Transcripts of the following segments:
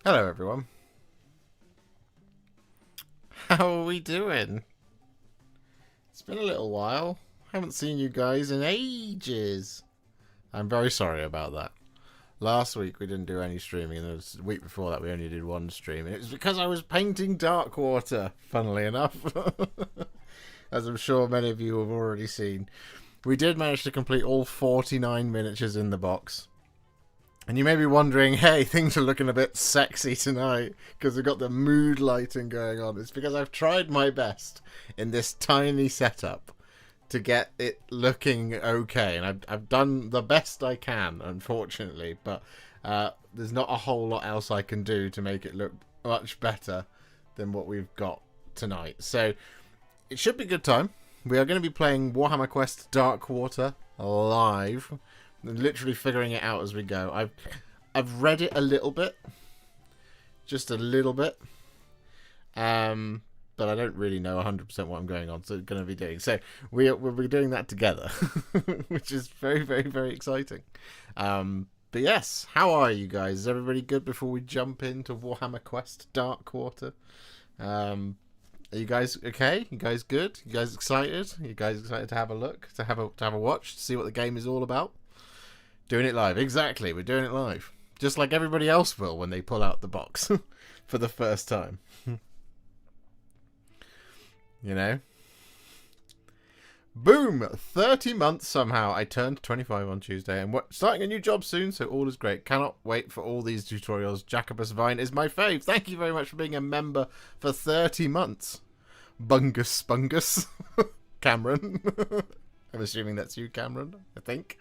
Hello everyone. How are we doing? It's been a little while. Haven't seen you guys in ages. I'm very sorry about that. Last week we didn't do any streaming, and the week before that we only did one stream. And it was because I was painting Darkwater, funnily enough. As I'm sure many of you have already seen. We did manage to complete all 49 miniatures in the box. And you may be wondering, hey, things are looking a bit sexy tonight because we've got the mood lighting going on. It's because I've tried my best in this tiny setup to get it looking okay. And I've done the best I can, unfortunately. But there's not a whole lot else I can do to make it look much better than what we've got tonight. So it should be a good time. We are going to be playing Warhammer Quest Darkwater live. Literally figuring it out as we go. I've read it a little bit, just a little bit, but I don't really know 100% what I'm going to be doing. So we'll be doing that together, which is very, very, very exciting. But yes, how are you guys? Is everybody good before we jump into Warhammer Quest Darkwater? Are you guys okay? You guys good? You guys excited? You guys excited to have a look, to have a watch, to see what the game is all about? Doing it live. Exactly. We're doing it live. Just like everybody else will when they pull out the box for the first time. You know? Boom! 30 months somehow. I turned 25 on Tuesday and starting a new job soon, so all is great. Cannot wait for all these tutorials. Jacobus Vine is my fave. Thank you very much for being a member for 30 months. Bungus. Cameron. I'm assuming that's you, Cameron, I think.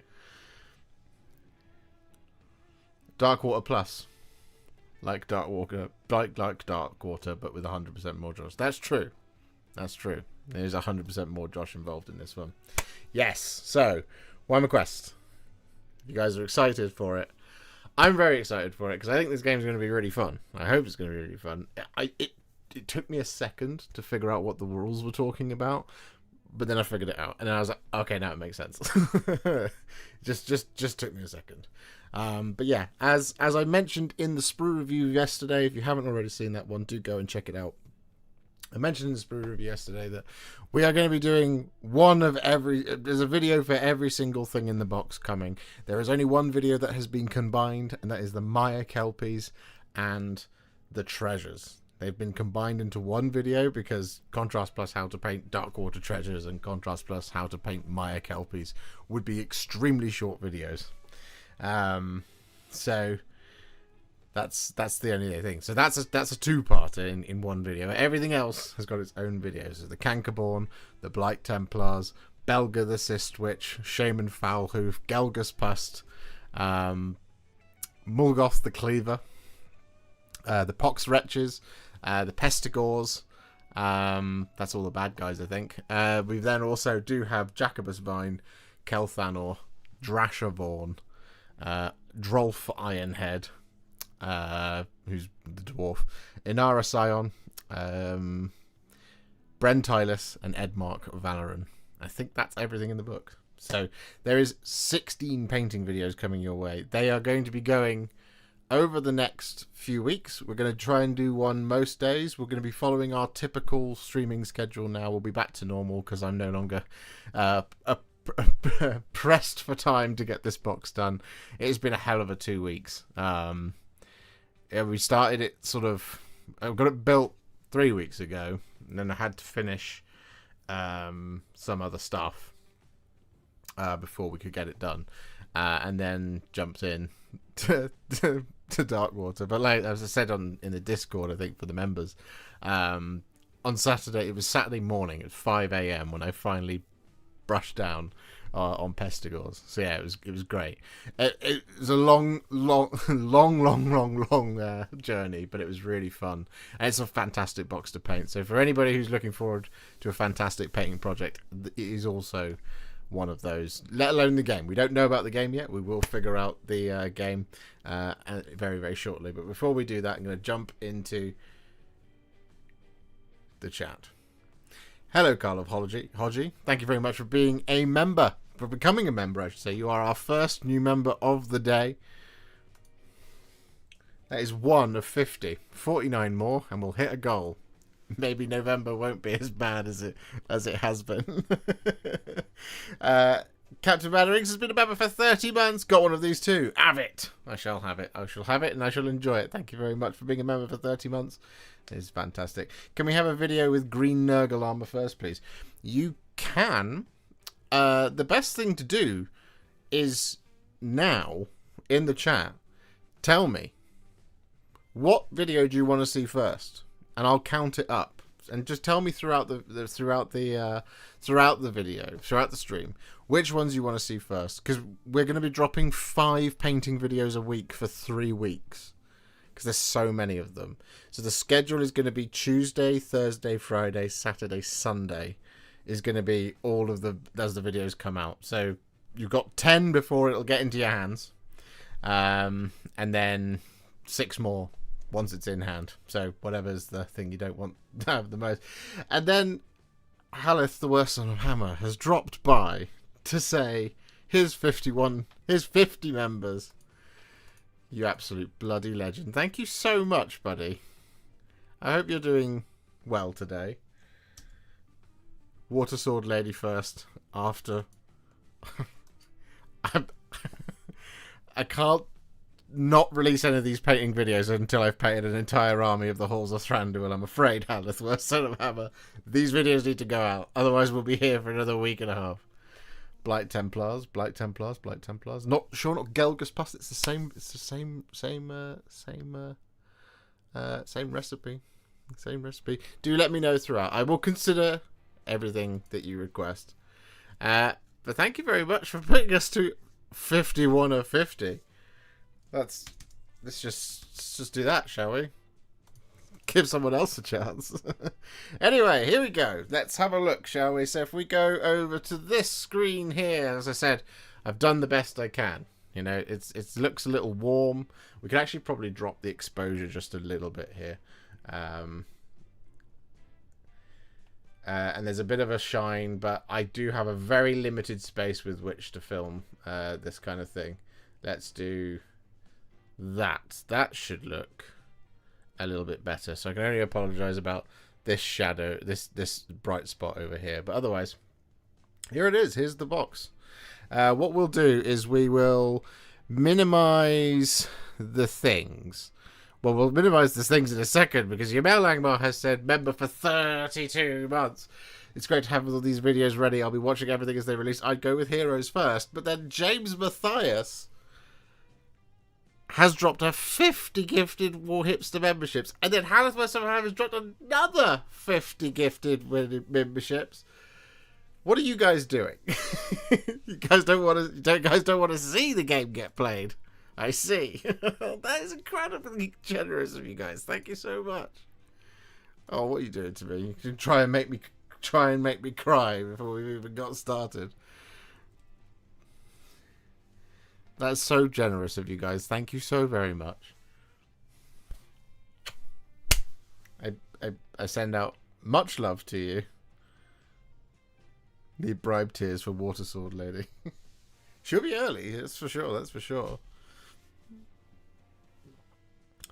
Darkwater Plus, like Darkwater, like Darkwater, but with 100% more Josh. That's true. That's true. There's 100% more Josh involved in this one. Yes. So, Warhammer Quest. You guys are excited for it. I'm very excited for it because I think this game's going to be really fun. I hope it's going to be really fun. It took me a second to figure out what the rules were talking about, but then I figured it out, and then I was like, okay, now it makes sense. just took me a second. But yeah, as I mentioned in the sprue review yesterday, if you haven't already seen that one, do go and check it out. I mentioned in the sprue review yesterday that we are going to be doing there's a video for every single thing in the box coming. There is only one video that has been combined, and that is the Maya Kelpies and the treasures. They've been combined into one video because Contrast Plus How to Paint Darkwater Treasures and Contrast Plus How to Paint Maya Kelpies would be extremely short videos. So that's the only thing. So that's a two-parter in one video. Everything else has got its own videos. So the Cankerborn, the Blight Templars, Belga the Cyst Witch, Shaman Foulhoof, Gelgus Pust, Mulgoth the Cleaver, the Pox Wretches, the Pestigors. That's all the bad guys, I think. We then also do have Jacobus Vine, Kelthanor, Drashavorn, Drolf Ironhead, who's the dwarf, Inara Scion, Brentilus, and Edmark Valoran. I think that's everything in the book. So there is 16 painting videos coming your way. They are going to be going over the next few weeks. We're going to try and do one most days. We're going to be following our typical streaming schedule now. We'll be back to normal because I'm no longer pressed for time to get this box done. It has been a hell of a 2 weeks. We started it I got it built 3 weeks ago, and then I had to finish some other stuff before we could get it done, and then jumped in to Darkwater. But like as I said in the Discord, I think for the members, on Saturday, it was Saturday morning at 5 a.m. when I finally brushed down on Pestigors. So yeah, it was great. It was a long journey, but it was really fun, and it's a fantastic box to paint. So for anybody who's looking forward to a fantastic painting project, it is also one of those. Let alone the game. We don't know about the game yet. We will figure out the game very, very shortly. But before we do that, I'm going to jump into the chat. Hello, Carl of Hodgie. Thank you very much for being a member. For becoming a member, I should say. You are our first new member of the day. That is 1 of 50. 49 more, and we'll hit a goal. Maybe November won't be as bad as it has been. Captain Bannerings has been a member for 30 months. Got one of these too. Have it. I shall have it. I shall have it, and I shall enjoy it. Thank you very much for being a member for 30 months. It's fantastic. Can we have a video with green Nurgle armor first, please? You can. The best thing to do is now in the chat. Tell me, what video do you want to see first, and I'll count it up. And just tell me throughout the video, throughout the stream, which ones you want to see first. Because we're going to be dropping 5 painting videos a week for 3 weeks. Because there's so many of them. So the schedule is going to be Tuesday, Thursday, Friday, Saturday, Sunday. Is going to be all of the as the videos come out. So you've got 10 before it'll get into your hands, and then 6 more once it's in hand. So whatever's the thing you don't want to have the most. And then Haleth, the worst son of Hammer, has dropped by to say his 50 members. You absolute bloody legend. Thank you so much, buddy. I hope you're doing well today. Water Sword Lady first, after. I can't not release any of these painting videos until I've painted an entire army of the Halls of Thranduil. I'm afraid, Haleth, worst son of Hammer. These videos need to go out, otherwise we'll be here for another week and a half. Blight Templars, Blight Templars, Blight Templars. Not Gelgus Pus. It's the same. It's the same recipe. Same recipe. Do let me know throughout. I will consider everything that you request. But thank you very much for putting us to 51 of 50. Let's just do that, shall we? Give someone else a chance. Anyway, here we go. Let's have a look, shall we? So if we go over to this screen here, as I said, I've done the best I can. You know, it looks a little warm. We could actually probably drop the exposure just a little bit here. And there's a bit of a shine, but I do have a very limited space with which to film this kind of thing. Let's do that. That should look a little bit better. So I can only apologize about this shadow, this bright spot over here. But otherwise, here it is. Here's the box. What we'll do is we will minimize the things. Well, we'll minimize the things in a second because Yamel Langmar has said member for 32 months. It's great to have all these videos ready. I'll be watching everything as they release. I'd go with Heroes first. But then James Matthias has dropped a 50 gifted Warhipster memberships. And then Haleth has dropped another 50 gifted memberships. What are you guys doing? You guys don't want to see the game get played. I see. That is incredibly generous of you guys. Thank you so much. Oh, what are you doing to me? You can try and make me cry before we've even got started. That's so generous of you guys. Thank you so very much. I send out much love to you. Need bribe tears for Water Sword Lady. She'll be early, that's for sure. That's for sure.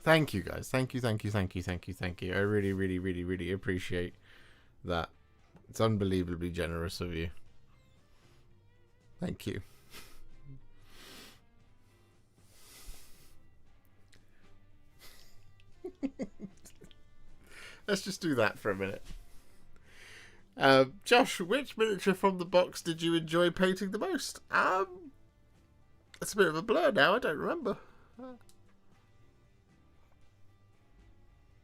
Thank you, guys. Thank you. I really, really, really, really appreciate that. It's unbelievably generous of you. Thank you. Let's just do that for a minute. Josh, which miniature from the box did you enjoy painting the most? It's a bit of a blur now. I don't remember.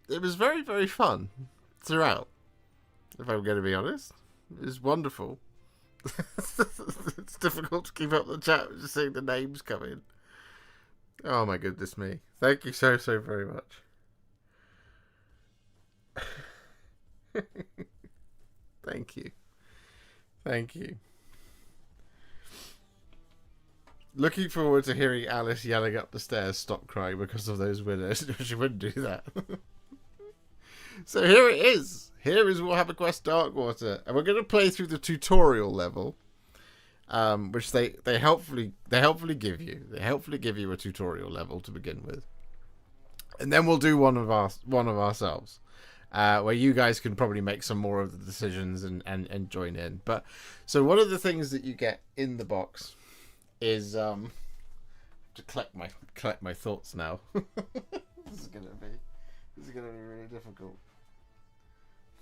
It was very, very fun throughout, if I'm going to be honest. It was wonderful. It's difficult to keep up the chat just seeing the names come in. Oh my goodness me. Thank you so, so very much. Thank you. Thank you. Looking forward to hearing Alice yelling up the stairs, stop crying because of those winners. She wouldn't do that. So here it is. Here is Warhammer Quest Darkwater. And we're going to play through the tutorial level. Which they helpfully give you. They helpfully give you a tutorial level to begin with. and then we'll do one of ourselves, where you guys can probably make some more of the decisions and join in. But so one of the things that you get in the box is to collect my thoughts now. This is gonna be really difficult.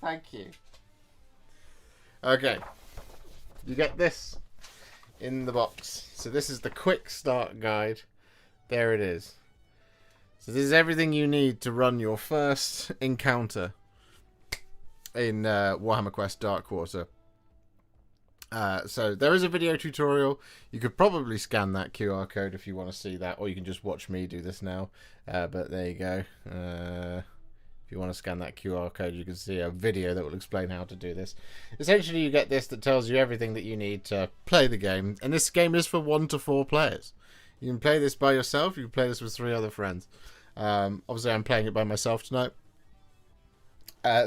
Thank you. Okay, you get this in the box. So this is the quick start guide. There it is. So this is everything you need to run your first encounter in Warhammer Quest Darkwater. So there is a video tutorial. You could probably scan that QR code if you want to see that, or you can just watch me do this now. But there you go. If you want to scan that QR code, you can see a video that will explain how to do this. Essentially, you get this that tells you everything that you need to play the game. And this game is for 1 to 4 players. You can play this by yourself. You can play this with 3 other friends. Obviously, I'm playing it by myself tonight.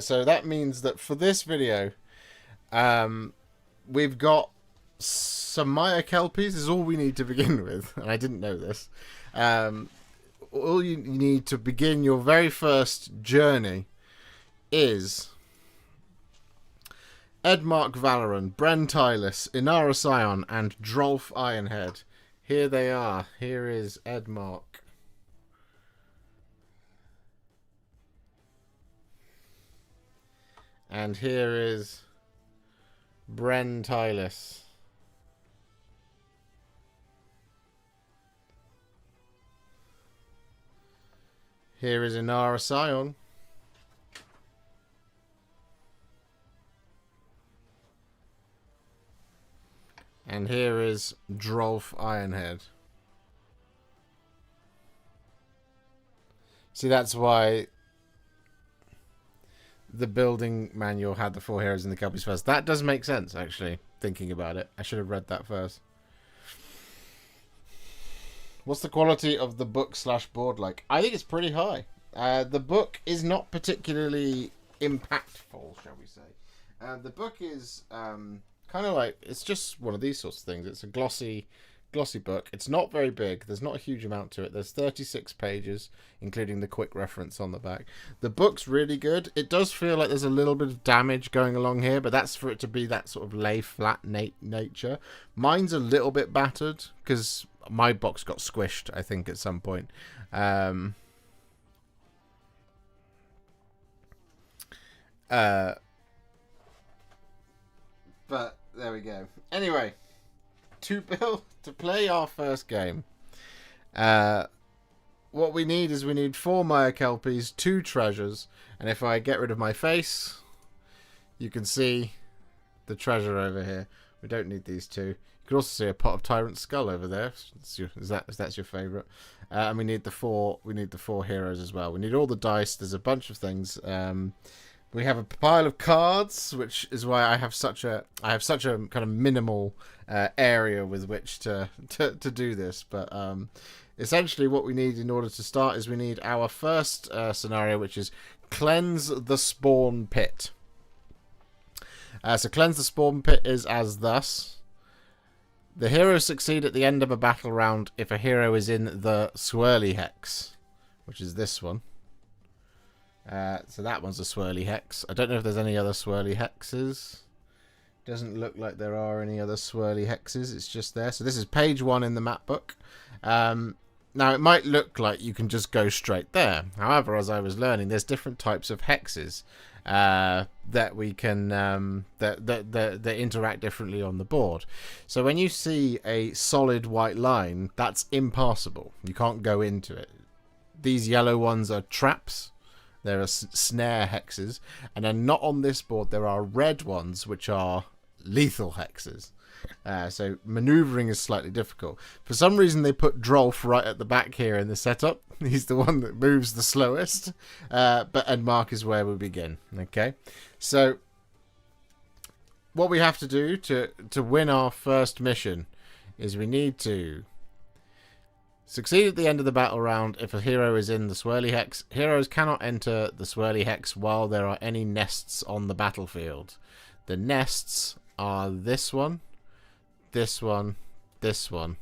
So that means that for this video, we've got some Maya Kelpies is all we need to begin with. And I didn't know this. All you need to begin your very first journey is Edmark Valoran, Bren Tylis, Inara Scion, and Drolf Ironhead. Here they are. Here is Edmark. And here is Bren Tylis. Here is Inara Scion. And here is Drolf Ironhead. See, that's why the building manual had the 4 heroes in the Kelpies first. That does make sense, actually, thinking about it. I should have read that first. What's the quality of the book/board like? I think it's pretty high. The book is not particularly impactful, shall we say. The book is kind of like, it's just one of these sorts of things. It's a glossy book. It's not very big. There's not a huge amount to it. There's 36 pages, including the quick reference on the back. The book's really good. It does feel like there's a little bit of damage going along here, but that's for it to be that sort of lay flat nature. Mine's a little bit battered because my box got squished, I think, at some point. But there we go. Anyway, to play our first game, what we need is 4 Maya Kelpies, 2 treasures, and if I get rid of my face, you can see the treasure over here. We don't need these 2. You can also see a pot of Tyrant Skull over there. That's your favourite. And we need the 4 heroes as well. We need all the dice. There's a bunch of things. We have a pile of cards, which is why I have such a kind of minimal area with which to do this. But essentially, what we need in order to start is we need our first scenario, which is Cleanse the Spawn Pit. So Cleanse the Spawn Pit is as thus. The heroes succeed at the end of a battle round if a hero is in the Swirly Hex, which is this one. So that one's a Swirly Hex. I don't know if there's any other Swirly Hexes. Doesn't look like there are any other Swirly Hexes. It's just there. So this is page 1 in the map book. Now, it might look like you can just go straight there. However, as I was learning, there's different types of hexes that we can that interact differently on the board. So when you see a solid white line, that's impassable. You can't go into it. These yellow ones are traps. There are snare hexes, and then not on this board there are red ones which are lethal hexes. So maneuvering is slightly difficult. For some reason they put Drolf right at the back here in the setup. He's the one that moves the slowest. But Edmark is where we begin. Okay, so what we have to do to win our first mission is we need to succeed at the end of the battle round if a hero is in the Swirly Hex. Heroes cannot enter the Swirly Hex while there are any nests on the battlefield. The nests are this one, this one, this one.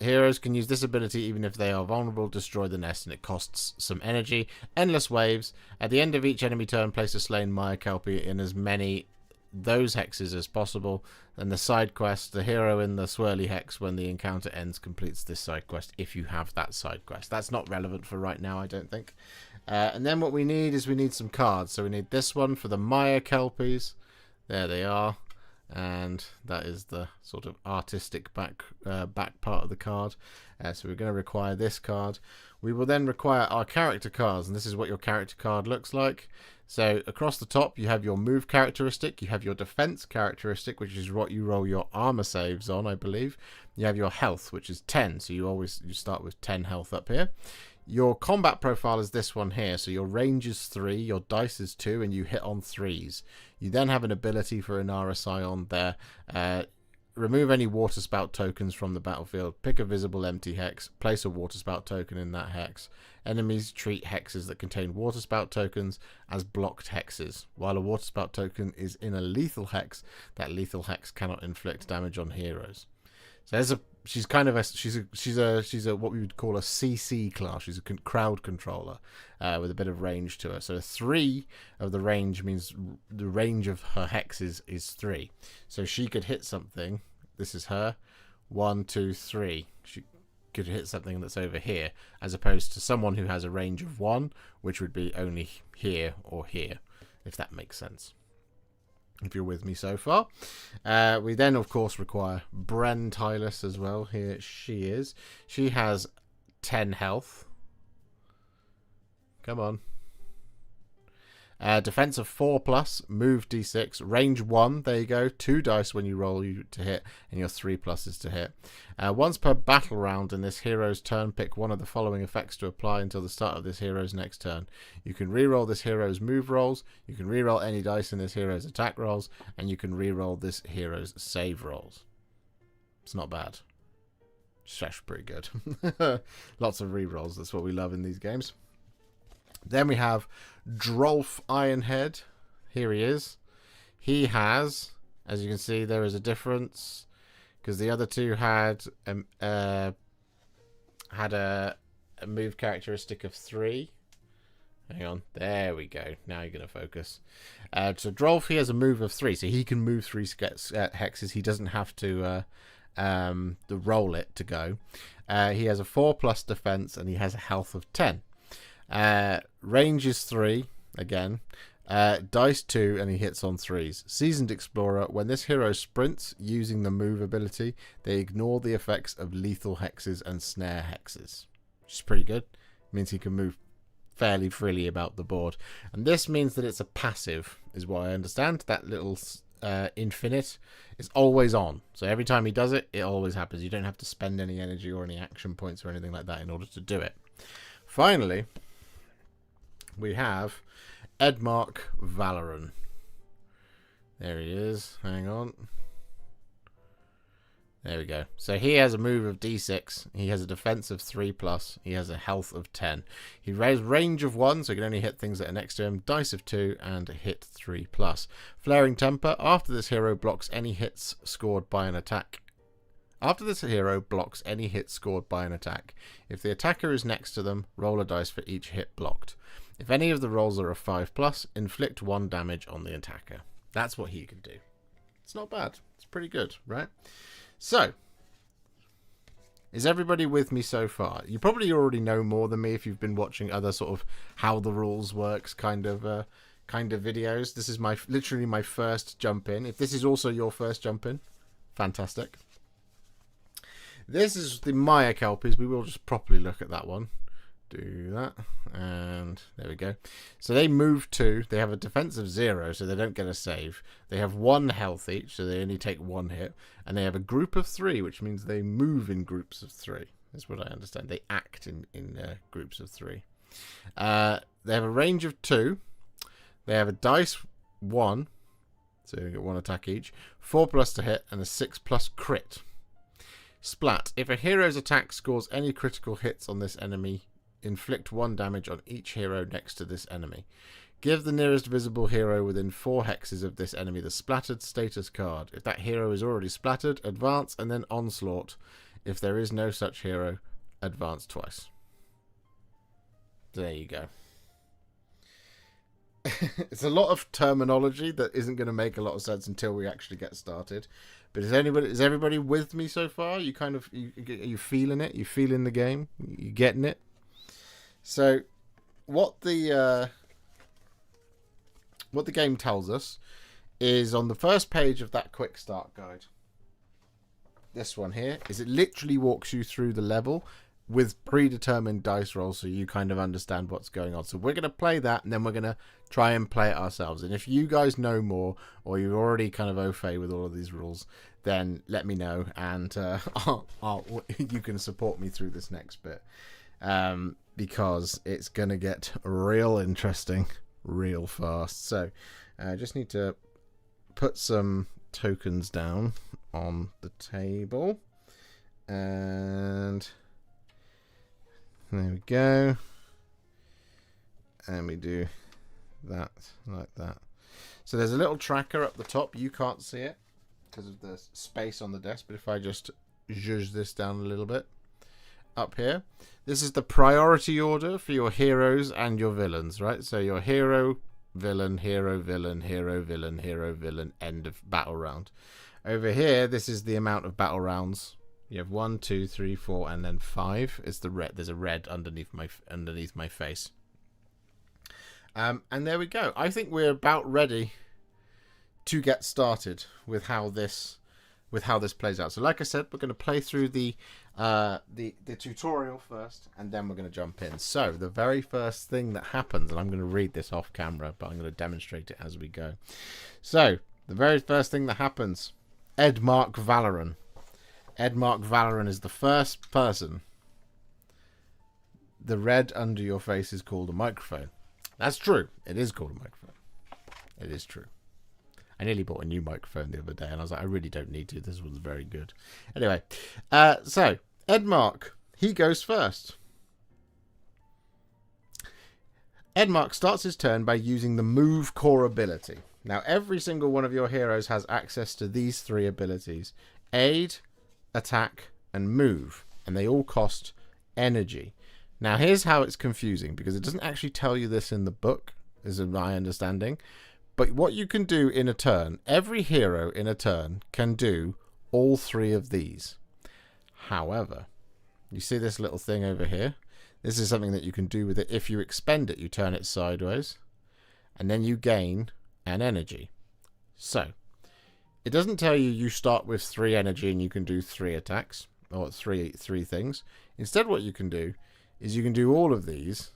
Heroes can use this ability even if they are vulnerable, destroy the nest, and it costs some energy. Endless waves. At the end of each enemy turn, place a slain Maya Kelpie in as many those hexes as possible. And the side quest, the hero in the swirly hex, when the encounter ends, completes this side quest if you have that side quest. That's not relevant for right now, I don't think. And then what we need is we need some cards. So we need this one for the Maya Kelpies. There they are. And that is the sort of artistic back part of the card. So we're going to require this card. We will then require our character cards, and this is what your character card looks like. So across the top you have your move characteristic, you have your defense characteristic, which is what you roll your armor saves on, I believe. You have your health, which is 10, so you start with 10 health up here. Your combat profile is this one here, so your range is 3, your dice is 2, and you hit on 3s. You then have an ability for Inara Scion there. Remove any water spout tokens from the battlefield, pick a visible empty hex, place a water spout token in that hex. Enemies treat hexes that contain water spout tokens as blocked hexes. While a water spout token is in a lethal hex, that lethal hex cannot inflict damage on heroes. So she's a what we would call a CC class. She's a crowd controller with a bit of range to her. So 3 of the range means the range of her hexes is 3. So she could hit something. This is her. 1, 2, 3. She could hit something that's over here, as opposed to someone who has a range of 1, which would be only here or here, if that makes sense. If you're with me so far. We then, of course, require Bren Tylus as well. Here she is. She has 10 health. Come on. Defense of 4+, move d6, range 1, there you go, 2 dice when you roll to hit, and your 3 pluses to hit. Once per battle round in this hero's turn, pick one of the following effects to apply until the start of this hero's next turn. You can reroll this hero's move rolls, you can reroll any dice in this hero's attack rolls, and you can reroll this hero's save rolls. It's not bad. It's actually pretty good. Lots of rerolls, that's what we love in these games. Then we have Drolf Ironhead. Here he is. He has, as you can see, there is a difference because the other two had a move characteristic of 3. Hang on, there we go. Now you're going to focus. So Drolf, he has a move of 3, so he can move 3 hexes. He doesn't have to roll it to go. He has a 4+ defense and he has a health of 10. Range is 3 again. Dice 2 and he hits on 3s. Seasoned Explorer. When this hero sprints using the move ability, they ignore the effects of lethal hexes and snare hexes, which is pretty good. It means he can move fairly freely about the board, and this means that it's a passive, is what I understand. That little infinite is always on, so every time he does it, it always happens. You don't have to spend any energy or any action points or anything like that in order to do it. Finally, we have Edmark Valoran. There he is. Hang on. There we go. So he has a move of d6. He has a defense of 3+. He has a health of 10. He has range of 1, so he can only hit things that are next to him. Dice of 2 and hit 3+. Flaring Temper. After this hero blocks any hits scored by an attack. After this hero blocks any hit scored by an attack. If the attacker is next to them, roll a dice for each hit blocked. If any of the rolls are a 5+, inflict 1 damage on the attacker. That's what he can do. It's not bad. It's pretty good, right? So, is everybody with me so far? You probably already know more than me if you've been watching other sort of how the rules works kind of videos. This is literally my first jump in. If this is also your first jump in, fantastic. This is the Maya Kelpies. We will just properly look at that one. Do that, and there we go. So they move 2. They have a defense of 0, so they don't get a save. They have 1 health each, so they only take 1 hit. And they have a group of 3, which means they move in groups of 3. That's what I understand. They act in groups of 3. They have a range of 2. They have a dice 1, so you get 1 attack each. 4+ to hit, and a 6+ crit. Splat. If a hero's attack scores any critical hits on this enemy, inflict 1 damage on each hero next to this enemy. Give the nearest visible hero within 4 hexes of this enemy the splattered status card. If that hero is already splattered, advance and then onslaught If there is no such hero, advance twice. There you go. It's a lot of terminology that isn't going to make a lot of sense until we actually get started. But is everybody with me so far? You kind of are you feeling it? You feeling the game? You getting it? So, what the game tells us is on the first page of that quick start guide. This one here is it literally walks you through the level with predetermined dice rolls so you kind of understand what's going on. So we're going to play that and then we're going to try and play it ourselves. And if you guys know more or you're already kind of au fait with all of these rules, then let me know and you can support me through this next bit because it's going to get real interesting real fast. So I just need to put some tokens down on the table and there we go, and we do that like that. So there's a little tracker up the top. You can't see it because of the space on the desk, but if I just zhuzh this down a little bit up here, this is the priority order for your heroes and your villains, right? So your hero, villain, hero, villain, hero, villain, hero, villain, end of battle round. Over here, this is the amount of battle rounds. You have 1, 2, 3, 4, and then 5 is the red. There's a red underneath my face. And there we go. I think we're about ready to get started with how this plays out. So, like I said, we're going to play through the tutorial first, and then we're going to jump in. So, the very first thing that happens, and I'm going to read this off camera, but I'm going to demonstrate it as we go. So, the very first thing that happens, Edmark Valoran. Edmark Valoran is the first person. The red under your face is called a microphone. That's true. It is called a microphone. It is true. I nearly bought a new microphone the other day, and I was like, I really don't need to. This was very good. Anyway, so Edmark, he goes first. Edmark starts his turn by using the Move core ability. Now, every single one of your heroes has access to these 3 abilities. Aid, Attack, and Move. And they all cost energy. Now, here's how it's confusing, because it doesn't actually tell you this in the book, is my understanding. But what you can do in a turn, every hero in a turn can do all 3 of these. However, you see this little thing over here? This is something that you can do with it. If you expend it, you turn it sideways, and then you gain an energy. So, it doesn't tell you start with 3 energy and you can do 3 attacks, or three things. Instead, what you can do is you can do all of these,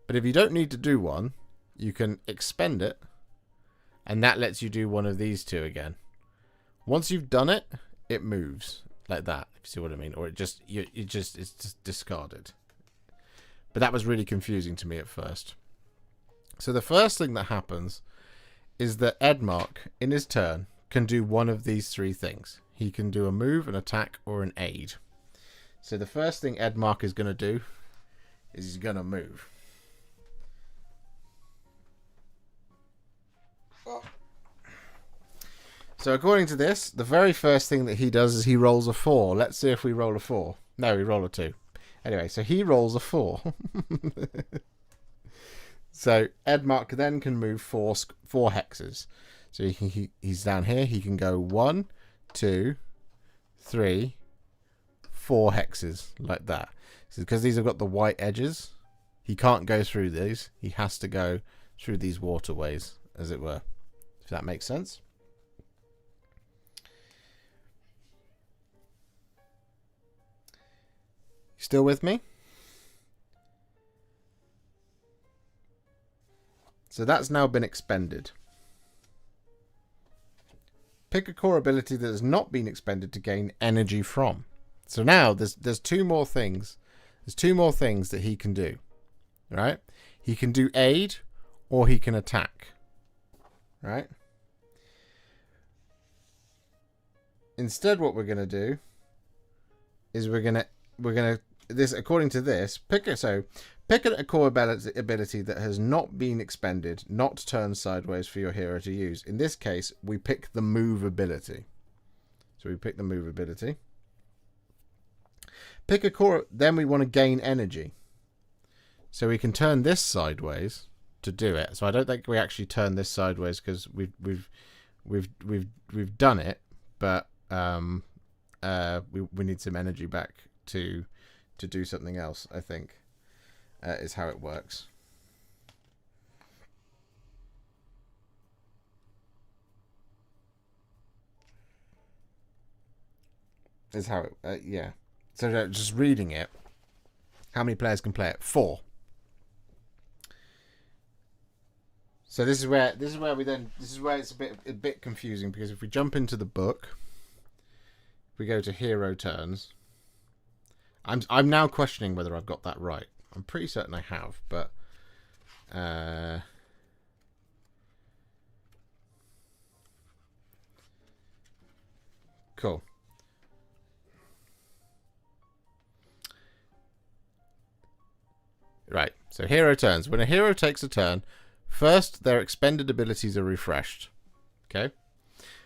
but if you don't need to do one, you can expend it, and that lets you do one of these 2 again. Once you've done it, it moves like that, if you see what I mean, or it's just discarded. But that was really confusing to me at first. So the first thing that happens is that Edmark, in his turn, can do one of these 3 things. He can do a move, an attack, or an aid. So the first thing Edmark is going to do is he's going to move. So according to this, the very first thing that he does is he rolls a 4. Let's see if we roll a 4. No, we roll a 2. Anyway, so he rolls a 4. So Edmark then can move 4 hexes. So he's down here. He can go 1, 2, 3, 4 hexes like that. So because these have got the white edges, he can't go through these. He has to go through these waterways, as it were. If that makes sense. Still with me? So that's now been expended. Pick a core ability that has not been expended to gain energy from. So now there's 2 more things. There's 2 more things that he can do. Right? He can do aid or he can attack. Right? Instead, what we're going to do is we're going to this, according to this, pick a core ability that has not been expended, not turned sideways for your hero to use. In this case, we pick the move ability. So we pick the move ability. Pick a core. Then we want to gain energy. So we can turn this sideways to do it. So I don't think we actually turn this sideways because we've done it, but we need some energy back to do something else. I think is how it works. Is how it yeah. So just reading it. How many players can play it? 4. So this is where it's a bit confusing, because if we jump into the book, if we go to hero turns, I'm now questioning whether I've got that right. I'm pretty certain I have, but cool. Right. So hero turns. When a hero takes a turn, first, their expended abilities are refreshed. Okay?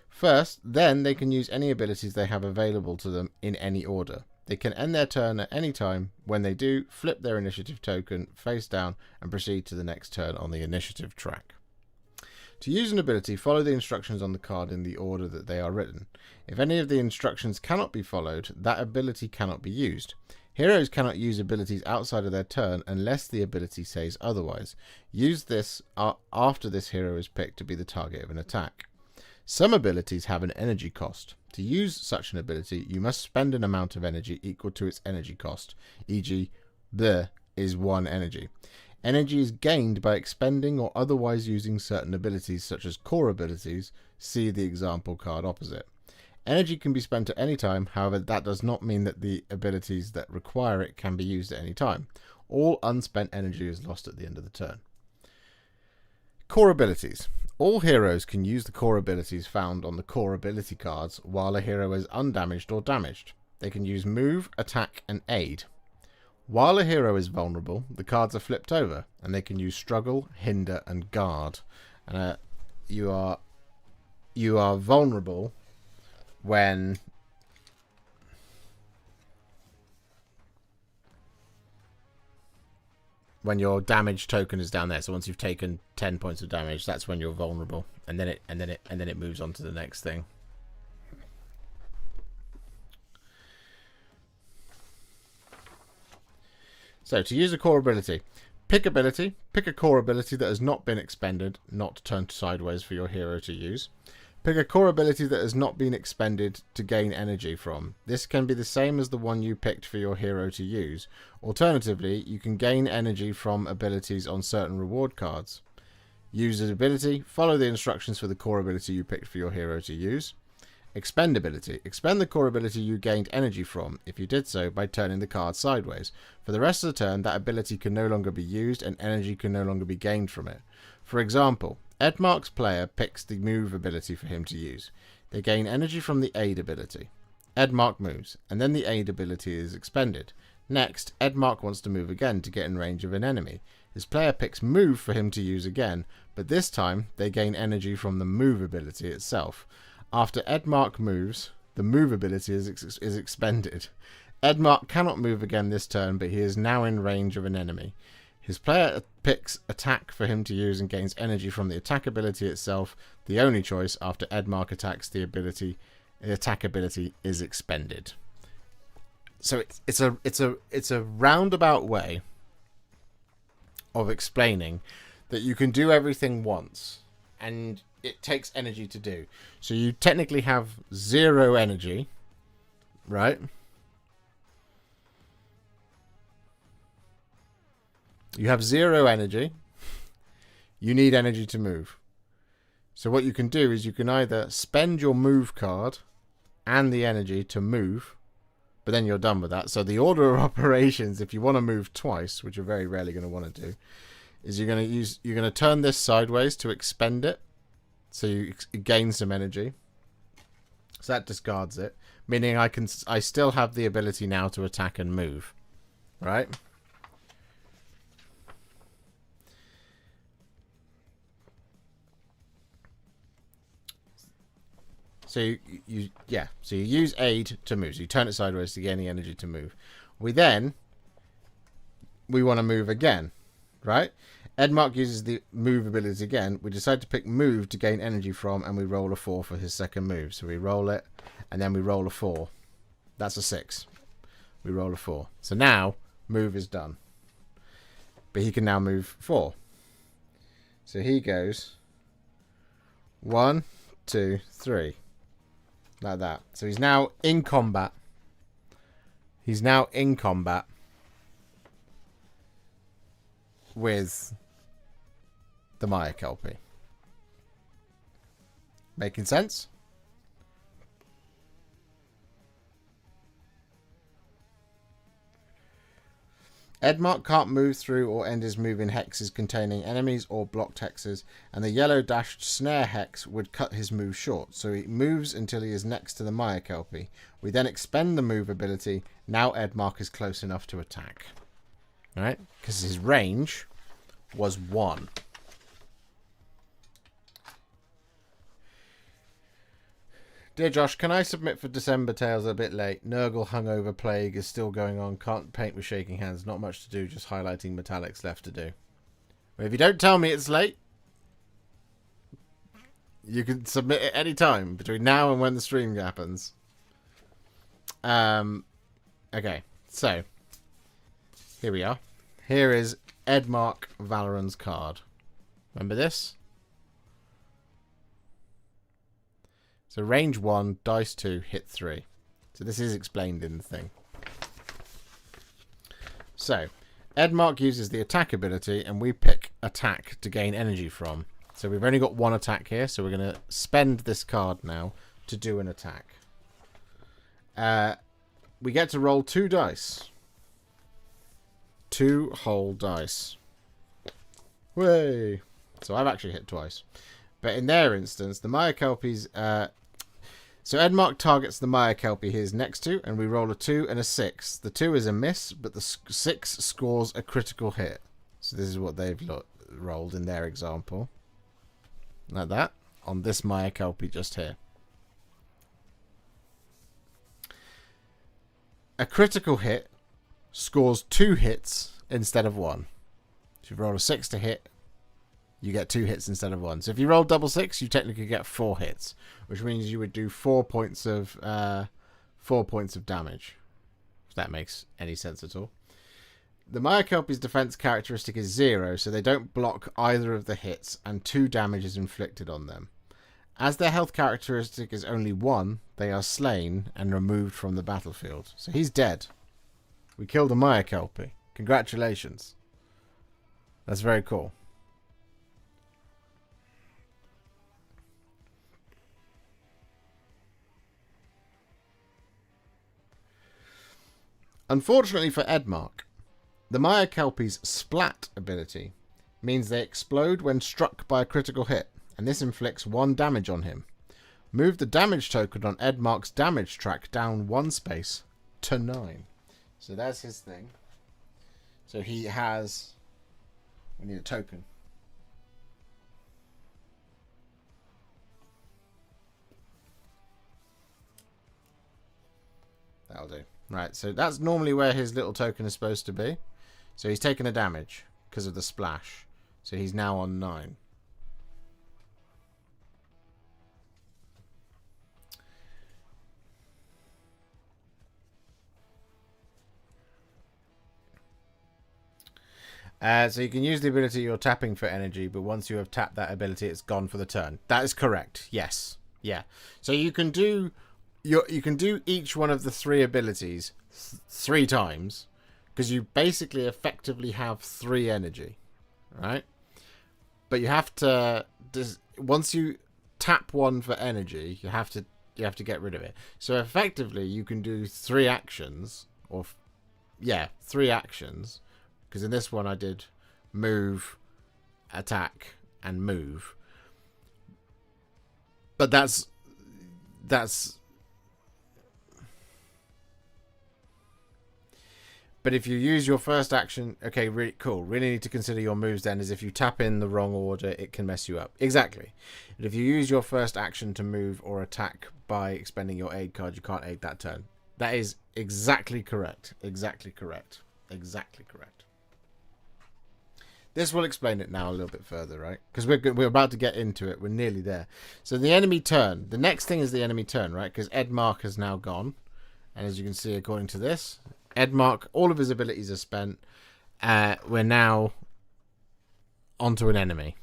First, then they can use any abilities they have available to them in any order. They can end their turn at any time. When they do, flip their initiative token face down and proceed to the next turn on the initiative track. To use an ability, follow the instructions on the card in the order that they are written. If any of the instructions cannot be followed, that ability cannot be used. Heroes cannot use abilities outside of their turn unless the ability says otherwise. Use this after this hero is picked to be the target of an attack. Some abilities have an energy cost. To use such an ability, you must spend an amount of energy equal to its energy cost, e.g. bleh is 1 energy. Energy is gained by expending or otherwise using certain abilities, such as core abilities. See the example card opposite. Energy can be spent at any time, however that does not mean that the abilities that require it can be used at any time. All unspent energy is lost at the end of the turn. Core abilities. All heroes can use the core abilities found on the core ability cards while a hero is undamaged or damaged. They can use move, attack and aid. While a hero is vulnerable, the cards are flipped over and they can use struggle, hinder and guard. And you are vulnerable when your damage token is down there. So once you've taken 10 points of damage, that's when you're vulnerable, and then it moves on to the next thing. So to use a core ability, pick a core ability that has not been expended, not turned sideways for your hero to use. Pick a core ability that has not been expended to gain energy from. This can be the same as the one you picked for your hero to use. Alternatively, you can gain energy from abilities on certain reward cards. Use an ability, follow the instructions for the core ability you picked for your hero to use. Expend ability. Expend the core ability you gained energy from, if you did so by turning the card sideways. For the rest of the turn, that ability can no longer be used and energy can no longer be gained from it. For example, Edmark's player picks the move ability for him to use. They gain energy from the aid ability. Edmark moves, and then the aid ability is expended. Next, Edmark wants to move again to get in range of an enemy. His player picks move for him to use again, but this time they gain energy from the move ability itself. After Edmark moves, the move ability is expended. Edmark cannot move again this turn, but he is now in range of an enemy. His player picks attack for him to use and gains energy from the attack ability itself. The only choice after Edmark attacks, the attack ability is expended. So it's a roundabout way of explaining that you can do everything once and it takes energy to do. So you technically have 0 energy, right? You have 0 energy. You need energy to move. So what you can do is you can either spend your move card and the energy to move, but then you're done with that. So the order of operations, if you want to move twice, which you're very rarely going to want to do, is you're going to turn this sideways to expend it. So you gain some energy. So that discards it, meaning I still have the ability now to attack and move, right? So you use aid to move. So you turn it sideways to gain the energy to move. We want to move again, right? Edmark uses the move ability again. We decide to pick move to gain energy from, and we roll a 4 for his second move. So we roll it, and then we roll a 4. That's a 6. We roll a 4. So now move is done. But he can now move 4. So he goes 1, 2, 3. Like that. So he's now in combat. He's now in combat with the Maya Kelpie. Making sense? Edmark can't move through or end his move in hexes containing enemies or blocked hexes, and the yellow dashed snare hex would cut his move short, so he moves until he is next to the Maya Kelpie. We then expend the move ability. Now Edmark is close enough to attack. Alright? Because his range was 1. Dear Josh, can I submit for December Tales a bit late? Nurgle Hungover Plague is still going on. Can't paint with shaking hands. Not much to do. Just highlighting metallics left to do. Well, if you don't tell me it's late, you can submit it any time between now and when the stream happens. Okay, so here we are. Here is Edmark Valoran's card. Remember this? So range 1, dice 2, hit 3. So this is explained in the thing. So, Edmark uses the attack ability, and we pick attack to gain energy from. So we've only got 1 attack here, so we're going to spend this card now to do an attack. We get to roll 2 dice. 2 whole dice. Way! So I've actually hit twice. But in their instance, the Maya Kelpie's... so Edmark targets the Maya Kelpie he is next to, and we roll a 2 and a 6. The 2 is a miss, but the 6 scores a critical hit. So this is what they've rolled in their example. Like that. On this Maya Kelpie just here. A critical hit scores 2 hits instead of 1. If you roll a 6 to hit, you get 2 hits instead of 1. So if you roll double 6, you technically get 4 hits, which means you would do 4 points of damage. If that makes any sense at all. The Maya Kelpie's defense characteristic is 0, so they don't block either of the hits, and 2 damage is inflicted on them. As their health characteristic is only 1, they are slain and removed from the battlefield. So he's dead. We killed a Maya Kelpie. Congratulations. That's very cool. Unfortunately for Edmark, the Maya Kelpie's Splat ability means they explode when struck by a critical hit, and this inflicts 1 damage on him. Move the damage token on Edmark's damage track down 1 space to 9. So that's his thing. So he has... we need a token. That'll do. Right, so that's normally where his little token is supposed to be. So he's taken a damage because of the splash. So he's now on 9. So you can use the ability you're tapping for energy, but once you have tapped that ability, it's gone for the turn. That is correct. Yes. Yeah. So you can do each one of the 3 abilities 3 times, because you basically effectively have 3 energy, right? But you have to once you tap 1 for energy, you have to get rid of it. So effectively, you can do 3 actions, 3 actions. Because in this one I did move, attack, and move. But that's... But But if you use your first action, okay, really cool. Really need to consider your moves then, as if you tap in the wrong order, it can mess you up. Exactly. But if you use your first action to move or attack by expending your aid card, you can't aid that turn. That is exactly correct. Exactly correct. Exactly correct. This will explain it now a little bit further, right? Because we're about to get into it. We're nearly there. So the enemy turn. The next thing is the enemy turn, right? Because Edmark has now gone. And as you can see, according to this, Edmark, all of his abilities are spent. We're now onto an enemy.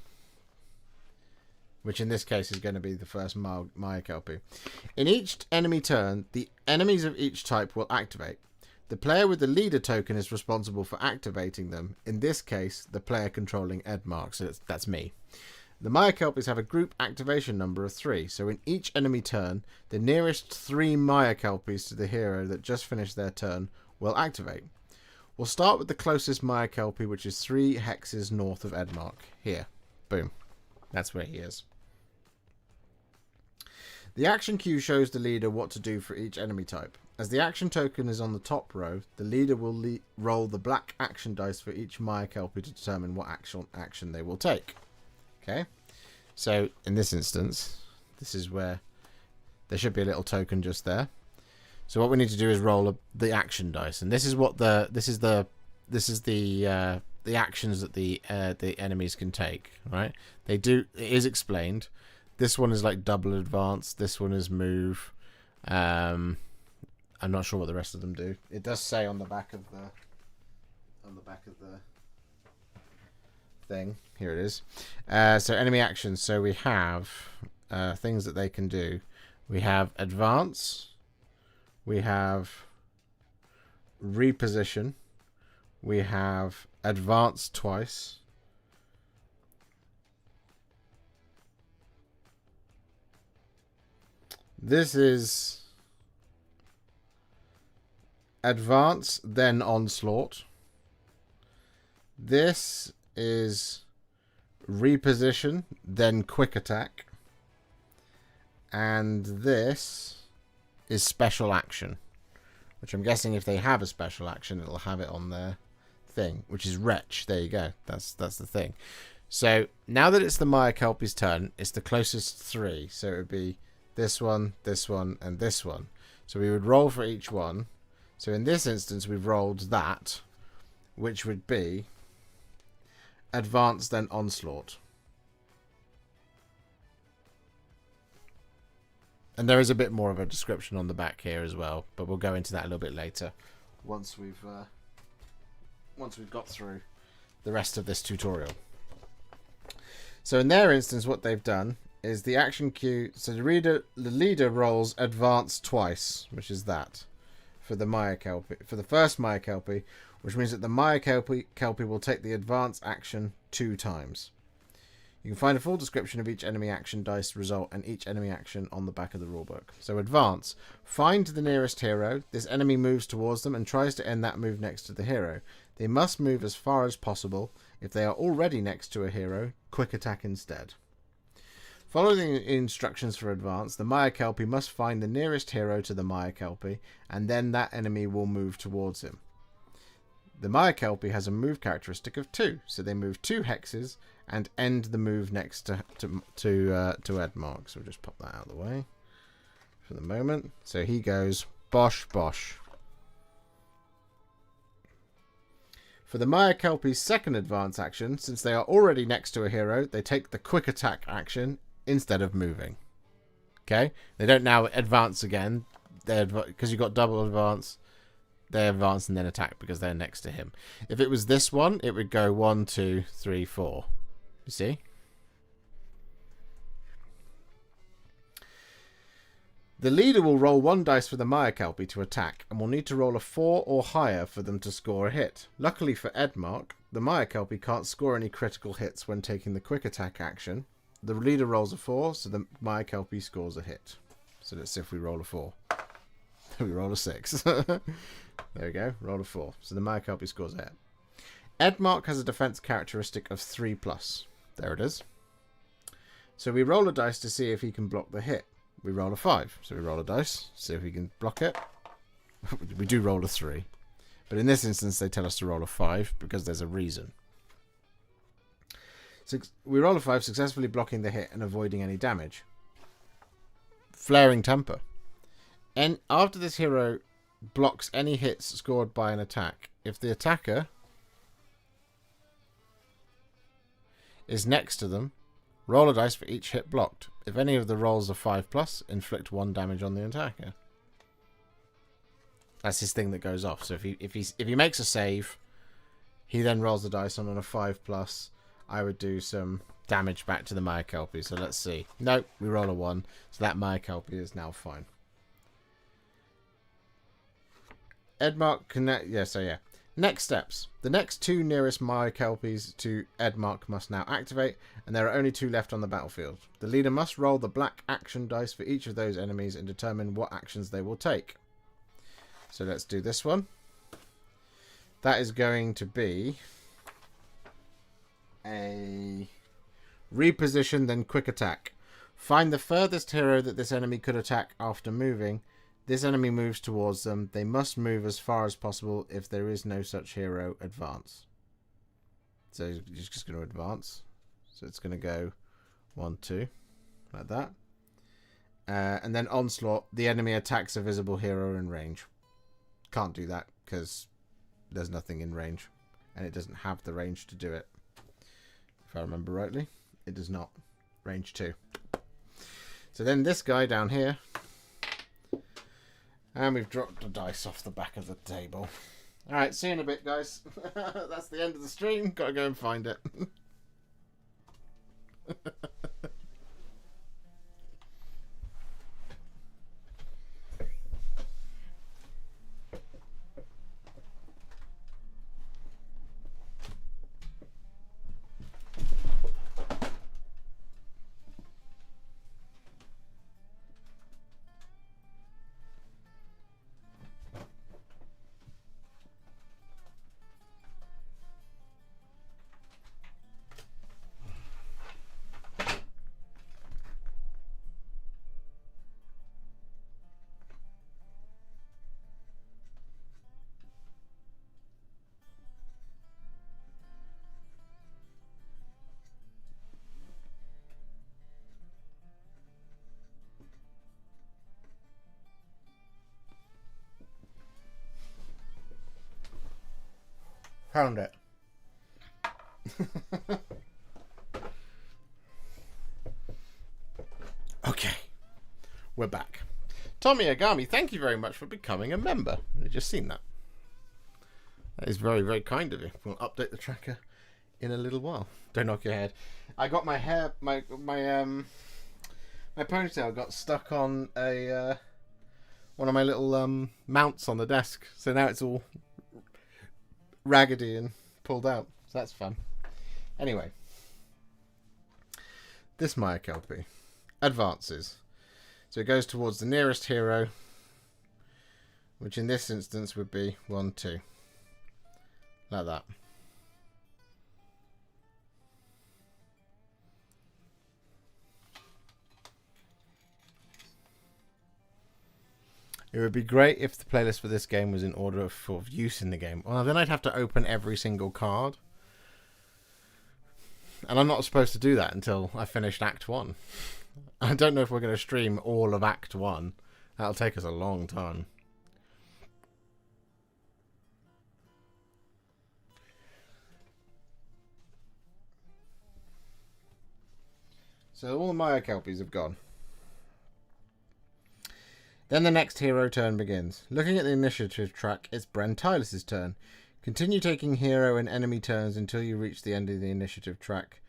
Which in this case is going to be the first Maya Kelpie. In each enemy turn, the enemies of each type will activate. The player with the leader token is responsible for activating them. In this case, the player controlling Edmark, so that's me. The Maya Kelpies have a group activation number of 3, so in each enemy turn, the nearest 3 Maya Kelpies to the hero that just finished their turn will activate. We'll start with the closest Maya Kelpie, which is 3 hexes north of Edmark. Here. Boom. That's where he is. The action queue shows the leader what to do for each enemy type. As the action token is on the top row, the leader will roll the black action dice for each Maya Kelpie to determine what action they will take. Okay? So, in this instance, this is where there should be a little token just there. So what we need to do is roll the action dice, and this is what the actions that the enemies can take, right? It is explained. This one is like double advance. This one is move. I'm not sure what the rest of them do. It does say on the back of the thing. Here it is. So enemy actions. So we have things that they can do. We have advance. We have reposition. We have advance twice. This is advance, then onslaught. This is reposition, then quick attack. And this is special action, which I'm guessing if they have a special action, it'll have it on their thing, which is Wretch. There you go. That's the thing. So now that it's the Maya Kelpie's turn, it's the closest 3. So it would be this one, and this one. So we would roll for each one. So in this instance, we've rolled that, which would be advance, then onslaught. And there is a bit more of a description on the back here as well, but we'll go into that a little bit later once we've got through the rest of this tutorial. So in their instance, what they've done is the action queue. So the leader rolls advance twice, which is that for the Maya Kelpie, for the first Maya Kelpie, which means that the Maya Kelpie will take the advance action 2 times. You can find a full description of each enemy action dice result and each enemy action on the back of the rulebook. So advance. Find the nearest hero. This enemy moves towards them and tries to end that move next to the hero. They must move as far as possible. If they are already next to a hero, quick attack instead. Following the instructions for advance, the Maya Kelpie must find the nearest hero to the Maya Kelpie, and then that enemy will move towards him. The Maya Kelpie has a move characteristic of 2, so they move 2 hexes and end the move next to Edmark. So we'll just pop that out of the way for the moment. So he goes bosh bosh. For the Maya Kelpie's second advance action, since they are already next to a hero, they take the quick attack action instead of moving. Okay? They don't now advance again, because you've got double advance. They advance and then attack because they're next to him. If it was this one, it would go 1, 2, 3, 4. You see? The leader will roll 1 dice for the Maya Kelpie to attack, and will need to roll a 4 or higher for them to score a hit. Luckily for Edmark, the Maya Kelpie can't score any critical hits when taking the quick attack action. The leader rolls a 4, so the Maya Kelpie scores a hit. So let's see if we roll a 4. We roll a 6. There we go. Roll a 4. So the Maya Kelpie scores a hit. Edmark has a defense characteristic of 3+. There it is. So we roll a dice to see if he can block the hit. We roll a 5. So we roll a dice, see if we can block it. We do roll a 3. But in this instance, they tell us to roll a 5 because there's a reason. We roll a 5, successfully blocking the hit and avoiding any damage. Flaring Temper. And after this hero blocks any hits scored by an attack, if the attacker is next to them, roll a dice for each hit blocked. If any of the rolls are 5+, inflict 1 damage on the attacker. That's his thing that goes off. So if he makes a save, he then rolls the dice on a 5+. I would do some damage back to the Maya Kelpie. So let's see. Nope, we roll a 1. So that Maya Kelpie is now fine. Edmark connect. Yeah. Next steps. The next 2 nearest Maya Kelpies to Edmark must now activate, and there are only 2 left on the battlefield. The leader must roll the black action dice for each of those enemies and determine what actions they will take. So let's do this one. That is going to be a reposition, then quick attack. Find the furthest hero that this enemy could attack after moving. This enemy moves towards them. They must move as far as possible. If there is no such hero, advance. So you're just going to advance. So it's going to go 1, 2, like that. And then onslaught. The enemy attacks a visible hero in range. Can't do that because there's nothing in range. And it doesn't have the range to do it. If I remember rightly. It does not. Range 2. So then this guy down here. And we've dropped the dice off the back of the table. Alright, see you in a bit, guys. That's the end of the stream. Gotta go and find it. Found it. Okay. We're back. Tommy Agami, thank you very much for becoming a member. I've just seen that. That is very, very kind of you. We'll update the tracker in a little while. Don't knock your head. I got my hair, my ponytail got stuck on a one of my little mounts on the desk. So now it's all raggedy and pulled out. So that's fun. Anyway. This Maya Kelpie advances. So it goes towards the nearest hero, which in this instance would be 1, 2. Like that. It would be great if the playlist for this game was in order of use in the game. Well, then I'd have to open every single card. And I'm not supposed to do that until I finished Act 1. I don't know if we're going to stream all of Act 1. That'll take us a long time. So all the Maya Kelpies have gone. Then the next hero turn begins. Looking at the initiative track, it's Bren Tyler's turn. Continue taking hero and enemy turns until you reach the end of the initiative track,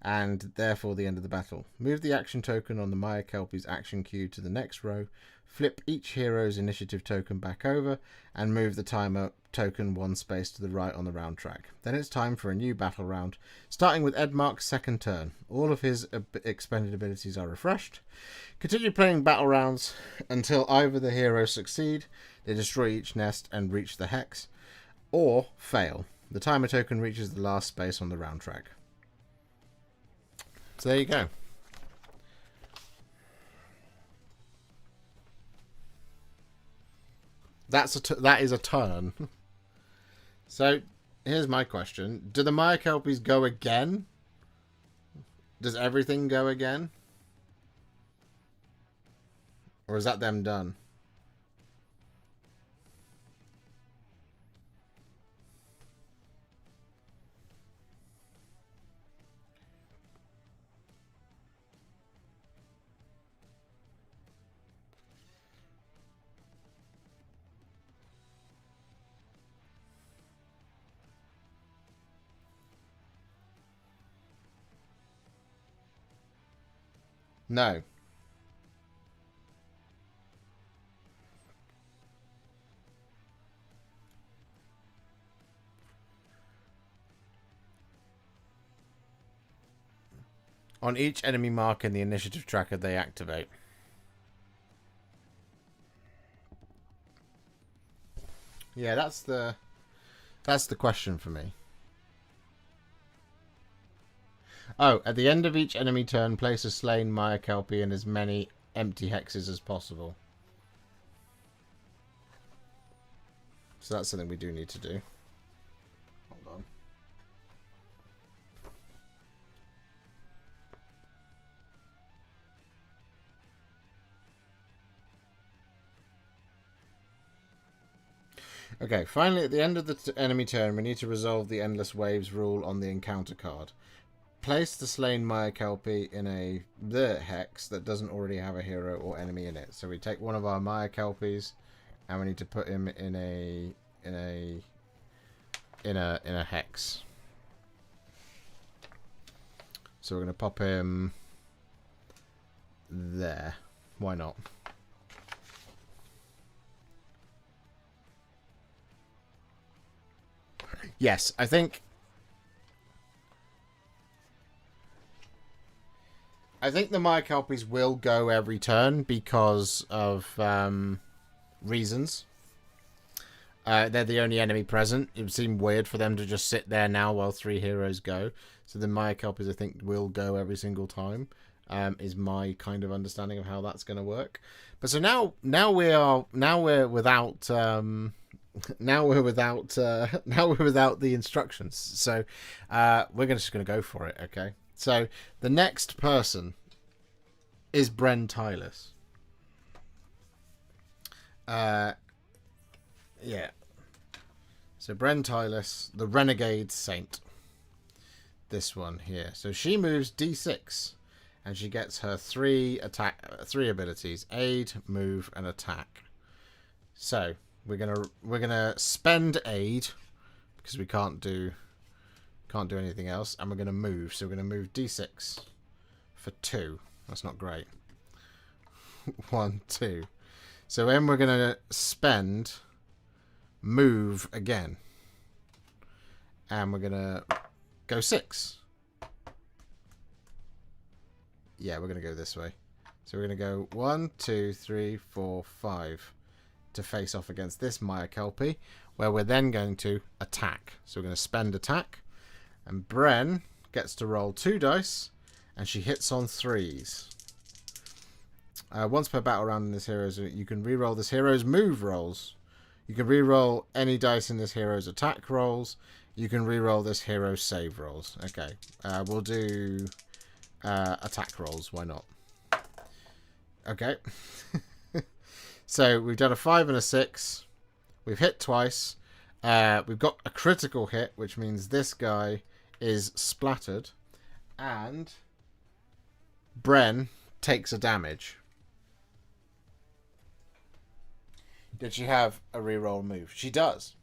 and therefore the end of the battle. Move the action token on the Maya Kelpie's action queue to the next row, flip each hero's initiative token back over, and move the timer token 1 space to the right on the round track. Then it's time for a new battle round, starting with Edmark's second turn. All of his expended abilities are refreshed. Continue playing battle rounds until either the heroes succeed, they destroy each nest and reach the hex, or fail. The timer token reaches the last space on the round track. So there you go. That is a turn. So, here's my question. Do the Maya Kelpies go again? Does everything go again? Or is that them done? No. On each enemy mark in the initiative tracker, they activate. Yeah, that's the question for me. Oh, at the end of each enemy turn, place a slain Maya Kelpie in as many empty hexes as possible. So that's something we do need to do. Hold on. Okay, finally, at the end of the enemy turn, we need to resolve the Endless Waves rule on the encounter card. Place the slain Maya Kelpie in the hex that doesn't already have a hero or enemy in it. So we take one of our Maya Kelpies, and we need to put him in a hex. So we're going to pop him there. Why not? Yes, I think the Maya Kelpies will go every turn because of reasons. They're the only enemy present. It would seem weird for them to just sit there now while 3 heroes go. So the Maya Kelpies, I think, will go every single time. Is my kind of understanding of how that's going to work. But so now we're without the instructions. So we're just going to go for it. Okay. So the next person is Bren Tylus. Yeah. So Bren Tylus, the Renegade Saint. This one here. So she moves D6, and she gets her 3 abilities: aid, move, and attack. So we're gonna spend aid because we can't do anything else, and we're gonna move. So we're gonna move D6 for 2. That's not great. 1, 2. So then we're gonna spend move again, and we're gonna go 6. Yeah, we're gonna go this way. So we're gonna go 1, 2, 3, 4, 5 to face off against this Maya Kelpie, where we're then going to attack. So we're gonna spend attack, and Bren gets to roll 2 dice, and she hits on 3s. Once per battle round in this hero's, you can re-roll this hero's move rolls. You can re-roll any dice in this hero's attack rolls. You can re-roll this hero's save rolls. Okay, we'll do attack rolls. Why not? Okay. So we've done a 5 and a 6. We've hit twice. We've got a critical hit, which means this guy is splattered, and Bren takes a damage. Did she have a reroll move? She does.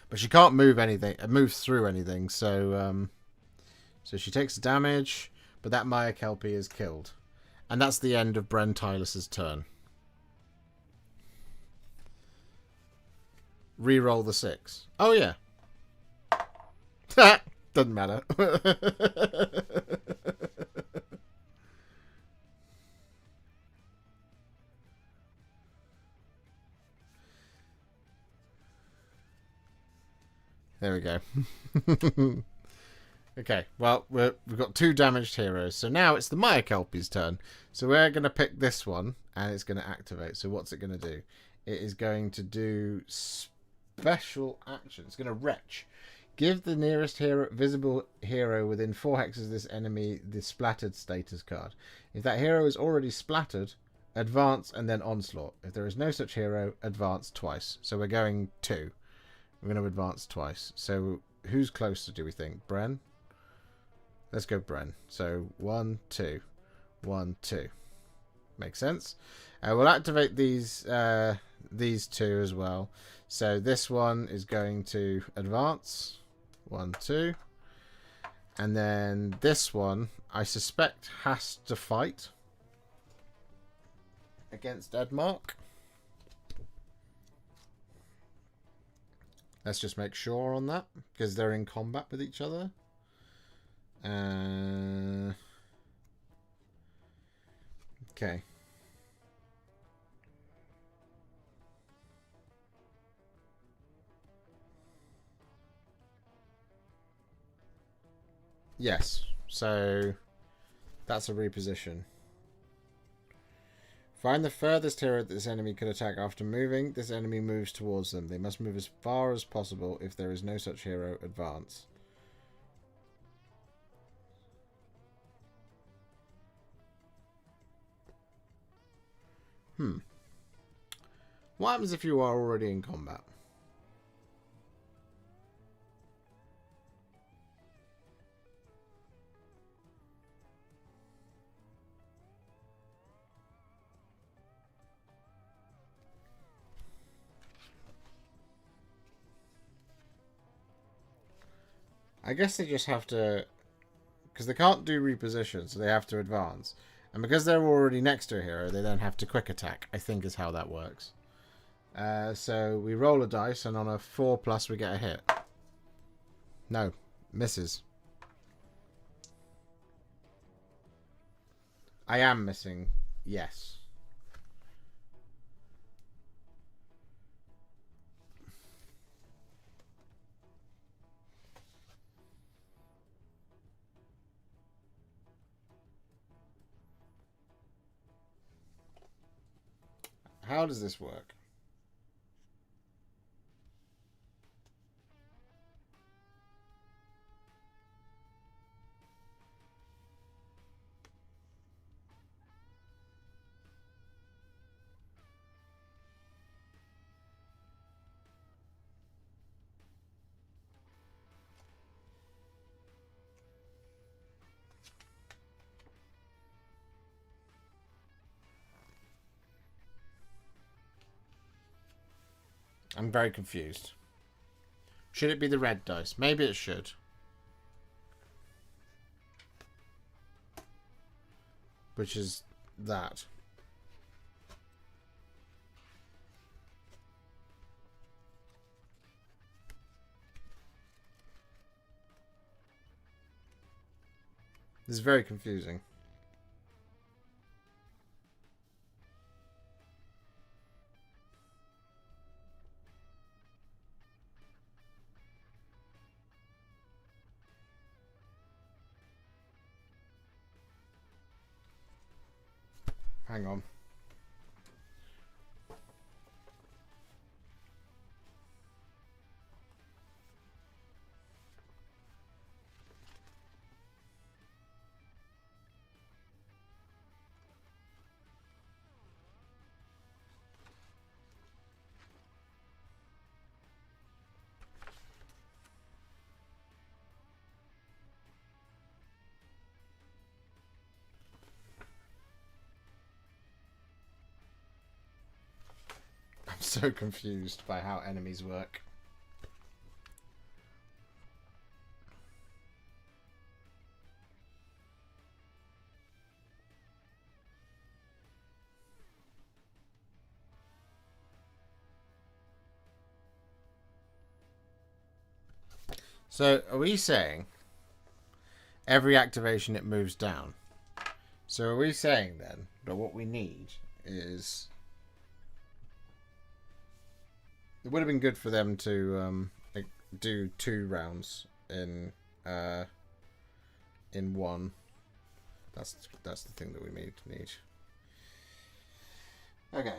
But she can't move anything, move through anything, so she takes damage, but that Maya Kelpie is killed. And that's the end of Bren Tylus's turn. Reroll the 6. Oh yeah. Doesn't matter. There we go. Okay, well, we've got 2 damaged heroes. So now it's the Maya Kelpie's turn. So we're going to pick this one, and it's going to activate. So what's it going to do? it is going to do special action. It's going to retch. Give the nearest visible hero within 4 hexes of this enemy the splattered status card. If that hero is already splattered, advance and then onslaught. If there is no such hero, advance twice. So we're going 2. We're going to advance twice. So who's closer, do we think? Bren? Let's go Bren. So 1, 2. 1, 2. Makes sense. We'll activate these 2 as well. So this one is going to advance. 1, 2. And then this one, I suspect, has to fight against Edmark. Let's just make sure on that, because they're in combat with each other. Okay. Yes, so that's a reposition. Find the furthest hero that this enemy could attack after moving. This enemy moves towards them. They must move as far as possible. If there is no such hero, advance. What happens if you are already in combat? I guess they just have to... Because they can't do reposition, so they have to advance. And because they're already next to a hero, they then have to quick attack, I think is how that works. So we roll a dice, and on a 4+, we get a hit. No, misses. I am missing, yes. How does this work? I'm very confused. Should it be the red dice? Maybe it should. Which is that. This is very confusing. Hang on. I'm so confused by how enemies work. So, are we saying every activation it moves down? So are we saying then that what we need is... It would have been good for them to do 2 rounds in one. That's the thing that we need. Okay.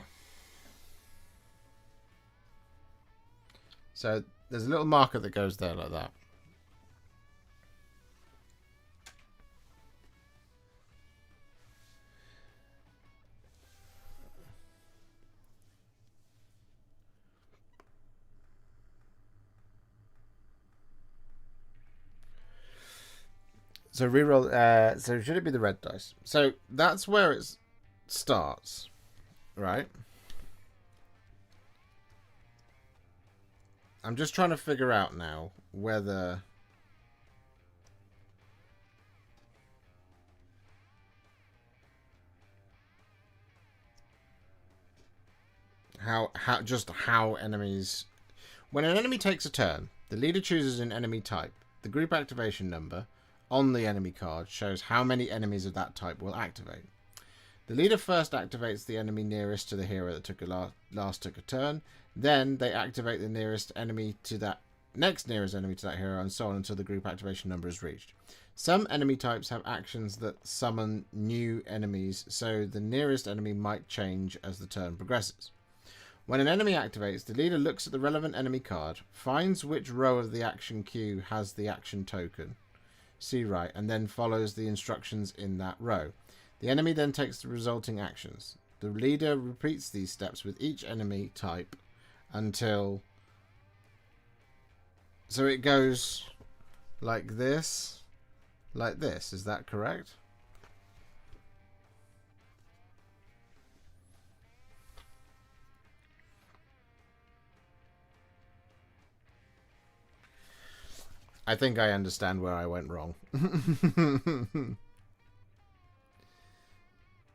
So there's a little marker that goes there like that. So reroll. So should it be the red dice? So that's where it starts, right? I'm just trying to figure out now whether how enemies. When an enemy takes a turn, the leader chooses an enemy type. The group activation number on the enemy card shows how many enemies of that type will activate. The leader first activates the enemy nearest to the hero that took last took a turn. Then they activate the nearest enemy to that next nearest enemy to that hero, and so on until the group activation number is reached. Some enemy types have actions that summon new enemies, so the nearest enemy might change as the turn progresses. When an enemy activates, the leader looks at the relevant enemy card, finds which row of the action queue has the action token, see right, and then follows the instructions in that row. The enemy then takes the resulting actions. The leader repeats these steps with each enemy type until... So it goes like this, is that correct? I think I understand where I went wrong.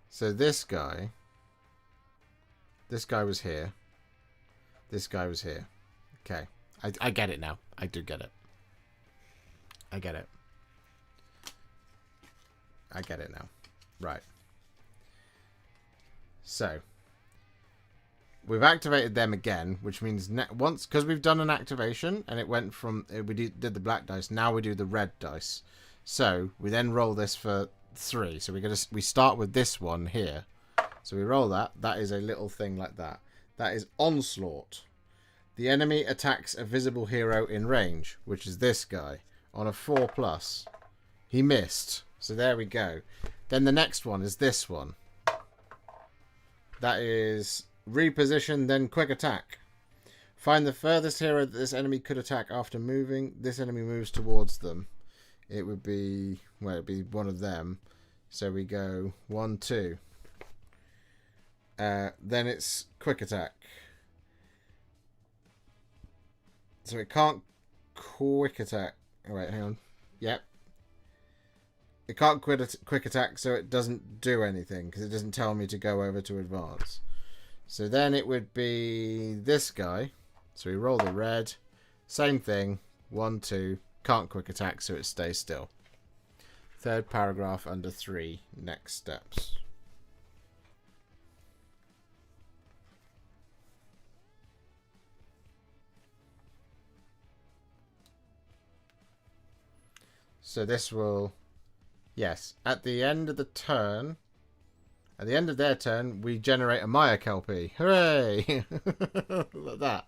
So this guy was here. This guy was here. Okay. I get it now. I do get it. I get it. I get it now. Right. So we've activated them again, which means once, because we've done an activation and it went from we did the black dice. Now we do the red dice. So we then roll this for 3. So we start with this one here. So we roll that. That is a little thing like that. That is onslaught. The enemy attacks a visible hero in range, which is this guy, on a 4+. He missed. So there we go. Then the next one is this one. That is reposition, then quick attack. Find the furthest hero that this enemy could attack after moving. This enemy moves towards them. It would be, well, it'd be one of them. So we go 1, 2. Then it's quick attack. So it can't quick attack. Oh, wait, hang on. Yep. It can't quick attack, so it doesn't do anything, because it doesn't tell me to go over to advance. So then it would be this guy. So we roll the red. Same thing. 1, 2. Can't quick attack, so it stays still. Third paragraph under 3. Next steps. So this will... Yes, at the end of the turn... At the end of their turn, we generate a Maya Kelpie. Hooray! Look at that.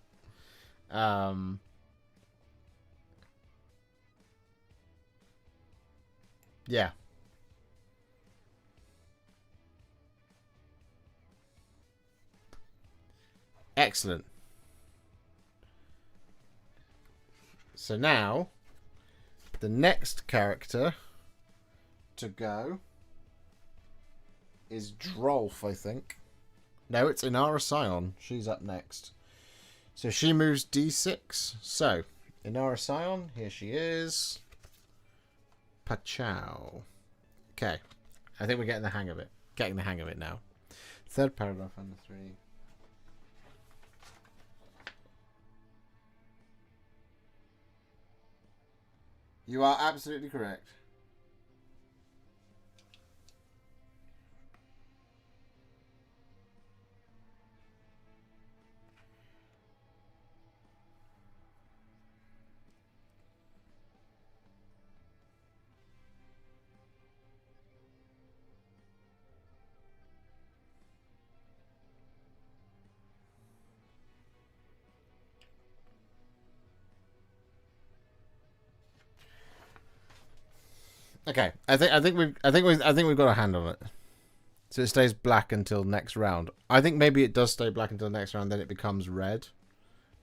Yeah. Excellent. So now, the next character to go is Drolf, I think. No, it's Inara Scion. She's up next. So she moves D6. So, Inara Scion, here she is. Pachow. Okay. I think we're getting the hang of it. Getting the hang of it now. Third paragraph under 3. You are absolutely correct. Okay, I think we've got a hand on it. So it stays black until next round. I think maybe it does stay black until next round, then it becomes red,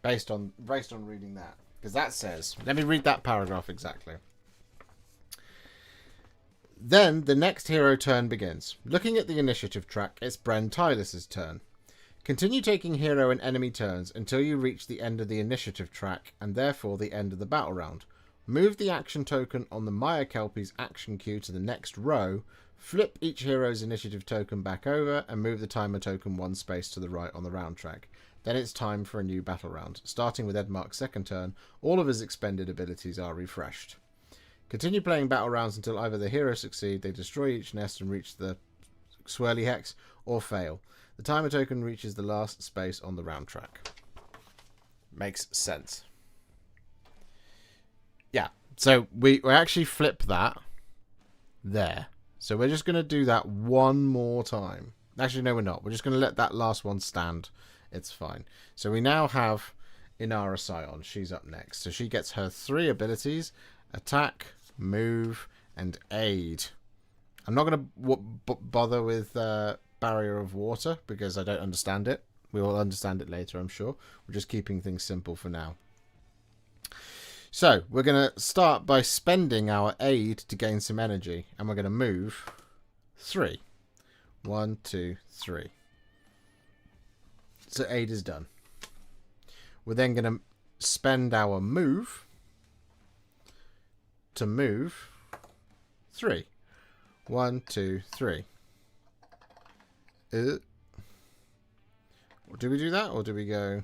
based on reading that, because that says. Let me read that paragraph exactly. Then the next hero turn begins. Looking at the initiative track, it's Bren Tyler's turn. Continue taking hero and enemy turns until you reach the end of the initiative track, and therefore the end of the battle round. Move the action token on the Maya Kelpie's action queue to the next row, flip each hero's initiative token back over, and move the timer token one space to the right on the round track. Then it's time for a new battle round. Starting with Edmark's second turn, all of his expended abilities are refreshed. Continue playing battle rounds until either the heroes succeed, they destroy each nest and reach the swirly hex, or fail. The timer token reaches the last space on the round track. Makes sense. Yeah, so we actually flip that there. So we're just going to do that one more time. Actually, no, we're not. We're just going to let that last one stand. It's fine. So we now have Inara Scion. She's up next. So she gets her 3 abilities: attack, move, and aid. I'm not going to bother with Barrier of Water because I don't understand it. We will understand it later, I'm sure. We're just keeping things simple for now. So we're going to start by spending our aid to gain some energy, and we're going to move 3. 1, 2, 3. So aid is done. We're then going to spend our move to move 3. 1, 2, 3. Do we do that, or do we go?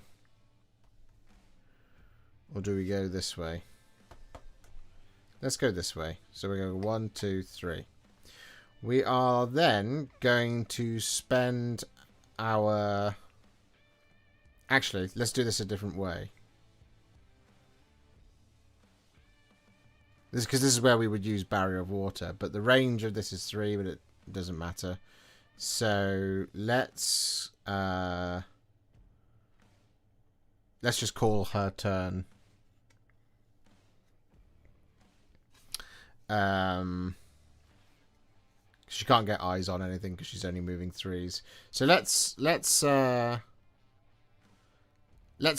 Or do we go this way? Let's go this way. So we're going 1, 2, 3. We are then going to spend our... Actually, let's do this a different way. Because this is where we would use Barrier of Water. But the range of this is 3, but it doesn't matter. So let's just call her turn. She can't get eyes on anything because she's only moving 3s. So let's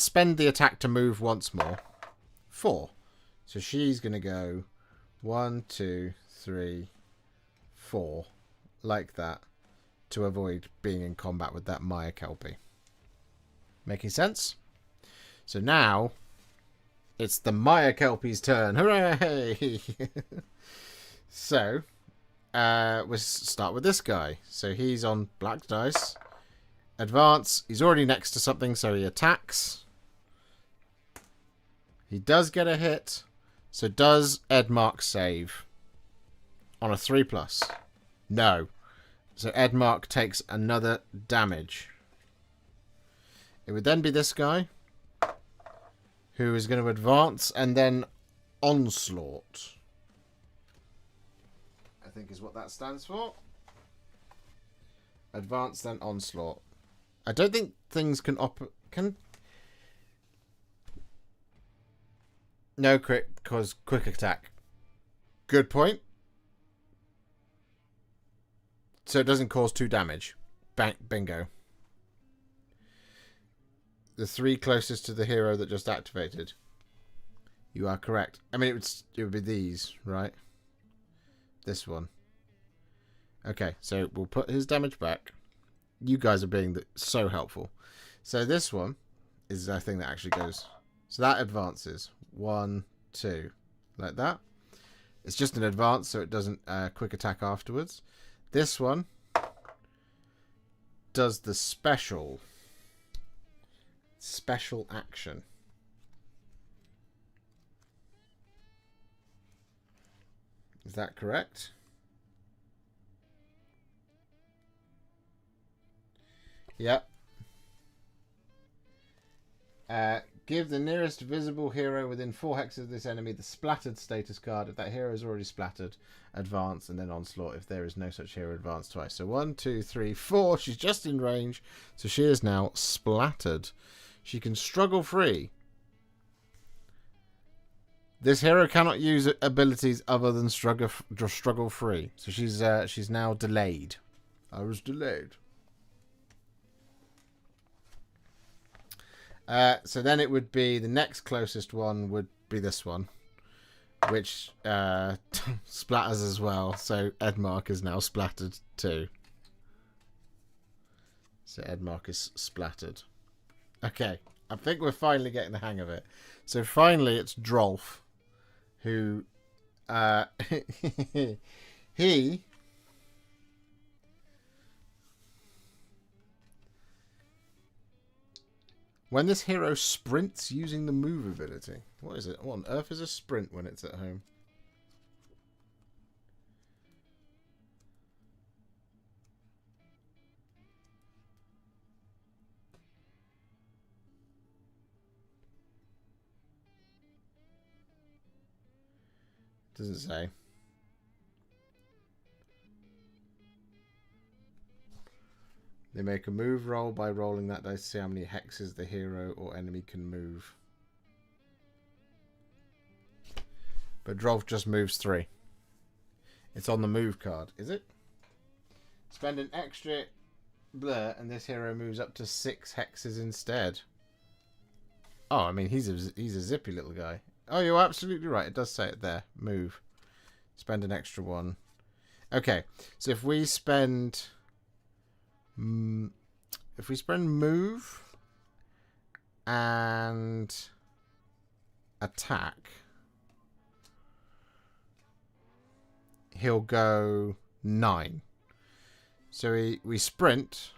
spend the attack to move once more. 4. So she's gonna go 1, 2, 3, 4, like that, to avoid being in combat with that Maya Kelpie. Making sense? So now it's the Maya Kelpie's turn. Hooray! So we'll start with this guy. So he's on black dice. Advance. He's already next to something, so he attacks. He does get a hit. So does Edmark save on a 3+? No. So Edmark takes another damage. It would then be this guy, who is going to advance and then onslaught, I think is what that stands for. Advance, then onslaught. I don't think things can no crit cause quick attack. Good point. So it doesn't cause 2 damage. Bingo. The 3 closest to the hero that just activated. You are correct. I mean, it would be these, right? This one. Okay, so we'll put his damage back. You guys are being so helpful. So this one is the thing that actually goes. So that advances. 1, 2. Like that. It's just an advance, so it doesn't quick attack afterwards. This one does the special action. Is that correct? Yep. Give the nearest visible hero within 4 hexes of this enemy the splattered status card. If that hero is already splattered, advance and then onslaught. If there is no such hero, advance twice. So 1, 2, 3, 4. She's just in range. So she is now splattered. She can struggle free. This hero cannot use abilities other than struggle free. So she's now delayed. I was delayed. So then it would be the next closest one would be this one, which splatters as well. So Edmark is now splattered too. So Edmark is splattered. Okay, I think we're finally getting the hang of it. So finally it's Drolf, who he when this hero sprints using the move ability. What is it? What on earth is a sprint when it's at home? Doesn't say. They make a move roll by rolling that dice to see how many hexes the hero or enemy can move. But Drolf just moves 3. It's on the move card, is it? Spend an extra blur and this hero moves up to 6 hexes instead. Oh, I mean, he's a zippy little guy. Oh, you're absolutely right. It does say it there. Move. Spend an extra 1. Okay, so if we spend move and attack, he'll go 9. So we sprint.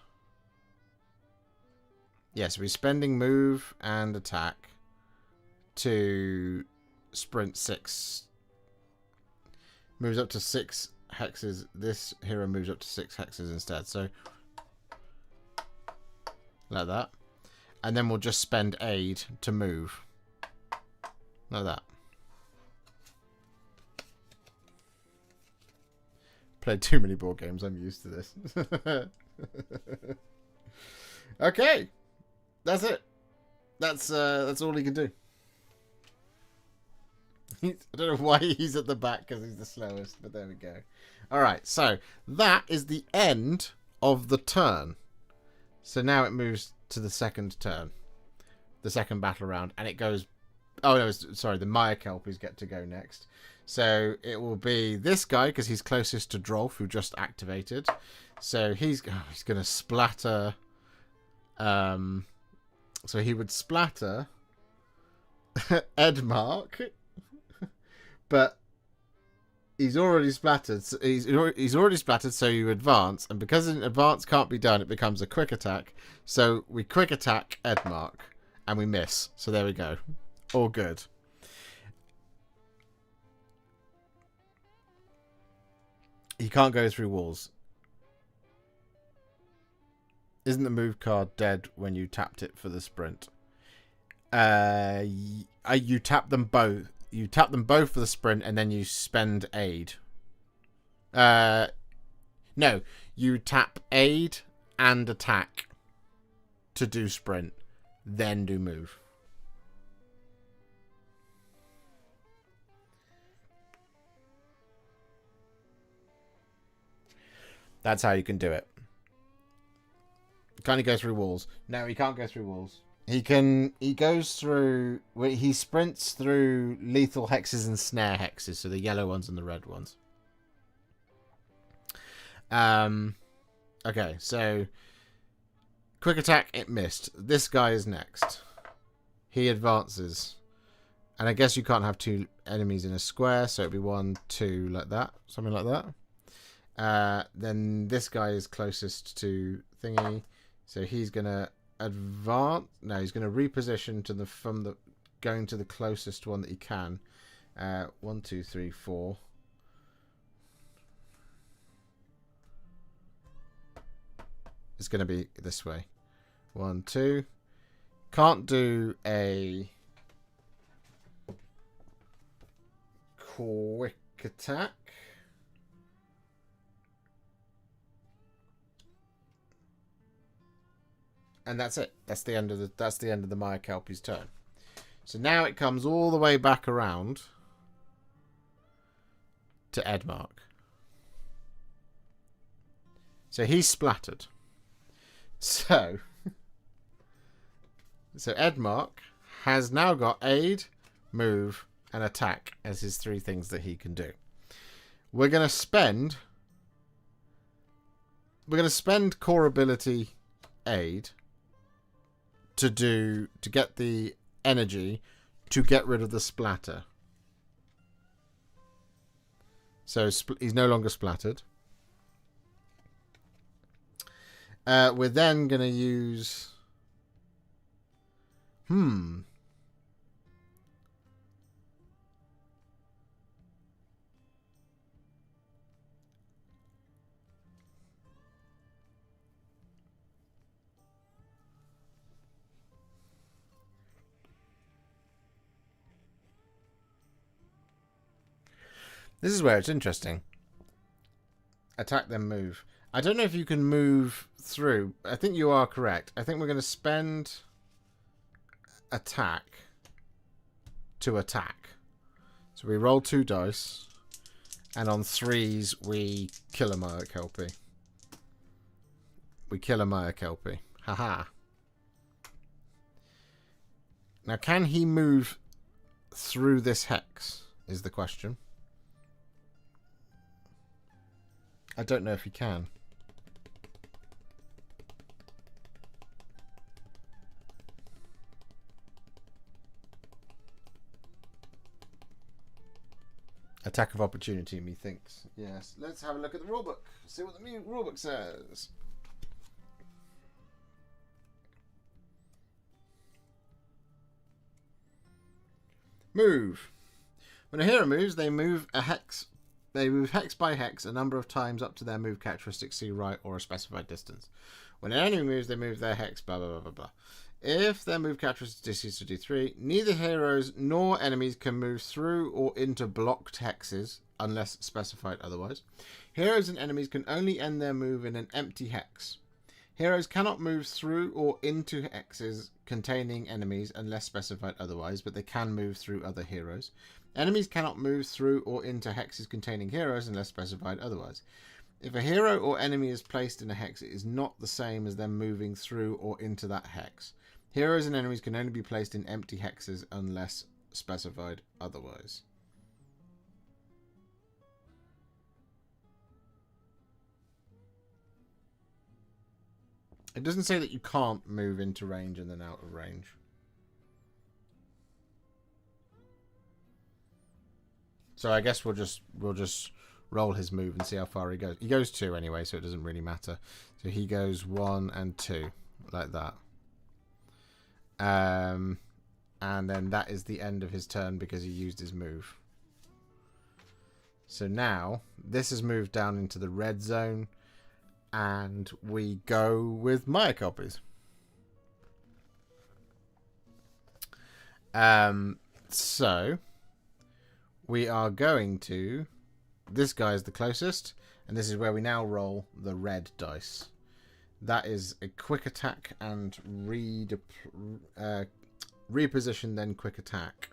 Yes, we're spending move and attack to sprint 6. Moves up to 6 hexes. This hero moves up to 6 hexes instead. So like that. And then we'll just spend aid to move. Like that. Played too many board games. I'm used to this. Okay. That's it. That's all he can do. I don't know why he's at the back, because he's the slowest, but there we go. Alright, so that is the end of the turn. So now it moves to the second turn. The second battle round, and it goes... Oh, no, sorry, the Maya Kelpies get to go next. So it will be this guy, because he's closest to Drolf, who just activated. So he's going to splatter... so he would splatter Edmark, but he's already splattered. So he's already splattered, so you advance, and because an advance can't be done, it becomes a quick attack. So we quick attack Edmark, and we miss. So there we go. All good. He can't go through walls. Isn't the move card dead when you tapped it for the sprint? You tap them both. You tap them both for the sprint, and then you spend aid. No, you tap aid and attack to do sprint, then do move. That's how you can do it. Can he go through walls? No, he can't go through walls. He goes through... He sprints through lethal hexes and snare hexes, so the yellow ones and the red ones. Okay, so... Quick attack, it missed. This guy is next. He advances. And I guess you can't have 2 enemies in a square, so it'd be 1, 2, like that. Something like that. Then this guy is closest to thingy. So he's going to advance. No, he's going to reposition to going to the closest one that he can. 1, 2, 3, 4. It's going to be this way. 1, 2. Can't do a quick attack. And that's it. That's the end of the Maya Kelpie's turn. So now it comes all the way back around to Edmark. So he's splattered. So Edmark has now got aid, move, and attack as his 3 things that he can do. We're going to spend core ability aid to get the energy to get rid of the splatter. So he's no longer splattered. We're then going to use... This is where it's interesting. Attack, then move. I don't know if you can move through. I think you are correct. I think we're going to spend attack to attack. So we roll 2 dice. And on 3s, we kill a Maya Kelpie. We kill a Maya Kelpie. Haha. Now, can he move through this hex? Is the question. I don't know if he can. Attack of opportunity, methinks. Yes. Let's have a look at the rulebook. See what the rulebook says. Move. When a hero moves, they move a hex. They move hex by hex a number of times up to their move characteristic C right or a specified distance. When an enemy moves, they move their hex blah blah blah blah blah. If their move characteristic is to D3, neither heroes nor enemies can move through or into blocked hexes unless specified otherwise. Heroes and enemies can only end their move in an empty hex. Heroes cannot move through or into hexes containing enemies unless specified otherwise, but they can move through other heroes. Enemies cannot move through or into hexes containing heroes unless specified otherwise. If a hero or enemy is placed in a hex, it is not the same as them moving through or into that hex. Heroes and enemies can only be placed in empty hexes unless specified otherwise. It doesn't say that you can't move into range and then out of range. So I guess we'll just roll his move and see how far he goes. He goes 2 anyway, so it doesn't really matter. So he goes 1 and 2, like that. And then that is the end of his turn because he used his move. So now this has moved down into the red zone, and we go with Maya copies. So we are going to... This guy is the closest, and this is where we now roll the red dice. That is a quick attack and reposition, then quick attack.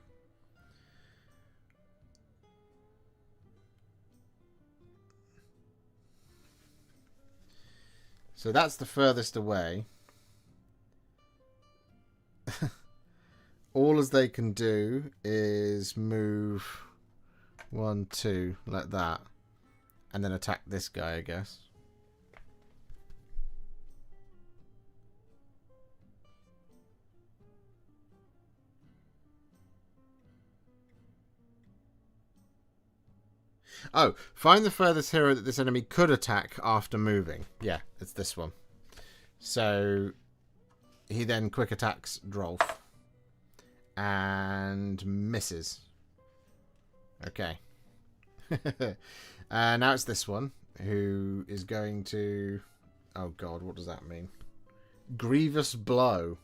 So that's the furthest away. All as they can do is move 1, 2, like that. And then attack this guy, I guess. Oh, find the furthest hero that this enemy could attack after moving. Yeah, it's this one. So he then quick attacks Drolf. And misses. Okay. Now it's this one, who is going to... Oh god, what does that mean? Grievous blow.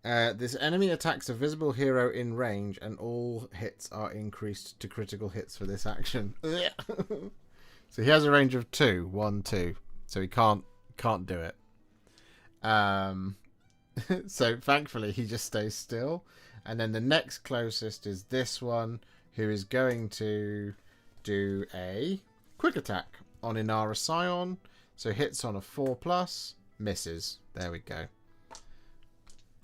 This enemy attacks a visible hero in range, and all hits are increased to critical hits for this action. So he has a range of 2, 1, 2. So he can't do it. So thankfully he just stays still. And then the next closest is this one, who is going to do a quick attack on Inara Scion. So hits on a 4+, misses. There we go.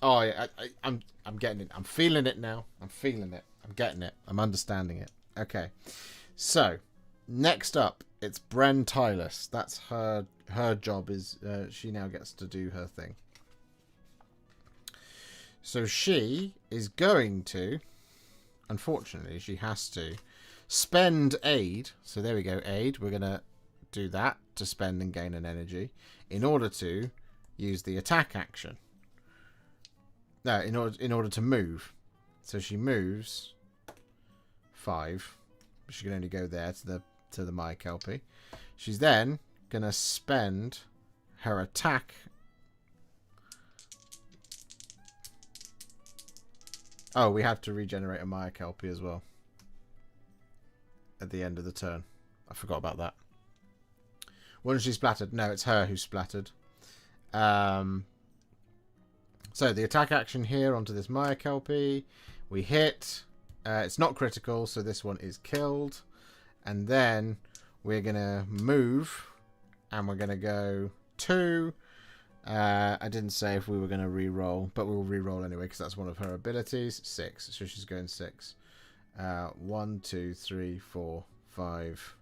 Oh, yeah, I'm getting it. I'm feeling it now. I'm feeling it. I'm getting it. I'm understanding it. Okay. So, next up, it's Bren Tylus. That's her job. Is she now gets to do her thing. So she is going to, unfortunately, she has to spend aid. So there we go, aid. We're going to do that to spend and gain an energy in order to use the attack action. No, in order to move. So she moves 5. She can only go there to the Maya Kelpie. She's then gonna spend her attack. Oh, we have to regenerate a Maya Kelpie as well at the end of the turn. I forgot about that. Wasn't she splattered? No, it's her who splattered. So the attack action here onto this Maya Kelpie. We hit. It's not critical, so this one is killed. And then we're going to move. And we're going to go 2. I didn't say if we were going to re-roll, but we'll re-roll anyway because that's one of her abilities. 6. So she's going 6. 1, 2, 3, 4, 5,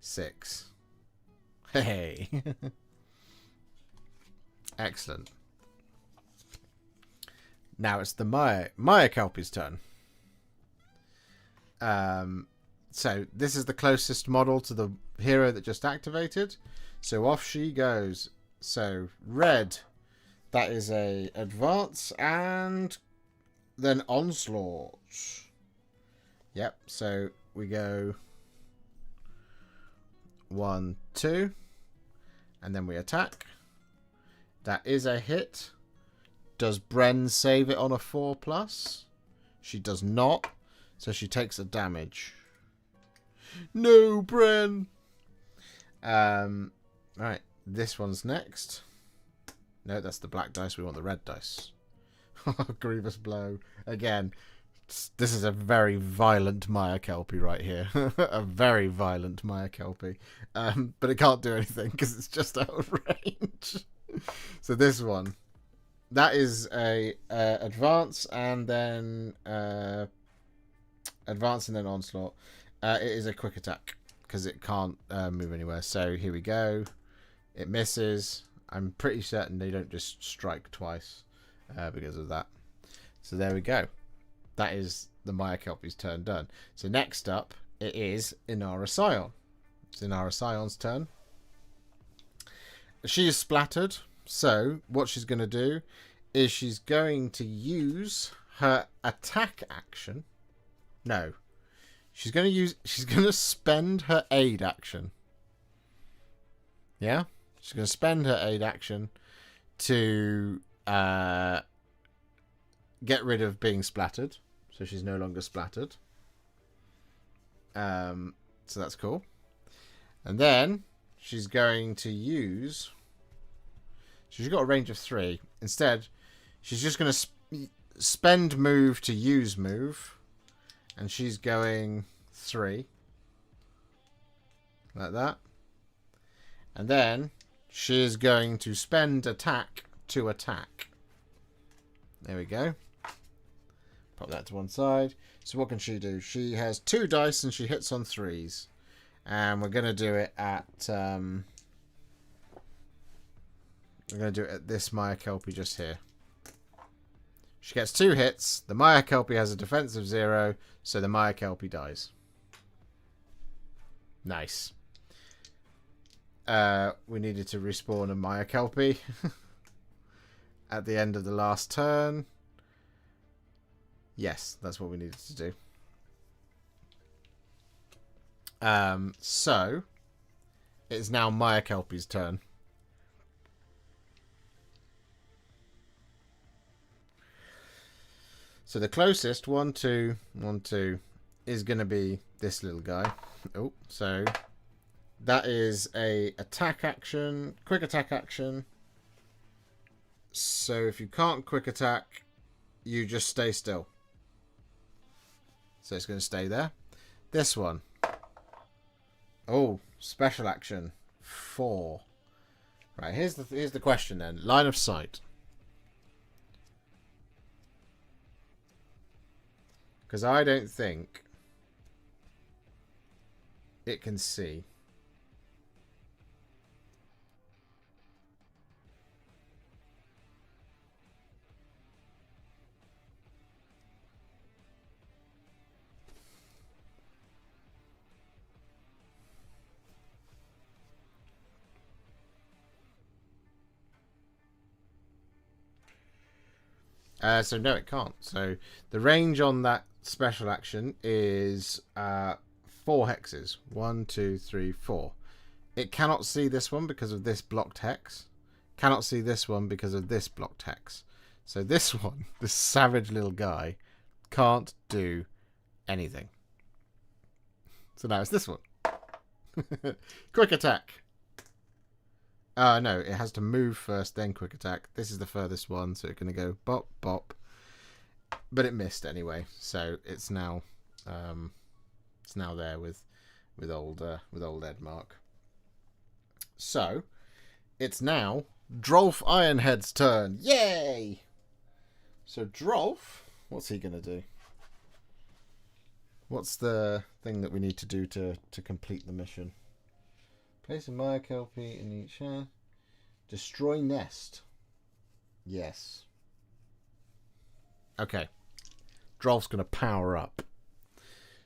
6. Hey. Excellent. Now it's the Maya Kelpie's turn. So this is the closest model to the hero that just activated. So off she goes. So red, that is a advance and then onslaught. Yep. So we go 1, 2, and then we attack. That is a hit. Does Bren save it on a 4+? She does not, so she takes a damage. No, Bren. Right, this one's next. No, that's the black dice. We want the red dice. Grievous blow again. This is a very violent Maya Kelpie right here. A very violent Maya Kelpie, but it can't do anything because it's just out of range. So this one. That is a advance and then onslaught. It is a quick attack because it can't move anywhere. So here we go. It misses. I'm pretty certain they don't just strike twice because of that. So there we go. That is the Maya Kelpie's turn done. So next up, it is Inara Scion. It's Inara Scion's turn. She is splattered. So what she's going to do is she's going to use her attack action. No. She's going to spend her aid action. Yeah? She's going to spend her aid action to get rid of being splattered. So she's no longer splattered. So that's cool. And then she's going to use... She's got a range of 3. Instead, she's just going to spend move to use move. And she's going 3. Like that. And then she is going to spend attack to attack. There we go. Pop that to one side. So what can she do? She has 2 dice and she hits on 3s. And we're going to do it at... we're going to do it at this Maya Kelpie just here. She gets 2 hits. The Maya Kelpie has a defense of 0, so the Maya Kelpie dies. Nice. We needed to respawn a Maya Kelpie at the end of the last turn. Yes, that's what we needed to do. So it's now Maya Kelpie's turn. So the closest, 1, 2, 1, 2, is going to be this little guy. Oh, so that is a attack action, quick attack action. So if you can't quick attack, you just stay still. So it's going to stay there. This one. Oh, special action. 4. Right, here's the question then. Line of sight. Because I don't think it can see. So no, it can't. So the range on that special action is 4 hexes. 1, 2, 3, 4. It cannot see this one because of this blocked hex. Cannot see this one because of this blocked hex. So this one, this savage little guy, can't do anything. So now it's this one. Quick attack. No, it has to move first, then quick attack. This is the furthest one, so it's going to go bop, bop. But it missed anyway, so it's now there with old Edmark. So it's now Drolf Ironhead's turn. Yay! So Drolf, what's he going to do? What's the thing that we need to do to complete the mission? Place a Mykelpie in each hand. Destroy nest. Yes. Okay. Drolf's going to power up.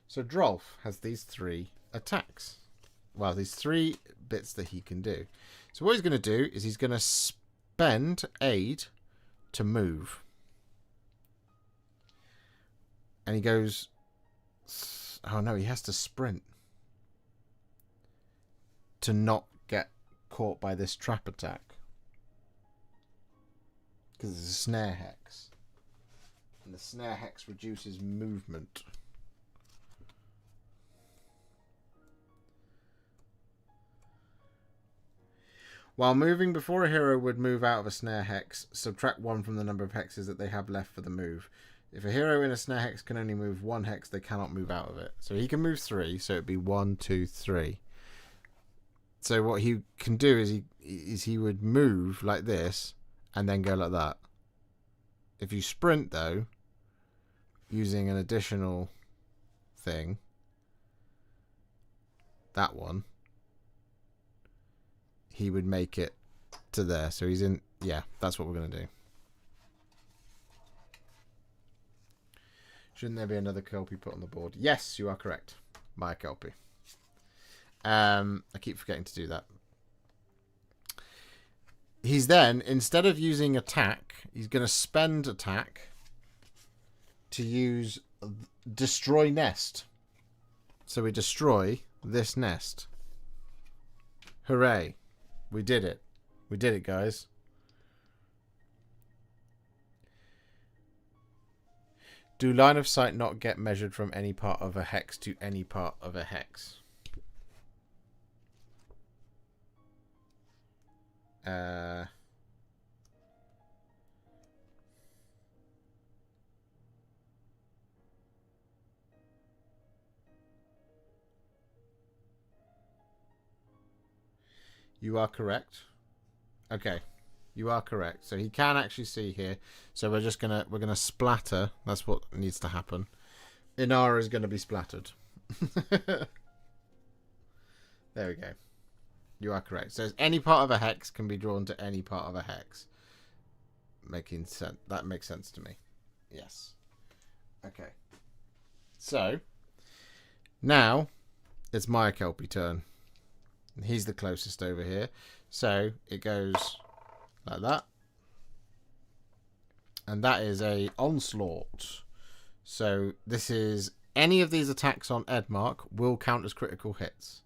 So Drolf has these 3 attacks. Well, these 3 bits that he can do. So what he's going to do is he's going to spend aid to move. And he goes... Oh no, he has to sprint. To not get caught by this trap attack. Because it's a snare hex. And the snare hex reduces movement. While moving before a hero would move out of a snare hex, subtract 1 from the number of hexes that they have left for the move. If a hero in a snare hex can only move 1 hex, they cannot move out of it. So he can move 3, so it'd be 1, 2, 3. So what he can do is he would move like this and then go like that. If you sprint though, using an additional thing, that one, he would make it to there. So he's in, yeah, that's what we're going to do. Shouldn't there be another Kelpie put on the board? Yes, you are correct. My Kelpie. I keep forgetting to do that. He's then, instead of using attack, he's going to spend attack to use destroy nest. So we destroy this nest. Hooray. We did it. We did it, guys. Do line of sight not get measured from any part of a hex to any part of a hex? You are correct. Okay, you are correct. So he can actually see here. So we're gonna splatter. That's what needs to happen. Inara is gonna be splattered. There we go. You are correct. So any part of a hex can be drawn to any part of a hex. Making sense. That makes sense to me. Yes. Okay. So now it's my Kelpie turn. He's the closest over here. So it goes like that. And that is a onslaught. So this is any of these attacks on Edmark will count as critical hits.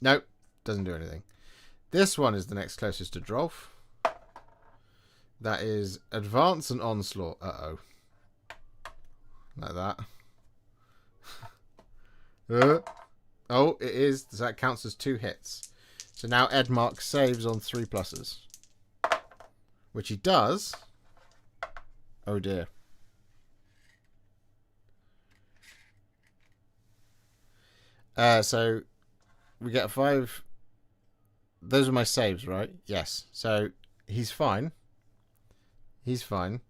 Nope, doesn't do anything. This one is the next closest to Drolf. That is advance and onslaught. Uh-oh. Like that. Oh, it is. So that counts as 2 hits. So now Edmark saves on 3 pluses. which he does. Oh dear. So we get 5. Those are my saves, right? Yes. So he's fine. He's fine.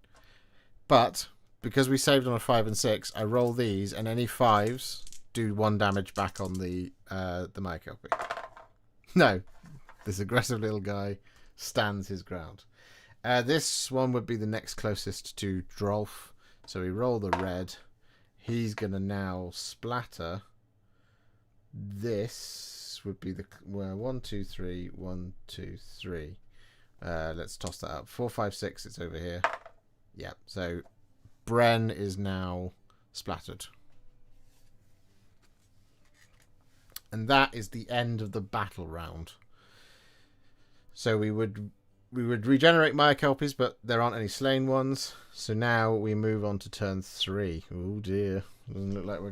But because we saved on a 5 and 6, I roll these, and any 5s do 1 damage back on the Mykelpie. No, this aggressive little guy stands his ground. This one would be the next closest to Drolf. So we roll the red. He's going to now splatter. This would be the 1, 2, 3, 1, 2, 3. Let's toss that up. 4, 5, 6. It's over here. Yeah. So Bren is now splattered, and that is the end of the battle round. So we would regenerate Mykelpies, but there aren't any slain ones. So now we move on to turn 3. Oh dear! Doesn't look like we're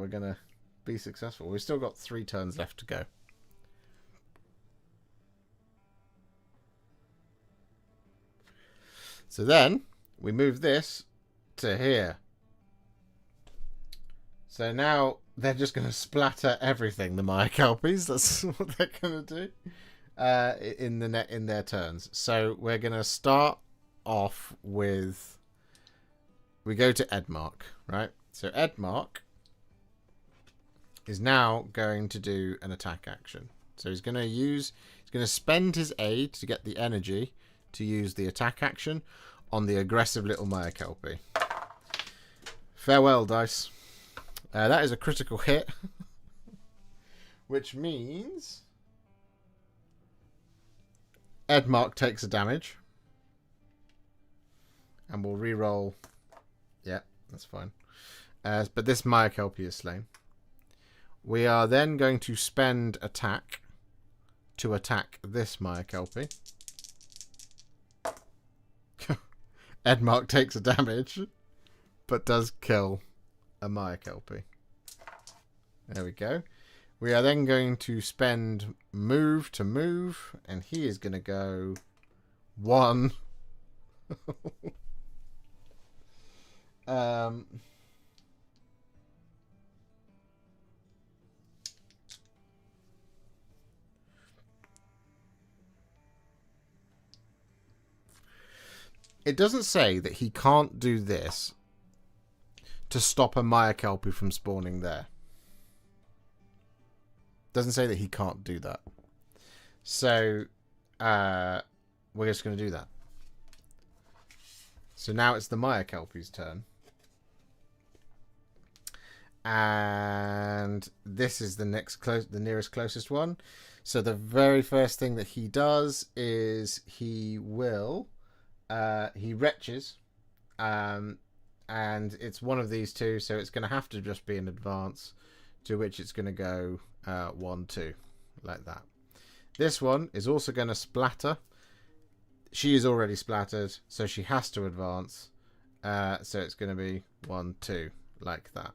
gonna be successful. We've still got 3 turns left to go. So then we move this to here. So now they're just going to splatter everything, the Mykelpies. That's what they're going to do in their turns. So we're going to start off with, we go to Edmark, right? So Edmark is now going to do an attack action. So he's going to spend his aid to get the energy to use the attack action on the aggressive little Mykelpie. Farewell, dice. That is a critical hit, which means Edmark takes a damage, and we'll re-roll. Yeah, that's fine. But this Mykelpie is slain. We are then going to spend attack to attack this Mykelpie. Edmark takes a damage, but does kill a Mykelpie. There we go. We are then going to spend move to move, and he is going to go 1. It doesn't say that he can't do this to stop a Mykelpie from spawning there. Doesn't say that he can't do that. So we're just going to do that. So now it's the Mykelpie's turn. And this is the nearest closest one. So the very first thing that he does is he retches, and it's one of these two, so it's going to have to just be an advance, to which it's going to go 1, 2, like that. This one is also going to splatter. She is already splattered, so she has to advance, so it's going to be 1, 2, like that.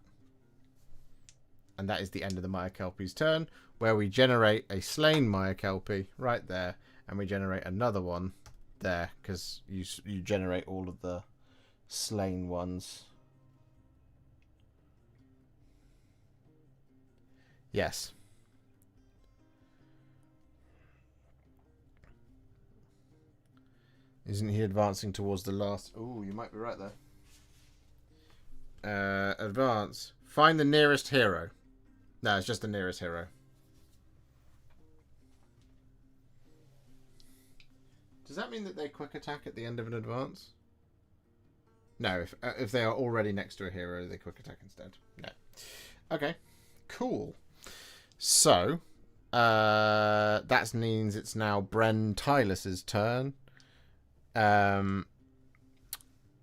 And that is the end of the Mykelpie's turn, where we generate a slain Mykelpie right there, and we generate another one there, because you generate all of the slain ones. Yes. Isn't he advancing towards the last? Oh, you might be right there. Advance. Find the nearest hero. No, it's just the nearest hero. Does that mean that they quick attack at the end of an advance? No, if they are already next to a hero, they quick attack instead. No. Okay, cool. So, that means it's now Bren Tylus's turn,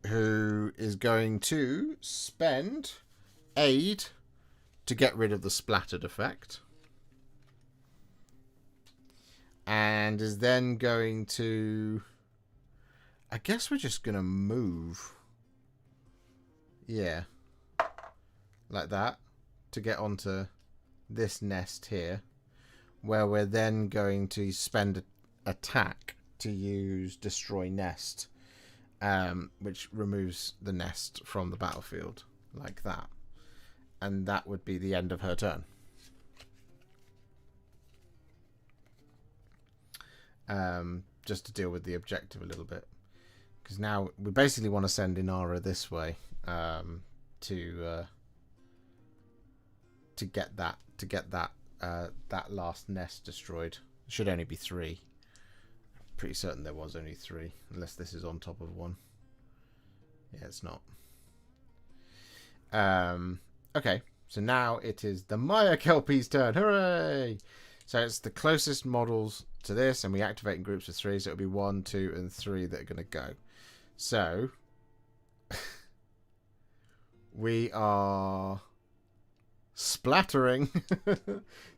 who is going to spend aid to get rid of the splattered effect. And is then going to... I guess we're just going to move. Yeah. Like that. To get onto this nest here. Where we're then going to spend attack to use Destroy Nest, which removes the nest from the battlefield, like that. And that would be the end of her turn. Just to deal with the objective a little bit. Because now we basically want to send Inara this way to get that last nest destroyed. It should only be 3. Pretty certain there was only 3, unless this is on top of 1. Yeah, it's not. Okay, so now it is the Maya Kelpie's turn. Hooray! So it's the closest models to this, and we activate in groups of 3, so it'll be 1, 2, and 3 that are going to go. So we are splattering.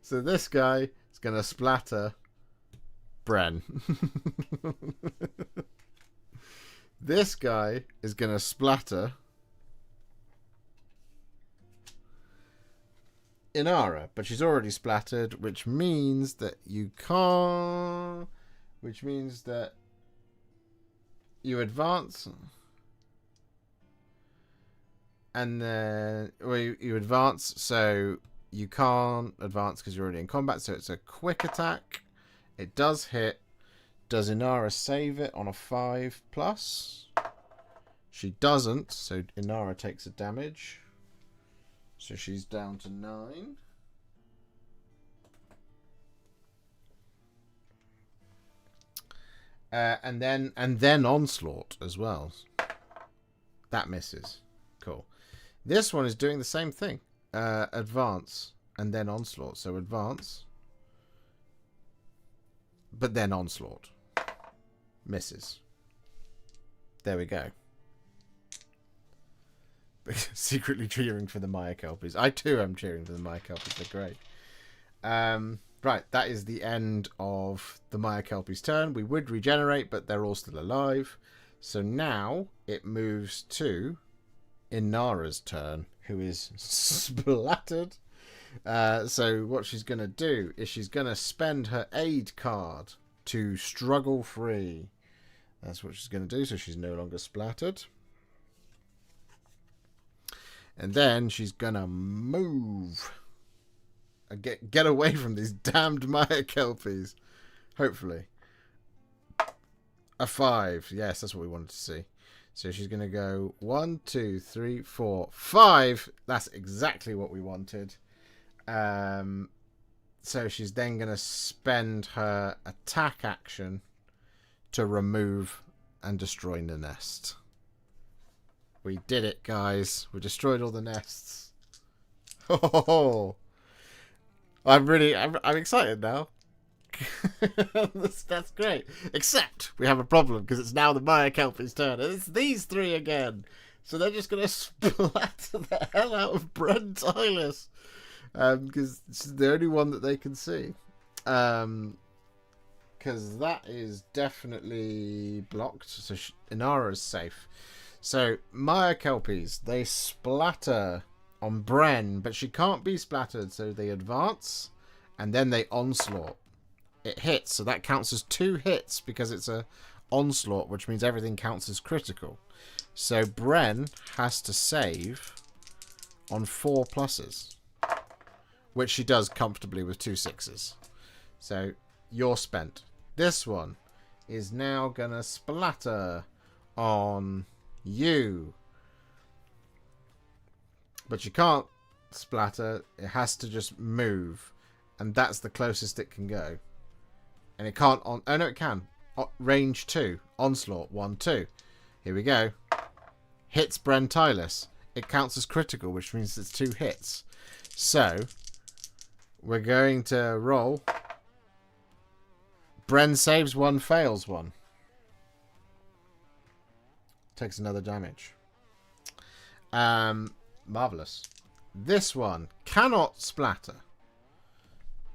So this guy is going to splatter Bren. This guy is going to splatter Inara, but she's already splattered, which means that you can't. Which means that you advance, and then you advance, so you can't advance because you're already in combat. So it's a quick attack. It does hit. Does Inara save it on a 5+? She doesn't, so Inara takes a damage. So she's down to 9. And then Onslaught as well. That misses. Cool. This one is doing the same thing. Advance and then Onslaught. So advance, but then Onslaught. Misses. There we go. Secretly cheering for the Maya Kelpies. I too am cheering for the Maya Kelpies. They're great. Right, that is the end of the Maya Kelpies' turn. We would regenerate, but they're all still alive. So now it moves to Inara's turn, who is splattered. So what she's going to do is she's going to spend her aid card to struggle free. That's what she's going to do, so she's no longer splattered. And then she's going to move. Get away from these damned Maya Kelpies. Hopefully. A 5. Yes, that's what we wanted to see. So she's going to go 1, 2, 3, 4, 5. That's exactly what we wanted. So she's then going to spend her attack action to remove and destroy the nest. We did it, guys. We destroyed all the nests. Oh, I'm excited now. That's great. Except we have a problem because it's now the Maya Kelpie's turn, and it's these 3 again. So they're just going to splatter the hell out of Brent Tyler. Because it's the only one that they can see. Because that is definitely blocked. So Inara is safe. So Maya Kelpies, they splatter on Bren, but she can't be splattered. So they advance and then they onslaught. It hits, so that counts as 2 hits because it's a onslaught, which means everything counts as critical. So Bren has to save on 4 pluses. Which she does comfortably with 2 6s. So you're spent. This one is now gonna splatter on you. But you can't splatter. It has to just move. And that's the closest it can go. And it can't oh no, it can. Range 2. Onslaught 1, 2. Here we go. Hits Brentylus. It counts as critical, which means it's 2 hits. So we're going to roll. Bren saves 1, fails 1. Takes another damage. Marvellous. This one cannot splatter.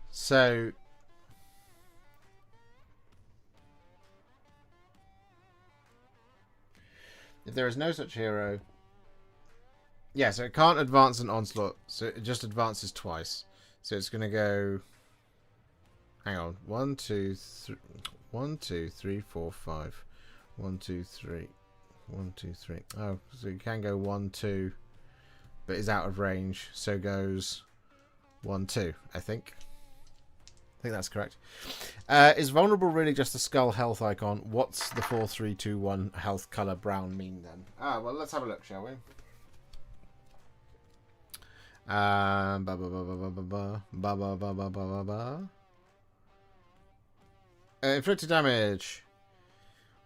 So if there is no such hero. Yeah, so it can't advance an onslaught. So it just advances twice. So it's going to go... Hang on. 1, 2, 3... 1, 2, 3, 4, 5. 1, 2, 3. 1, 2, 3. Oh, so you can go 1, 2, but is out of range. So goes 1, 2, I think. I think that's correct. Is vulnerable really just a skull health icon? What's the 4, 3, 2, 1 health color brown mean then? Well, let's have a look, shall we? Inflicted damage.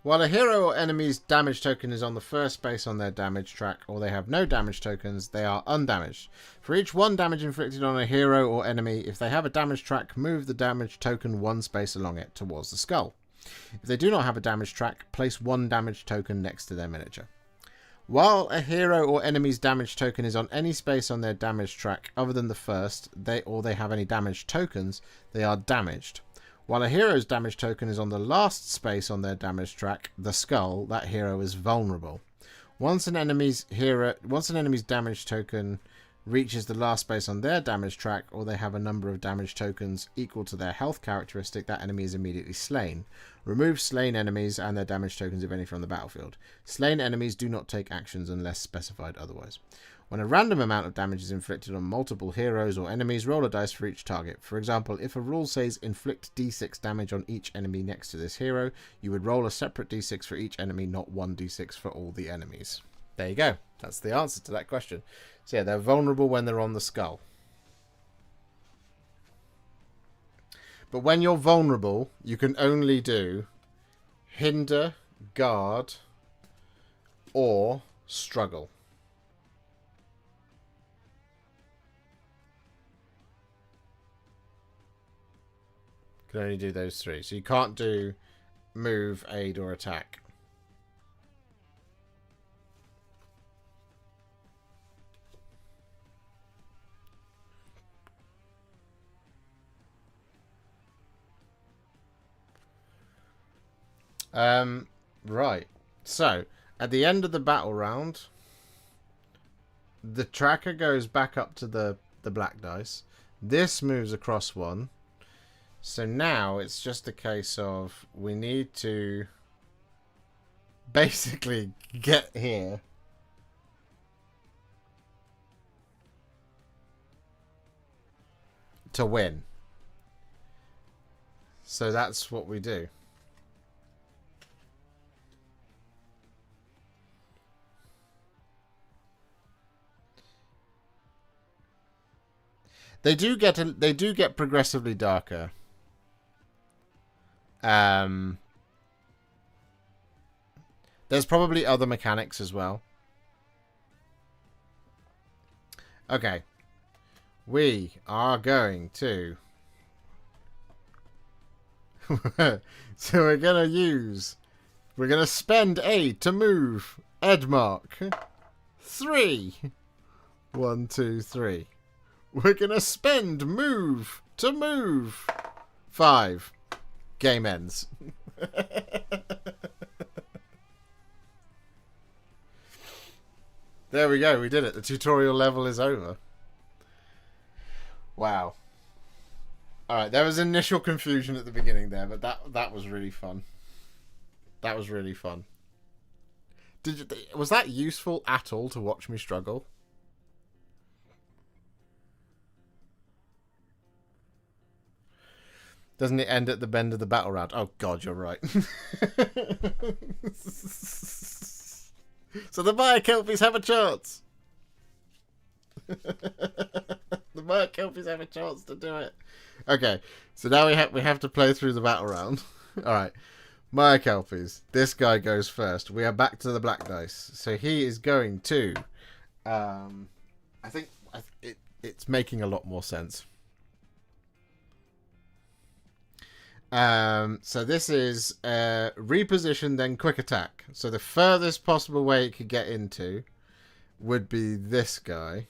While a hero or enemy's damage token is on the first space on their damage track, or they have no damage tokens, they are undamaged. For each 1 damage inflicted on a hero or enemy, if they have a damage track, move the damage token 1 space along it towards the skull. If they do not have a damage track, place 1 damage token next to their miniature. While a hero or enemy's damage token is on any space on their damage track other than the first, they have any damage tokens, they are damaged. While a hero's damage token is on the last space on their damage track, the skull, that hero is vulnerable. Once an enemy's damage token reaches the last space on their damage track, or they have a number of damage tokens equal to their health characteristic, that enemy is immediately slain. Remove slain enemies and their damage tokens, if any, from the battlefield. Slain enemies do not take actions unless specified otherwise. When a random amount of damage is inflicted on multiple heroes or enemies, roll a dice for each target. For example, if a rule says inflict d6 damage on each enemy next to this hero, you would roll a separate d6 for each enemy, not 1d6 for all the enemies. There you go. That's the answer to that question. So yeah, they're vulnerable when they're on the skull. But when you're vulnerable, you can only do hinder, guard, or struggle. You can only do those 3. So you can't do move, aid, or attack. Right. So, at the end of the battle round, the tracker goes back up to the black dice. This moves across 1. So now it's just a case of we need to basically get here. To win. So that's what we do. They do get progressively darker. There's probably other mechanics as well. Okay. We are going to... So we're going to spend A to move Edmark. 3. 1, 2, 3. We're going to spend move to move 5. Game ends. There we go. We did it. The tutorial level is over. Wow. Alright, there was initial confusion at the beginning there, but that was really fun. That was really fun. Was that useful at all to watch me struggle? Doesn't it end at the bend of the battle round? Oh god, you're right. So the Maya Kelpies have a chance. The Maya Kelpies have a chance to do it. Okay, so now we have to play through the battle round. All right, Maya Kelpies. This guy goes first. We are back to the black dice. So he is going to. I think it's making a lot more sense. So this is reposition, then quick attack. So the furthest possible way it could get into would be this guy.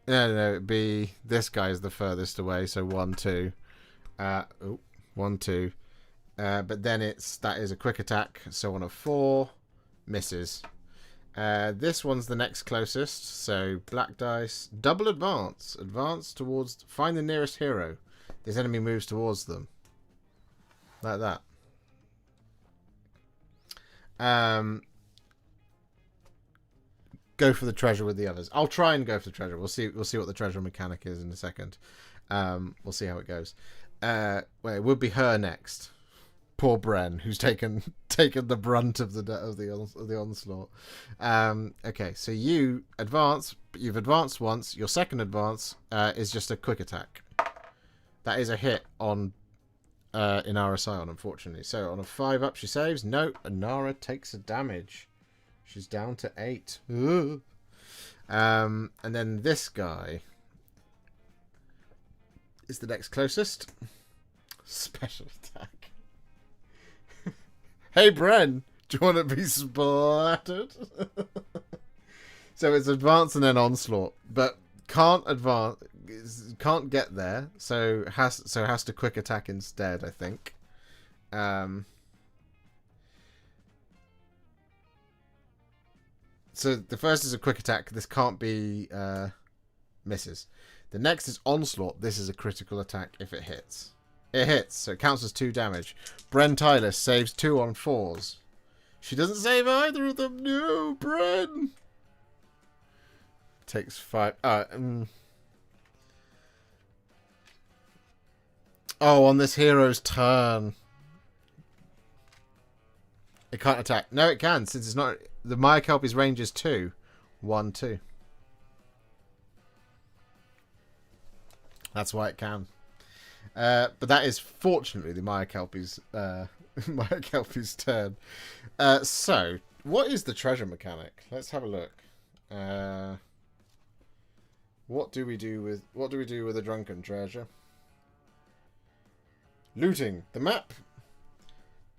No, it'd be this guy is the furthest away. So 1, 2, 1, 2. But then that is a quick attack. So on a 4, misses. This one's the next closest. So black dice, double advance. Advance towards, find the nearest hero. This enemy moves towards them. Like that. Go for the treasure with the others. I'll try and go for the treasure. We'll see what the treasure mechanic is in a second. We'll see how it goes. Well, it would be her next. Poor Bren, who's taken the brunt of the onslaught. Okay, so you advance. You've advanced once. Your second advance is just a quick attack. That is a hit on Inara Scion, unfortunately. So on a 5 up, she saves. No, Inara takes a damage. She's down to 8. And then this guy is the next closest. Special attack. Hey, Bren, do you want to be splattered? So it's advance and then onslaught, but can't advance, can't get there. So has to quick attack instead, I think. So the first is a quick attack. This can't be misses. The next is onslaught. This is a critical attack if it hits. It hits, so it counts as 2 damage. Bren Tyler saves 2 on 4s. She doesn't save either of them. No, Bren. Takes 5. Oh, on this hero's turn. It can't attack. No, it can, since it's not... The Maya Kelpie's range is 2. 1, 2. That's why it can. But that is fortunately the Maya Kelpie's turn. So, what is the treasure mechanic? Let's have a look. What do we do with a drunken treasure? Looting. The map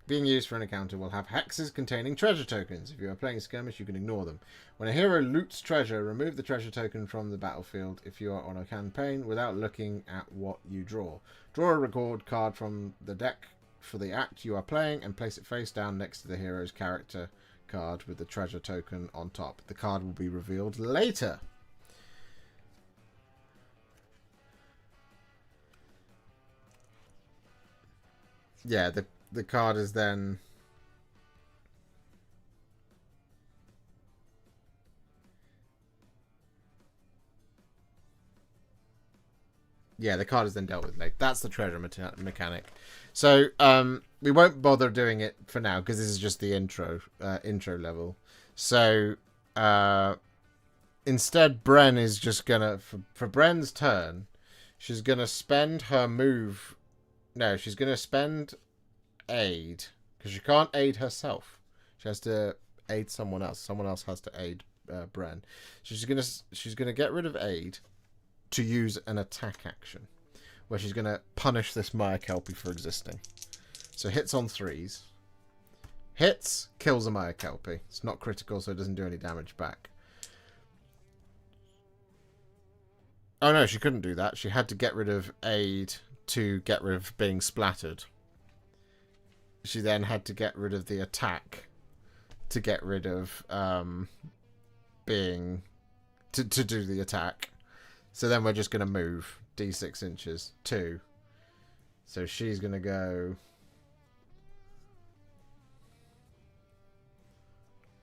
being used for an encounter will have hexes containing treasure tokens. If you are playing skirmish, you can ignore them. When a hero loots treasure, remove the treasure token from the battlefield if you are on a campaign without looking at what you draw. Draw a record card from the deck for the act you are playing and place it face down next to the hero's character card with the treasure token on top. The card will be revealed later. Yeah, the card is then... Yeah, the card is then dealt with later. That's the treasure mechanic. So, we won't bother doing it for now, because this is just the intro level. So, instead, Bren is just gonna... For Bren's turn, she's gonna spend her move... No, she's gonna spend... aid, because she can't aid herself. She has to aid someone else. Someone else has to aid Bren. She's gonna get rid of aid to use an attack action, where she's gonna punish this Maya Kelpie for existing. So hits on 3s. Hits, kills a Maya Kelpie. It's not critical, so it doesn't do any damage back. Oh no, she couldn't do that. She had to get rid of aid to get rid of being splattered. She then had to get rid of the attack to get rid of being... to do the attack. So then we're just going to move D6 inches. 2. So she's going to go...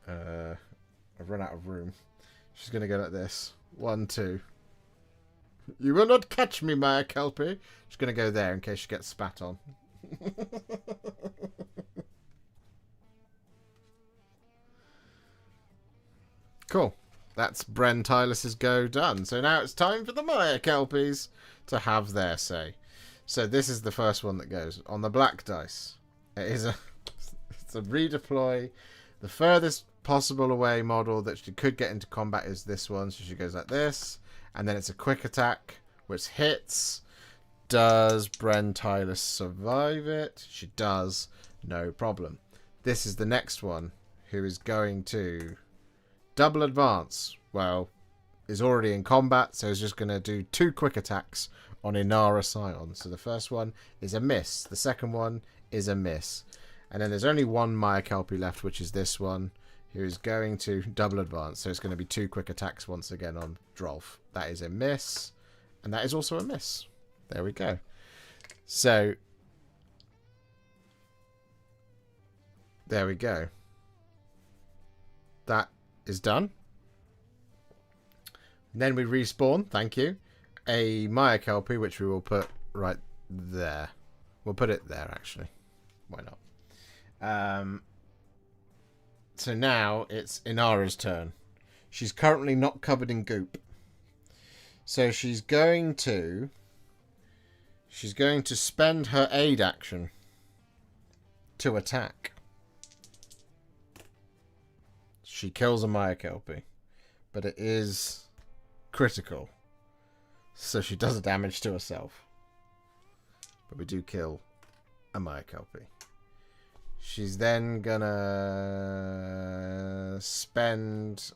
I've run out of room. She's going to go like this. 1, 2. You will not catch me, Maya Kelpie. She's going to go there in case she gets spat on. Cool. That's Bren Tyler's go done. So now it's time for the Maya Kelpies to have their say. So this is the first one that goes on the black dice. It's a redeploy. The furthest possible away model that she could get into combat is this one. So she goes like this, and then it's a quick attack which hits. Does Bren Tyler survive it? She does. No problem. This is the next one, who is going to double advance. Well, is already in combat, so is just going to do 2 quick attacks on Inara Scion. So the first one is a miss. The second one is a miss. And then there's only one Maya Kelpie left, which is this one, who's going to double advance. So it's going to be 2 quick attacks once again on Drolf. That is a miss. And that is also a miss. There we go. So, there we go. That is done. Then we respawn, thank you, a Maya Kelpie, which we will put right there. We'll put it there, actually. Why not? So now it's Inara's turn. She's currently not covered in goop. So she's going to spend her aid action to attack. She kills a Maya Kelpie, but it is critical. So she does damage to herself. But we do kill a Maya Kelpie. She's then gonna spend...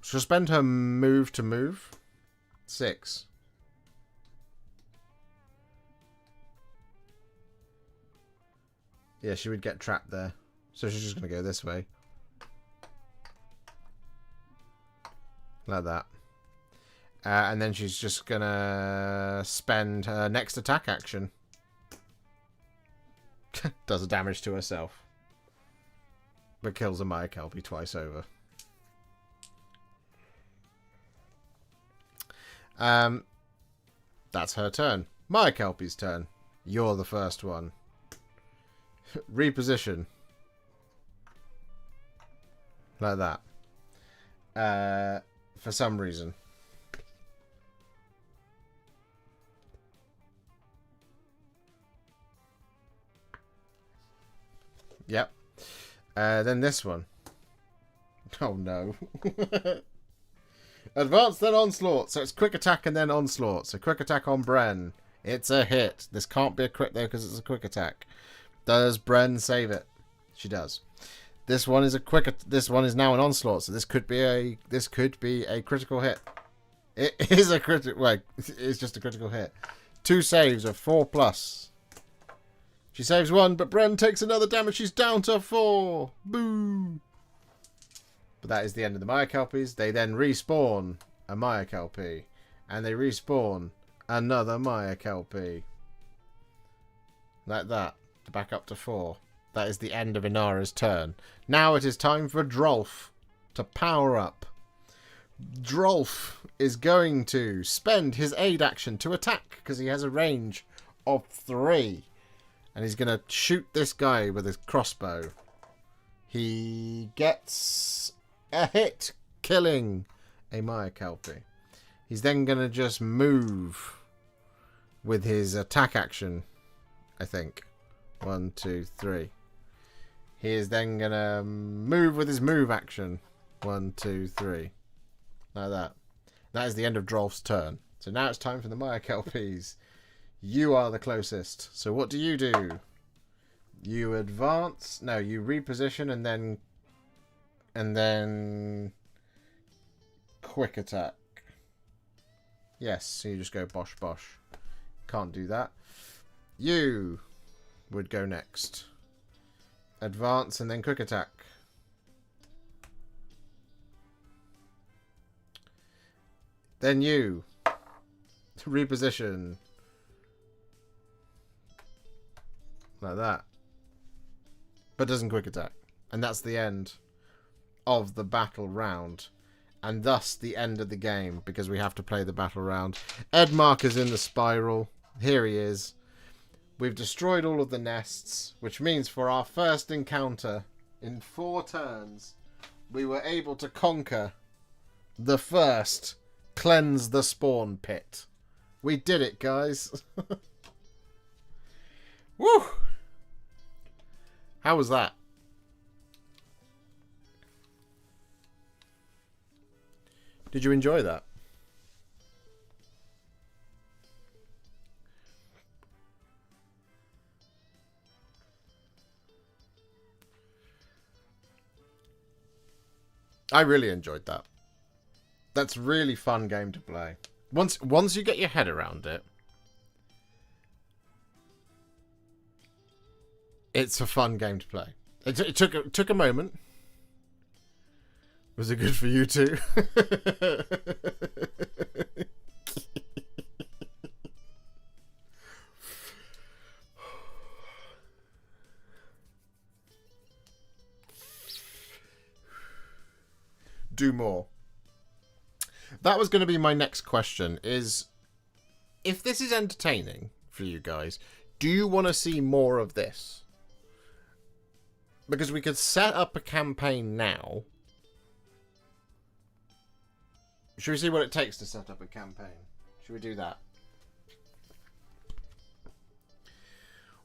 She'll spend her move to move. 6. Yeah, she would get trapped there. So she's just gonna go this way. Like that. And then she's just gonna spend her next attack action. Does a damage to herself. But kills a Maya Kelpie twice over. That's her turn. Maya Kelpie's turn. You're the first one. Reposition. Like that. For some reason. Yep. Then this one. Oh no. Advance then onslaught. So it's quick attack and then onslaught. So quick attack on Bren. It's a hit. This can't be a crit though because it's a quick attack. Does Bren save it? She does. This one is a quick. This one is now an onslaught. So this could be a critical hit. It is a critical. Well, it's just a critical hit. 2 saves of 4+. She saves 1, but Bren takes another damage. She's down to 4. Boo. But that is the end of the Maya Kelpies. They then respawn a Maya Kelpie. And they respawn another Maya Kelpie. Like that. Back up to 4. That is the end of Inara's turn. Now it is time for Drolf to power up. Drolf is going to spend his aid action to attack because he has a range of 3. And he's going to shoot this guy with his crossbow. He gets a hit, killing a Maya Kelpie. He's then going to just move with his attack action, I think. 1, 2, 3. He is then going to move with his move action. 1, 2, 3. Like that. That is the end of Drolf's turn. So now it's time for the Maya Kelpies. You are the closest. So what do? You advance. No, you reposition and then quick attack. Yes, so you just go bosh bosh. Can't do that. You would go next. Advance and then quick attack. Then you reposition. Like that. But doesn't quick attack. And that's the end of the battle round. And thus the end of the game. Because we have to play the battle round. Edmark is in the spiral. Here he is. We've destroyed all of the nests. Which means for our first encounter in 4 turns. We were able to conquer the first cleanse the spawn pit. We did it, guys. Woo! How was that? Did you enjoy that? I really enjoyed that. That's a really fun game to play. Once you get your head around it, it's a fun game to play. It took a moment. Was it good for you too? Do more. That was going to be my next question, is if this is entertaining for you guys, do you want to see more of this? Because we could set up a campaign now. Should we see what it takes to set up a campaign? Should we do that?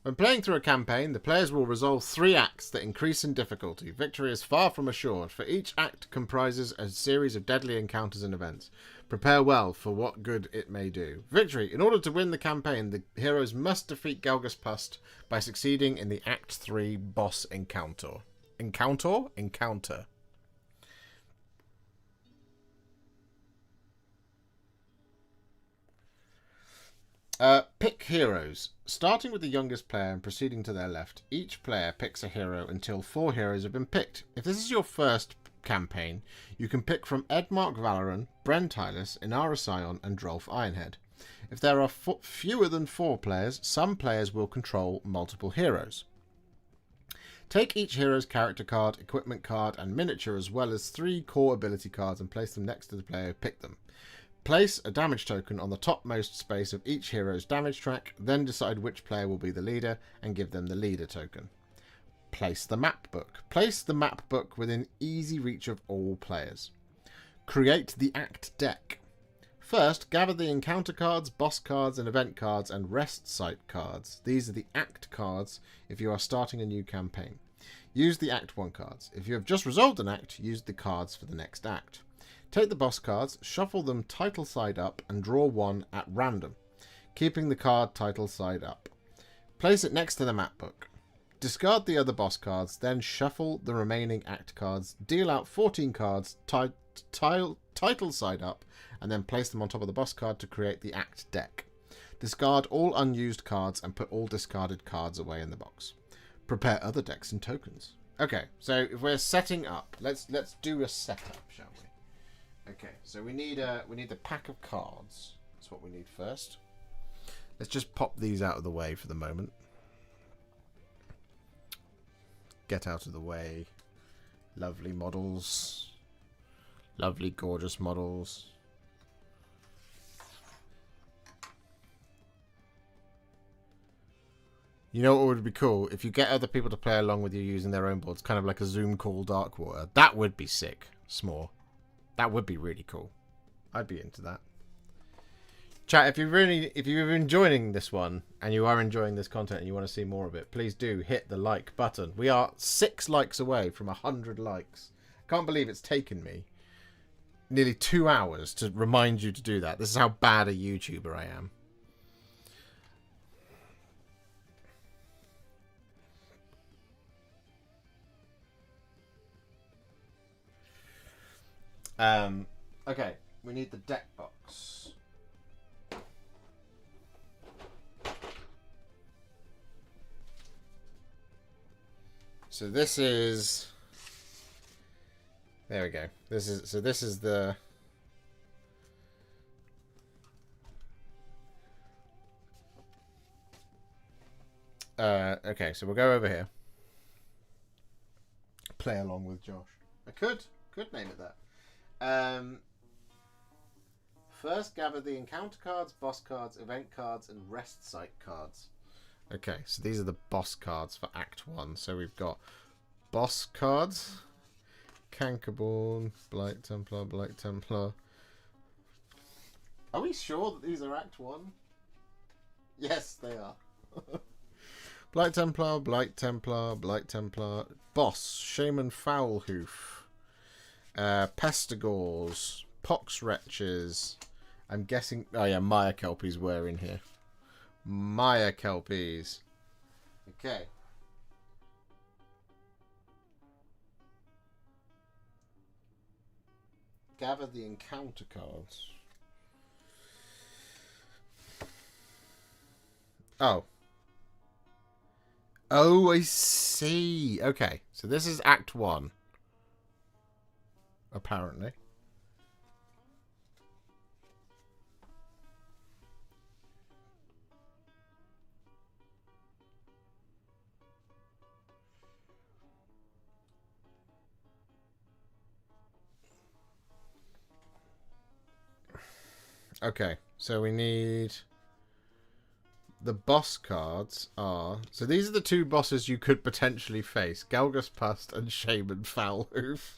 When playing through a campaign, the players will resolve 3 acts that increase in difficulty. Victory is far from assured, for each act comprises a series of deadly encounters and events. Prepare well for what good it may do. Victory. In order to win the campaign, the heroes must defeat Gelgus Pust by succeeding in the Act 3 boss encounter. Encounter. Pick heroes. Starting with the youngest player and proceeding to their left, each player picks a hero until 4 heroes have been picked. If this is your first campaign, you can pick from Edmark Valoran, Bren Tylus, Inara Scion, and Drolf Ironhead. If there are fewer than 4 players, some players will control multiple heroes. Take each hero's character card, equipment card, and miniature, as well as 3 core ability cards, and place them next to the player who picked them. Place a damage token on the topmost space of each hero's damage track, then decide which player will be the leader and give them the leader token. Place the map book. Place the map book within easy reach of all players. Create the act deck. First, gather the encounter cards, boss cards, and event cards, and rest site cards. These are the act cards if you are starting a new campaign. Use the Act 1 cards. If you have just resolved an act, use the cards for the next act. Take the boss cards, shuffle them title side up, and draw 1 at random, keeping the card title side up. Place it next to the map book. Discard the other boss cards, then shuffle the remaining act cards, deal out 14 cards, title side up, and then place them on top of the boss card to create the act deck. Discard all unused cards and put all discarded cards away in the box. Prepare other decks and tokens. Okay, so if we're setting up, let's do a setup, shall we? Okay, so we need a pack of cards. That's what we need first. Let's just pop these out of the way for the moment. Get out of the way. Lovely models. Lovely, gorgeous models. You know what would be cool? If you get other people to play along with you using their own boards, kind of like a Zoom call Darkwater. That would be sick. S'more. That would be really cool. I'd be into that. Chat, if you're enjoying this one and you are enjoying this content and you want to see more of it, please do hit the like button. We are 6 likes away from 100 likes. Can't believe it's taken me nearly 2 hours to remind you to do that. This is how bad a YouTuber I am. Okay, we need the deck box. So this is, there we go. This is the okay, so we'll go over here. Play along with Josh. I could name it that. First, gather the encounter cards, boss cards, event cards, and rest site cards. Okay, so these are the boss cards for Act 1. So we've got boss cards, Cankerborn, Blight Templar, Blight Templar. Are we sure that these are Act 1? Yes, they are. Blight Templar, Blight Templar, Blight Templar. Boss, Shaman Foulhoof. Pestigores, Pox Wretches. I'm guessing. Oh yeah, Maya Kelpies were in here. Maya Kelpies. Okay. Gather the encounter cards. Oh. Oh, I see. Okay, so this is Act 1. Apparently. Okay, so we need... The boss cards are... So these are the two bosses you could potentially face. Galgus Pust and Shaman Foulhoof.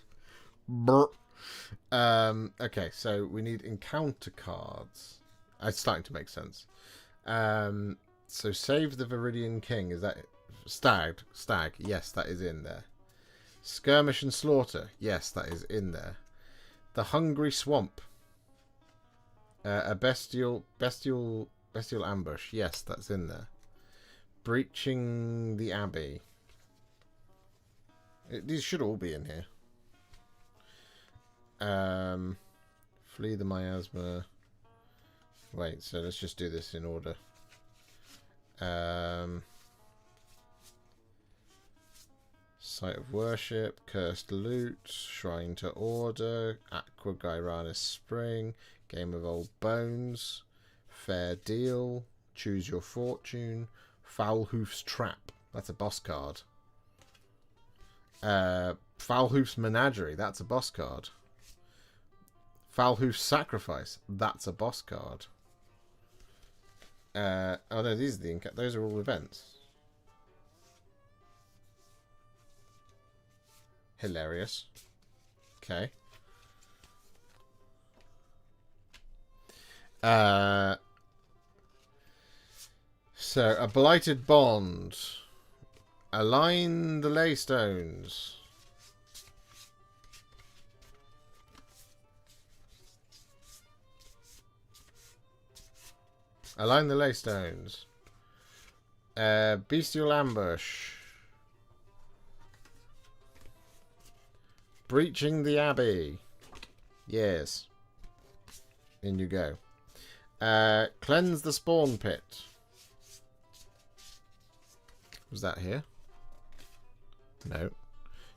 Brr. Okay, so we need encounter cards. It's starting to make sense. So Save the Viridian King. Is that... Stag. Yes, that is in there. Skirmish and Slaughter. Yes, that is in there. The Hungry Swamp. A bestial ambush. Yes, that's in there. Breaching the Abbey. These should all be in here. Flee the Miasma. Wait, so let's just do this in order. Site of Worship, Cursed Loot, Shrine to Order, Aqua Gyranus Spring, Game of Old Bones, Fair Deal, Choose Your Fortune, Foulhoof's Trap. That's a boss card. Foulhoof's Menagerie. That's a boss card. Foulhoof's Sacrifice. That's a boss card. Oh no, these are those are all events. Hilarious. Okay. So, a Blighted Bond. Align the Leystones. Align the Leystones. Bestial Ambush. Breaching the Abbey. Yes. In you go. Cleanse the Spawn Pit. Was that here? No.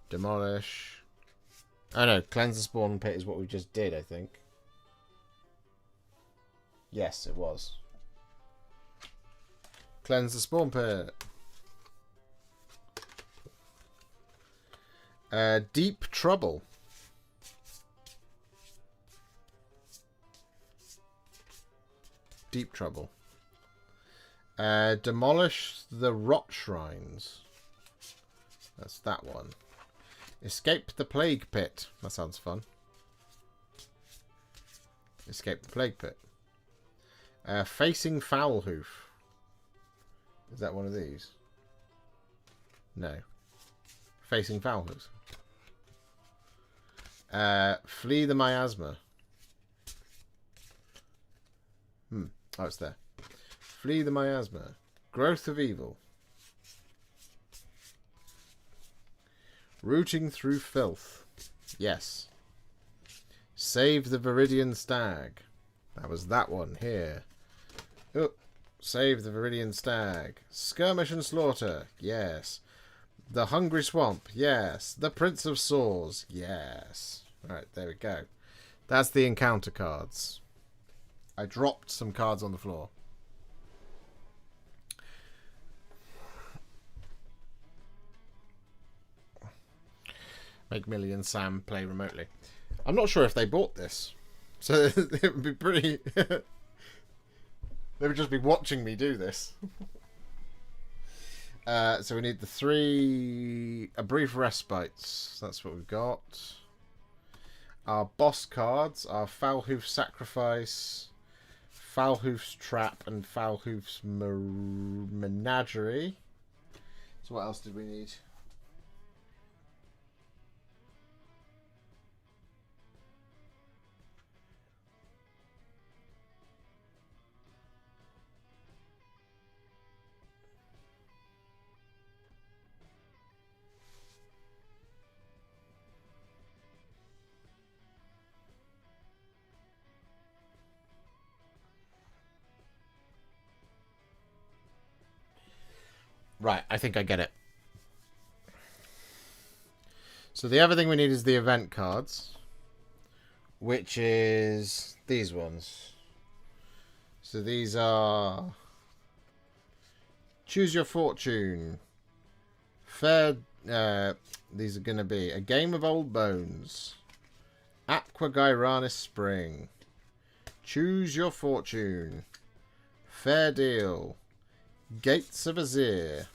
Demolish. Oh no, Cleanse the Spawn Pit is what we just did, I think. Yes, it was. Cleanse the Spawn Pit. Deep Trouble. Deep Trouble. Demolish the Rot Shrines. That's that one. Escape the Plague Pit. That sounds fun. Escape the Plague Pit. Facing Foulhoof. Is that one of these? No. Facing Foulhoof. Flee the Miasma. Oh, it's there. Flee the Miasma. Growth of Evil. Rooting through Filth. Yes. Save the Viridian Stag. That was that one here. Oh, save the Viridian Stag. Skirmish and Slaughter. Yes. The Hungry Swamp. Yes. The Prince of Swords. Yes. Alright, there we go. That's the encounter cards. I dropped some cards on the floor. Make Millie and Sam play remotely. I'm not sure if they bought this. So it would be pretty... They would just be watching me do this. So we need the 3... A Brief Respites. That's what we've got. Our boss cards are Foulhoof's Sacrifice, Foulhoof's Trap, and Foulhoof's Menagerie. So what else did we need? Right, I think I get it. So the other thing we need is the event cards, which is these ones. So these are Choose Your Fortune. Fair. These are going to be A Game of Old Bones, Aqua Gyranis Spring, Choose Your Fortune, Fair Deal, Gates of Azir,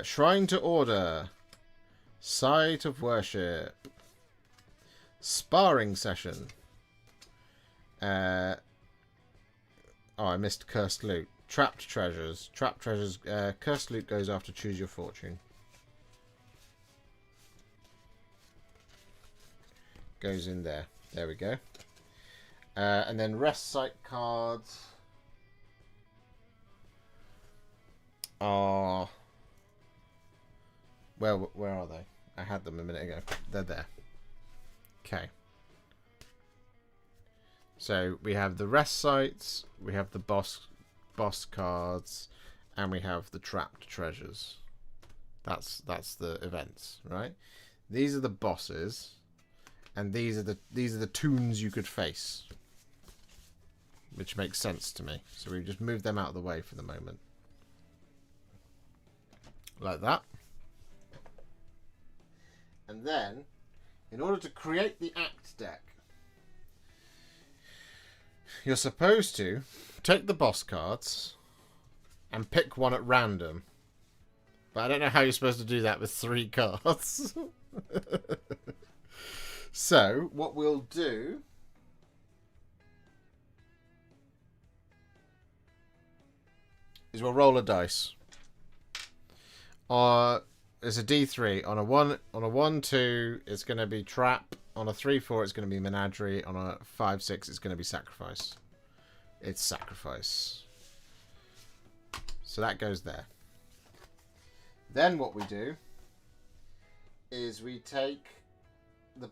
Shrine to Order, Site of Worship, Sparring Session. Oh, I missed Cursed Loot. Trapped Treasures. Trapped Treasures. Cursed Loot goes after Choose Your Fortune. Goes in there. There we go. And then Rest Site cards are... Well, where are they? I had them a minute ago. They're there. Okay. So we have the Rest Sites, we have the boss cards, and we have the Trapped Treasures. That's the events, right? These are the bosses, and these are the toons you could face, which makes sense to me. So we just move them out of the way for the moment, like that. And then, in order to create the Act deck, you're supposed to take the boss cards and pick one at random. But I don't know how you're supposed to do that with 3 cards. So, what we'll do is we'll roll a dice. It's a D3. On a 1, 2, it's going to be Trap. On a 3, 4, it's going to be Menagerie. On a 5, 6, it's going to be Sacrifice. It's Sacrifice. So that goes there. Then what we do is we take the...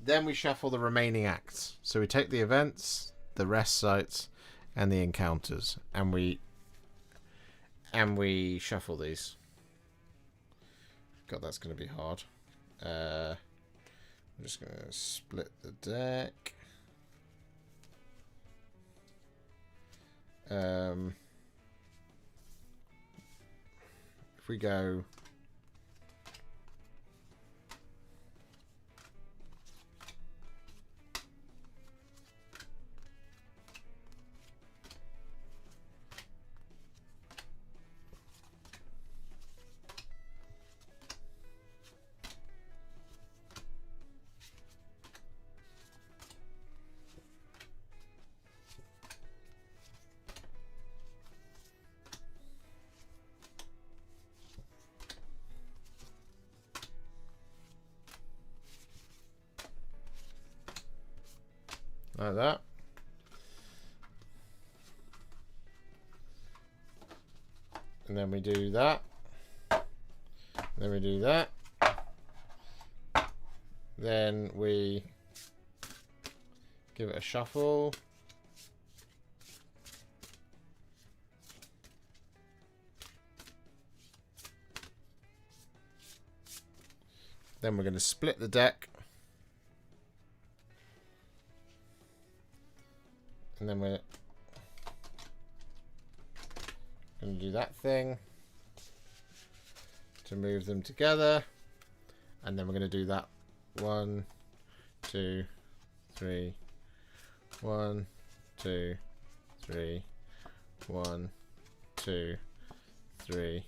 Then we shuffle the remaining acts. So we take the events, the rest sites, and the encounters, and we shuffle these. God, that's going to be hard. I'm just going to split the deck. If we go... like that. And then we do that. Then we do that. Then we give it a shuffle. Then we're going to split the deck. And then we're going to do that thing to move them together. And then we're going to do that 1, 2, 3, 1, 2, 3, 1, 2, 3,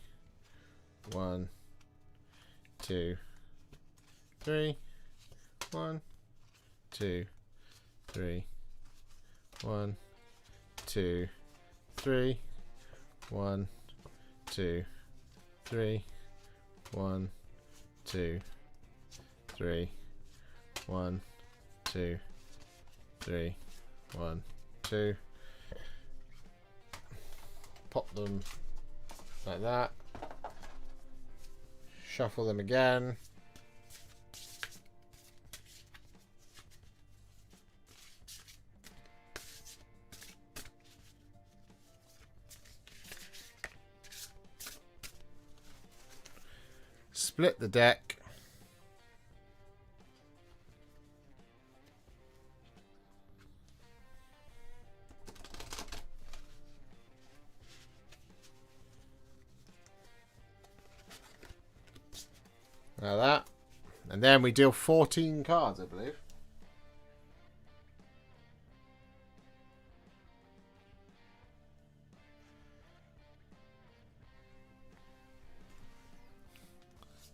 1, 2, 3, 1, 2, 3. 1, 2, 3, 1, 2, 3, 1, 2, 3, 1, 2, 3, 1, 2. Pop them like that. Shuffle them again. split the deck. Like that. And then we deal 14 cards, I believe.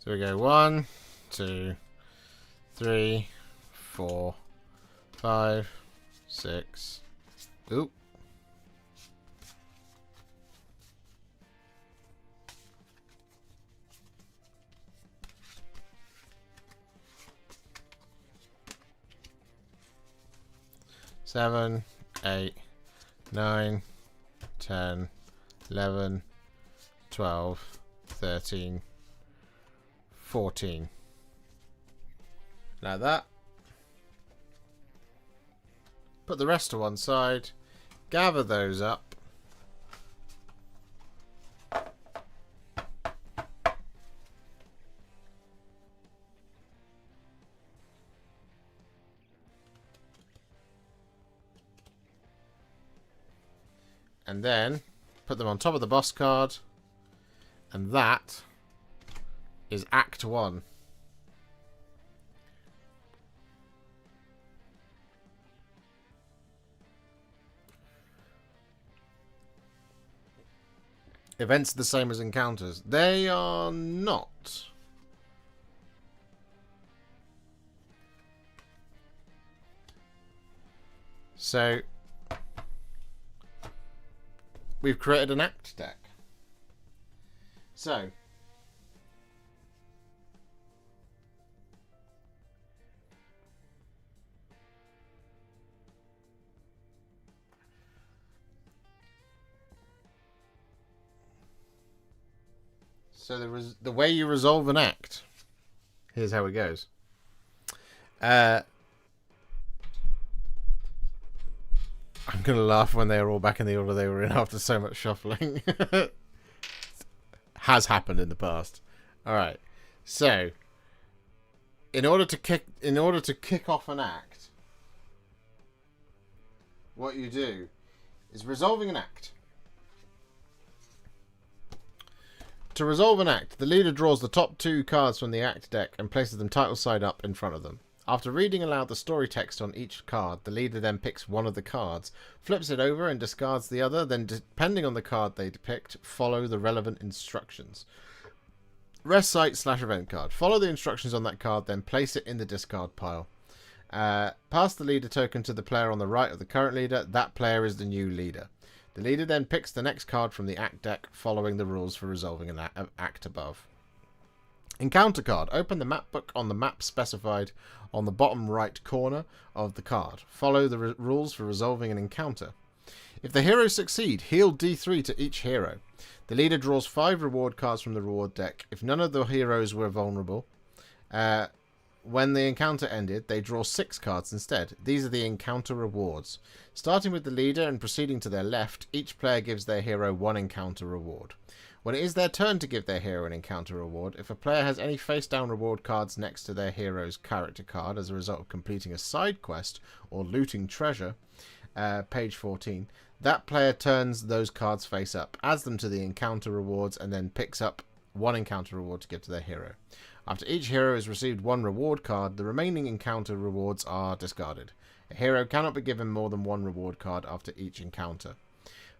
So we go 1, 2, 3, 4, 5, 6. Oop. Seven, 8, 9, 10, 11, 12, 13, 14. Like that. Put the rest to one side. Gather those up. And then put them on top of the boss card. And that is Act 1. Events are the same as encounters. They are not. So we've created an Act deck. So the way you resolve an act. Here's how it goes. I'm going to laugh when they are all back in the order they were in after so much shuffling. Has happened in the past. All right. So, in order to kick off an act, what you do is resolving an act. To resolve an act, the leader draws the top 2 cards from the act deck and places them title side up in front of them. After reading aloud the story text on each card, the leader then picks one of the cards, flips it over and discards the other, then depending on the card they depict, follow the relevant instructions. Rest site / event card. Follow the instructions on that card, then place it in the discard pile. Pass the leader token to the player on the right of the current leader. That player is the new leader. The leader then picks the next card from the act deck, following the rules for resolving an act above. Encounter card. Open the map book on the map specified on the bottom right corner of the card. Follow the rules for resolving an encounter. If the heroes succeed, heal D3 to each hero. The leader draws 5 reward cards from the reward deck. If none of the heroes were vulnerable, when the encounter ended, they draw 6 cards instead. These are the encounter rewards. Starting with the leader and proceeding to their left, each player gives their hero 1 encounter reward. When it is their turn to give their hero an encounter reward, if a player has any face-down reward cards next to their hero's character card as a result of completing a side quest or looting treasure, page 14, that player turns those cards face up, adds them to the encounter rewards, and then picks up 1 encounter reward to give to their hero. After each hero has received 1 reward card, the remaining encounter rewards are discarded. A hero cannot be given more than 1 reward card after each encounter.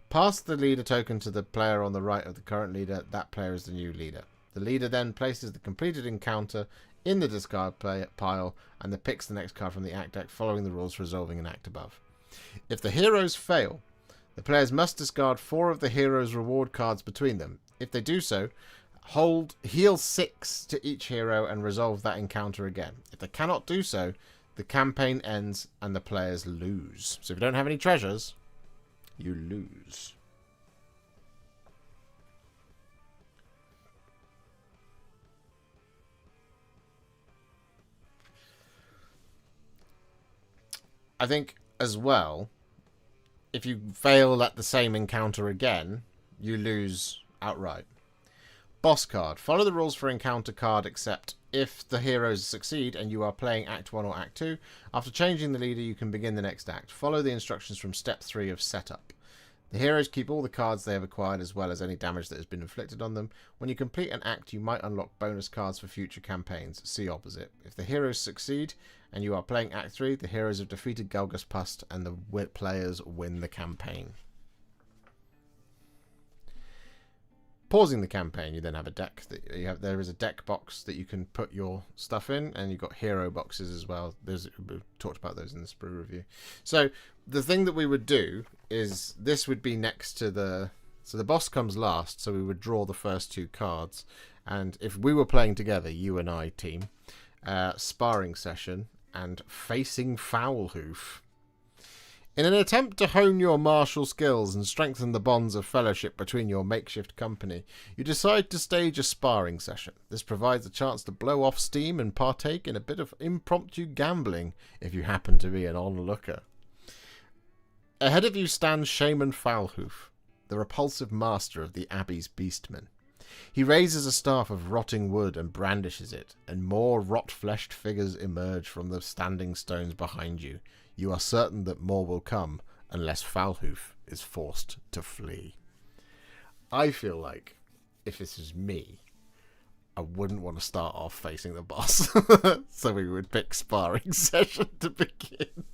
Pass the leader token to the player on the right of the current leader. That player is the new leader. The leader then places the completed encounter in the discard pile and then picks the next card from the act deck, following the rules for resolving an act above. If the heroes fail, the players must discard 4 of the hero's reward cards between them. If they do so, heal 6 to each hero and resolve that encounter again. If they cannot do so, the campaign ends and the players lose. So if you don't have any treasures, you lose. I think as well, if you fail at the same encounter again, you lose outright. Boss card. Follow the rules for encounter card except if the heroes succeed and you are playing Act 1 or Act 2. After changing the leader, you can begin the next act. Follow the instructions from Step 3 of Setup. The heroes keep all the cards they have acquired as well as any damage that has been inflicted on them. When you complete an act, you might unlock bonus cards for future campaigns. See opposite. If the heroes succeed and you are playing Act 3, the heroes have defeated Gelgus Pust and the players win the campaign. Pausing the campaign, you then have a deck that you have. There is a deck box that you can put your stuff in, and you've got hero boxes as well. We've talked about those in the sprue review. So the thing that we would do is this would be next to the. So the boss comes last, so we would draw the first 2 cards, and if we were playing together, you and I team, sparring session and facing Foulhoof. In an attempt to hone your martial skills and strengthen the bonds of fellowship between your makeshift company, you decide to stage a sparring session. This provides a chance to blow off steam and partake in a bit of impromptu gambling if you happen to be an onlooker. Ahead of you stands Shaman Foulhoof, the repulsive master of the Abbey's beastmen. He raises a staff of rotting wood and brandishes it, and more rot-fleshed figures emerge from the standing stones behind you. You are certain that more will come, unless Foulhoof is forced to flee. I feel like, if this is me, I wouldn't want to start off facing the boss. So we would pick sparring session to begin.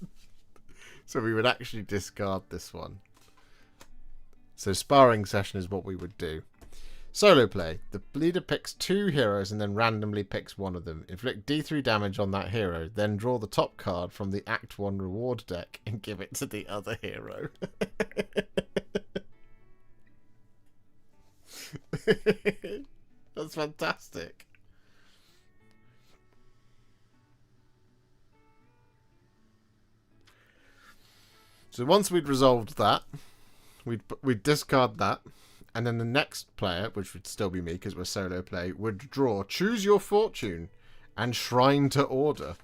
So we would actually discard this one. So sparring session is what we would do. Solo play. The leader picks 2 heroes and then randomly picks one of them. Inflict D3 damage on that hero, then draw the top card from the Act 1 reward deck and give it to the other hero. That's fantastic. So once we'd resolved that, we'd discard that. And then the next player, which would still be me because we're solo play, would draw Choose Your Fortune and Shrine to Order.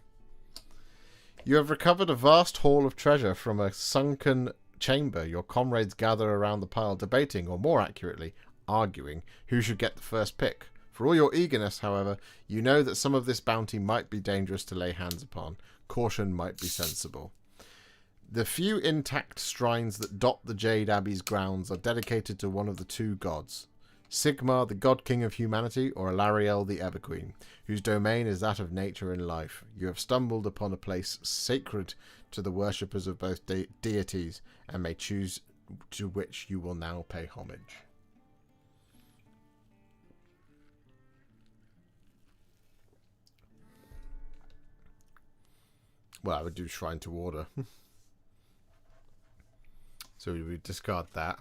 You have recovered a vast haul of treasure from a sunken chamber. Your comrades gather around the pile debating, or more accurately, arguing, who should get the first pick. For all your eagerness, however, you know that some of this bounty might be dangerous to lay hands upon. Caution might be sensible. The few intact shrines that dot the Jade Abbey's grounds are dedicated to one of the 2 gods, Sigmar, the god king of humanity, or Alariel, the Everqueen, whose domain is that of nature and life. You have stumbled upon a place sacred to the worshippers of both deities, and may choose to which you will now pay homage. Well, I would do Shrine to Order. So we would discard that.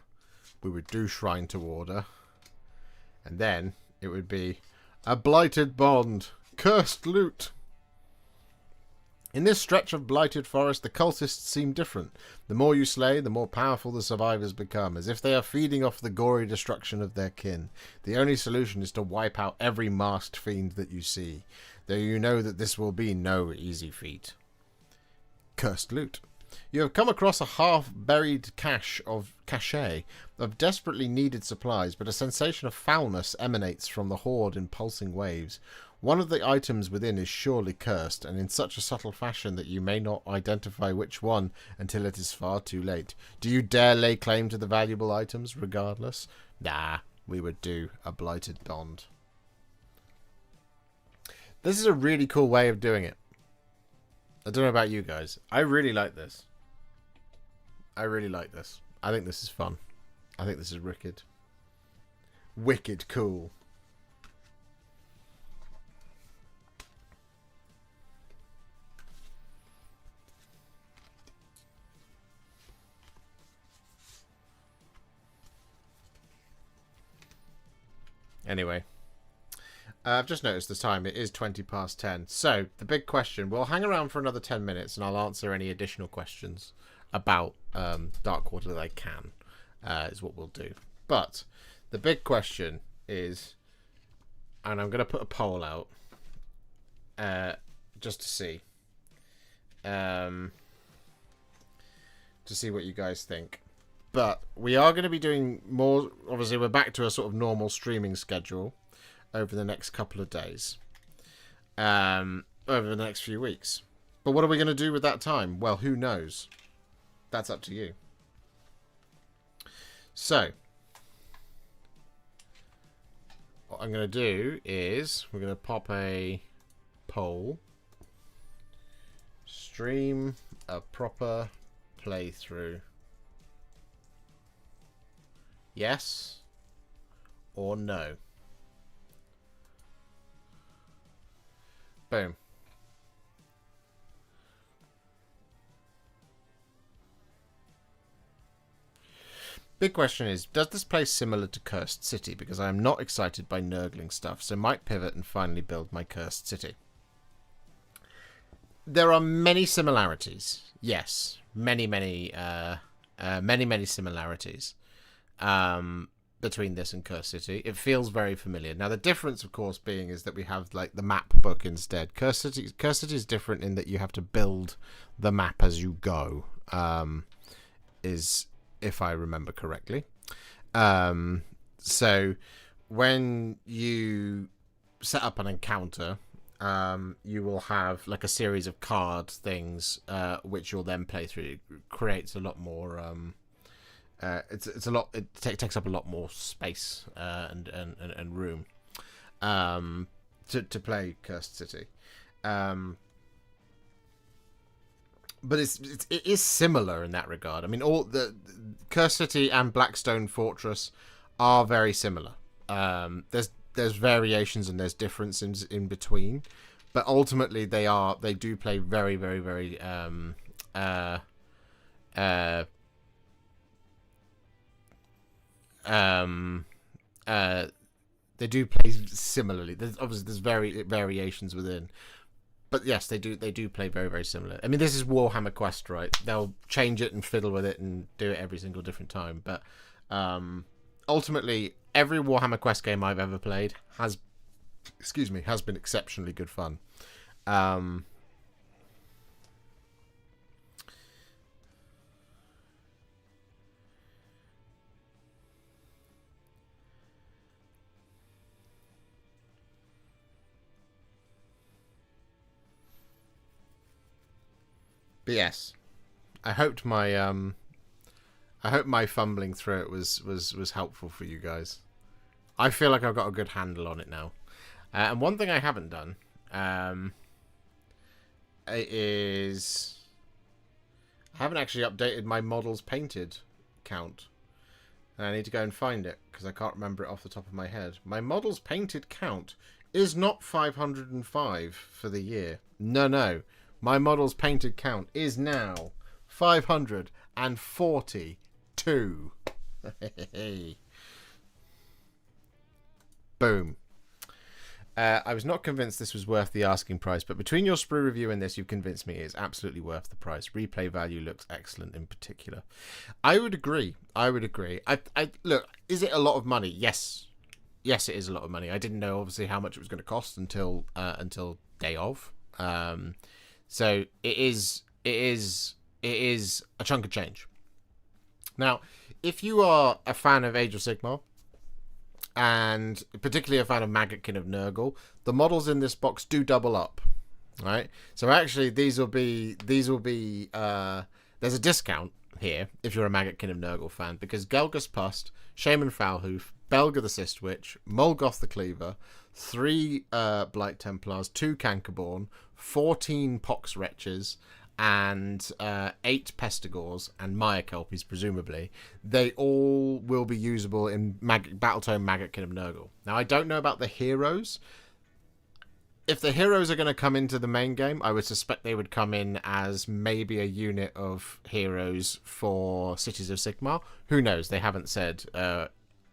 We would do Shrine to Order. And then it would be a Blighted Bond. Cursed Loot. In this stretch of blighted forest, the cultists seem different. The more you slay, the more powerful the survivors become, as if they are feeding off the gory destruction of their kin. The only solution is to wipe out every masked fiend that you see, though you know that this will be no easy feat. Cursed Loot. You have come across a half-buried cache of desperately needed supplies, but a sensation of foulness emanates from the hoard in pulsing waves. One of the items within is surely cursed, and in such a subtle fashion that you may not identify which one until it is far too late. Do you dare lay claim to the valuable items regardless? Nah, we would do a Blighted Bond. This is a really cool way of doing it. I don't know about you guys. I really like this. I really like this. I think this is fun. I think this is wicked. Wicked cool. Anyway. I've just noticed the time. It is 20 past 10. So, the big question. We'll hang around for another 10 minutes and I'll answer any additional questions about Darkwater that I can. Is what we'll do. But, the big question is... And I'm going to put a poll out. Just to see. To see what you guys think. But, we are going to be doing more... Obviously, we're back to a sort of normal streaming schedule. over the next couple of days, over the next few weeks. But what are we going to do with that time? Well, who knows? That's up to you. So, what I'm going to do is we're going to pop a poll. Stream a proper playthrough. Yes or no? Boom. Big question is, does this play similar to Cursed City? Because I am not excited by nurgling stuff, so might pivot and finally build my Cursed City. There are many similarities. Yes, many similarities between this and Cursed City. It feels very familiar. Now, the difference, of course, being is that we have like the map book instead. Cursed City is different in that you have to build the map as you go. If I remember correctly. So when you set up an encounter, you will have like a series of card things, which you'll then play through. It creates a lot more. It takes up a lot more space and room to play Cursed City. But it is similar in that regard. I mean, all the Cursed City and Blackstone Fortress are very similar. There's variations and there's differences in between, but ultimately they do play very, very, very they do play similarly. There's variations within. But yes, they do play very, very similar. I mean, this is Warhammer Quest, right? They'll change it and fiddle with it and do it every single different time. But ultimately, every Warhammer Quest game I've ever played has been exceptionally good fun. But yes, I hope my fumbling through it was helpful for you guys. I feel like I've got a good handle on it now. And one thing I haven't done is I haven't actually updated my models painted count. And I need to go and find it because I can't remember it off the top of my head. My models painted count is not 505 for the year. No. My models painted count is now 542. Boom. I was not convinced this was worth the asking price, but between your sprue review and this, you've convinced me it's absolutely worth the price. Replay value looks excellent in particular. I would agree. I look, is it a lot of money? Yes, it is a lot of money. I didn't know obviously how much it was going to cost until day of. So it is a chunk of change. Now, if you are a fan of Age of Sigmar, and particularly a fan of Maggotkin of Nurgle, the models in this box do double up, right? So actually, these will be. There's a discount here if you're a Maggotkin of Nurgle fan, because Gelgus Pust, Shaman Foulhoof, Belga the Sistwitch, Molgoth the Cleaver, 3 Blight Templars, 2 Cankerborn, 14 Pox Wretches, and 8 Pestigors and Maya Kelpies, presumably. They all will be usable in Battletome Maggotkin of Nurgle. Now, I don't know about the heroes. If the heroes are going to come into the main game, I would suspect they would come in as maybe a unit of heroes for Cities of Sigmar. Who knows? They haven't said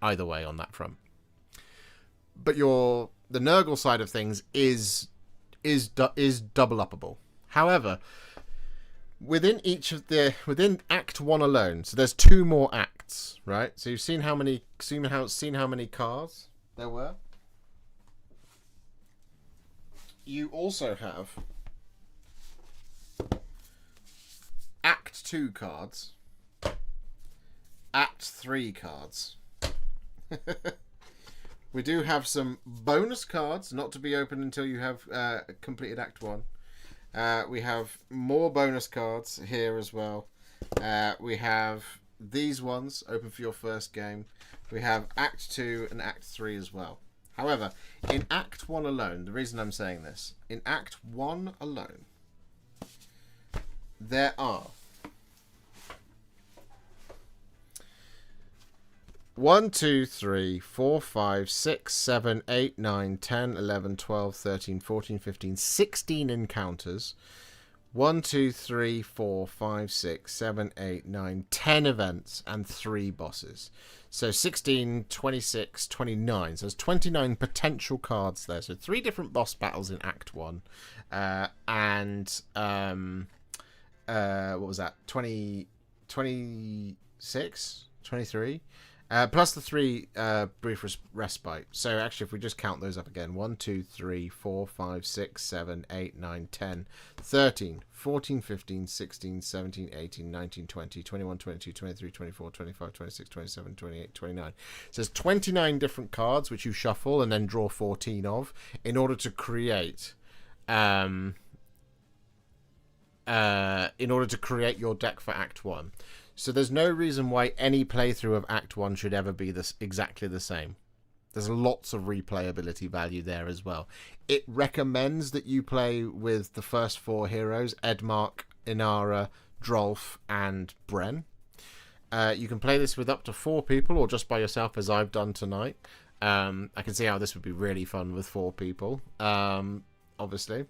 either way on that front. But the Nurgle side of things is double upable. However, within Act 1 alone, so there's 2 more acts, right? So you've seen how many cars there were. You also have Act 2 cards, Act 3 cards. we do have some bonus cards, not to be opened until you have completed Act 1. We have more bonus cards here as well. We have these ones open for your first game. We have Act 2 and Act 3 as well. However, in Act 1 alone, the reason I'm saying this, in Act 1 alone, there are 1, 2, 3, 4, 5, 6, 7, 8, 9, 10, 11, 12, 13, 14, 15, 16 encounters. 1, 2, 3, 4, 5, 6, 7, 8, 9, 10 events and 3 bosses. So 16, 26, 29. So there's 29 potential cards there. So 3 different boss battles in Act 1. And what was that? 20, 26? 23? Plus the 3 brief respite. So actually, if we just count those up again, 1, 2, 3, 4, 5, 6, 7, 8, 9, 10, 13, 14, 15, 16, 17, 18, 19, 20, 21, 22, 23, 24, 25, 26, 27, 28, 29. So there's 29 different cards which you shuffle and then draw 14 of in order to create your deck for Act 1. So there's no reason why any playthrough of Act 1 should ever be exactly the same. There's lots of replayability value there as well. It recommends that you play with the first 4 heroes, Edmark, Inara, Drolf, and Bren. You can play this with up to 4 people or just by yourself, as I've done tonight. I can see how this would be really fun with 4 people, obviously.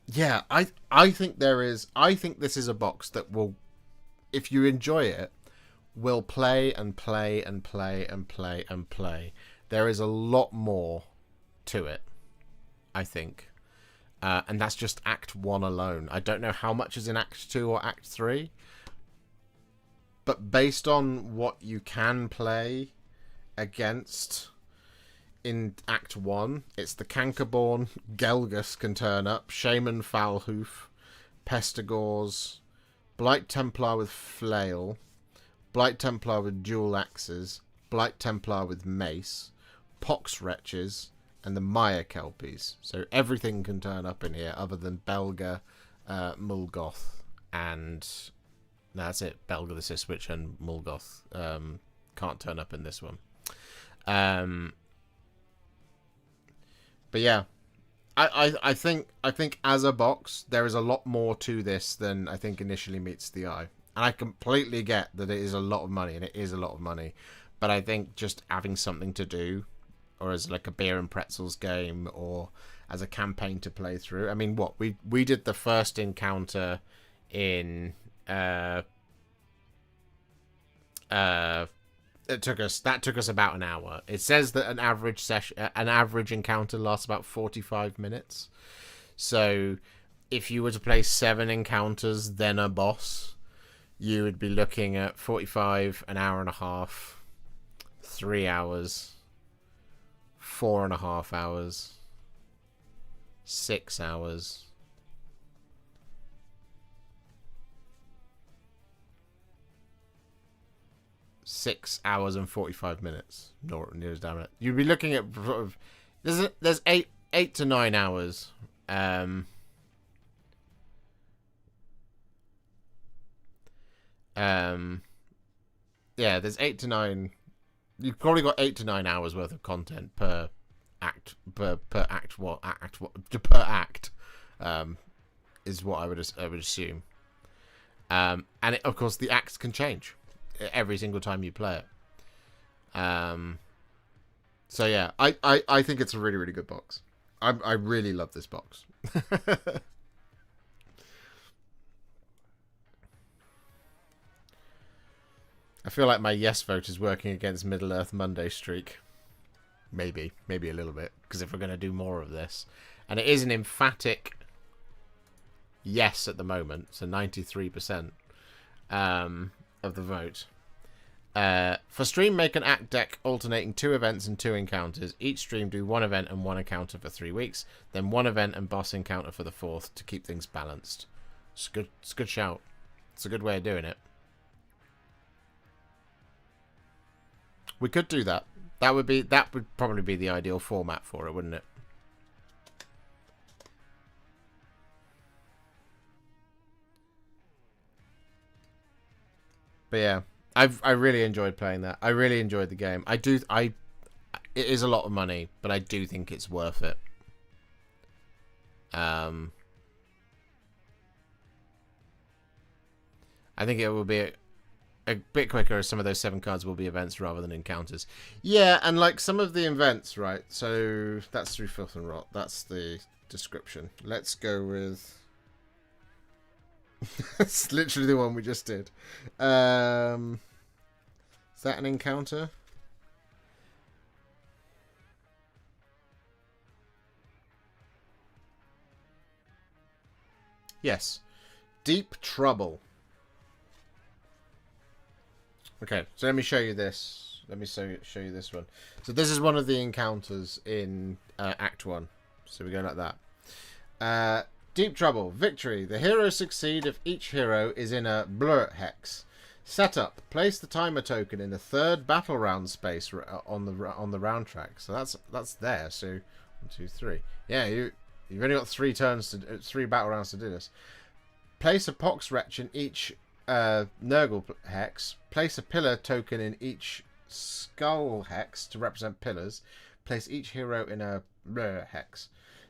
Yeah, I think this is a box that will, if you enjoy it, will play and play and play and play and play. There is a lot more to it, I think. And that's just Act 1 alone. I don't know how much is in Act 2 or Act 3. But based on what you can play against in Act 1, it's the Cankerborn, Gelgus can turn up, Shaman Foulhoof, Pestigors, Blight Templar with Flail, Blight Templar with dual axes, Blight Templar with mace, Pox Wretches, and the Maya Kelpies. So everything can turn up in here other than Belga, Mulgoth, and that's it. Belga the Siswitch and Mulgoth can't turn up in this one. But yeah, I think as a box there is a lot more to this than I think initially meets the eye. And I completely get that it is a lot of money, and it is a lot of money. But I think just having something to do, or as like a beer and pretzels game, or as a campaign to play through. I mean, what we did the first encounter in it took us about an hour. It says that an average encounter lasts about 45 minutes. So if you were to play 7 encounters then a boss, you would be looking at 45, an hour and a half, 3 hours, 4.5 hours, 6 hours, 6 hours and 45 minutes. Nearest damn it. You'd be looking at sort of there's 8 to 9 hours. Yeah, there's 8 to 9. You've probably got 8 to 9 hours worth of content per act. Per act. Is what I would assume. And of course the acts can change every single time you play it. So yeah, I think it's a really, really good box. I really love this box. I feel like my yes vote is working against Middle Earth Monday streak. Maybe a little bit, because if we're going to do more of this, and it is an emphatic yes at the moment, so 93% of the vote. For stream, make an act deck alternating 2 events and 2 encounters. Each stream do 1 event and 1 encounter for 3 weeks, then 1 event and boss encounter for the 4th to keep things balanced. It's a good shout. It's a good way of doing it. We could do that. That would probably be the ideal format for it, wouldn't it? But yeah, I really enjoyed playing that. I really enjoyed the game. It is a lot of money, but I do think it's worth it. I think it will be a bit quicker as some of those 7 cards will be events rather than encounters. Yeah, and like some of the events, right? So that's through Filth and Rot. That's the description. Let's go with... It's literally the one we just did. Is that an encounter? Yes. Deep Trouble. Okay, so let me show you this. Let me show you this one. So this is one of the encounters in Act 1. So we go like that. Deep Trouble. Victory. The heroes succeed if each hero is in a blur hex. Setup. Place the timer token in the 3rd battle round space on the round track. So that's there. So 1, 2, 3. Yeah, you've only got 3 battle rounds to do this. Place a Pox Wretch in each Nurgle hex. Place a pillar token in each skull hex to represent pillars. Place each hero in a blur hex.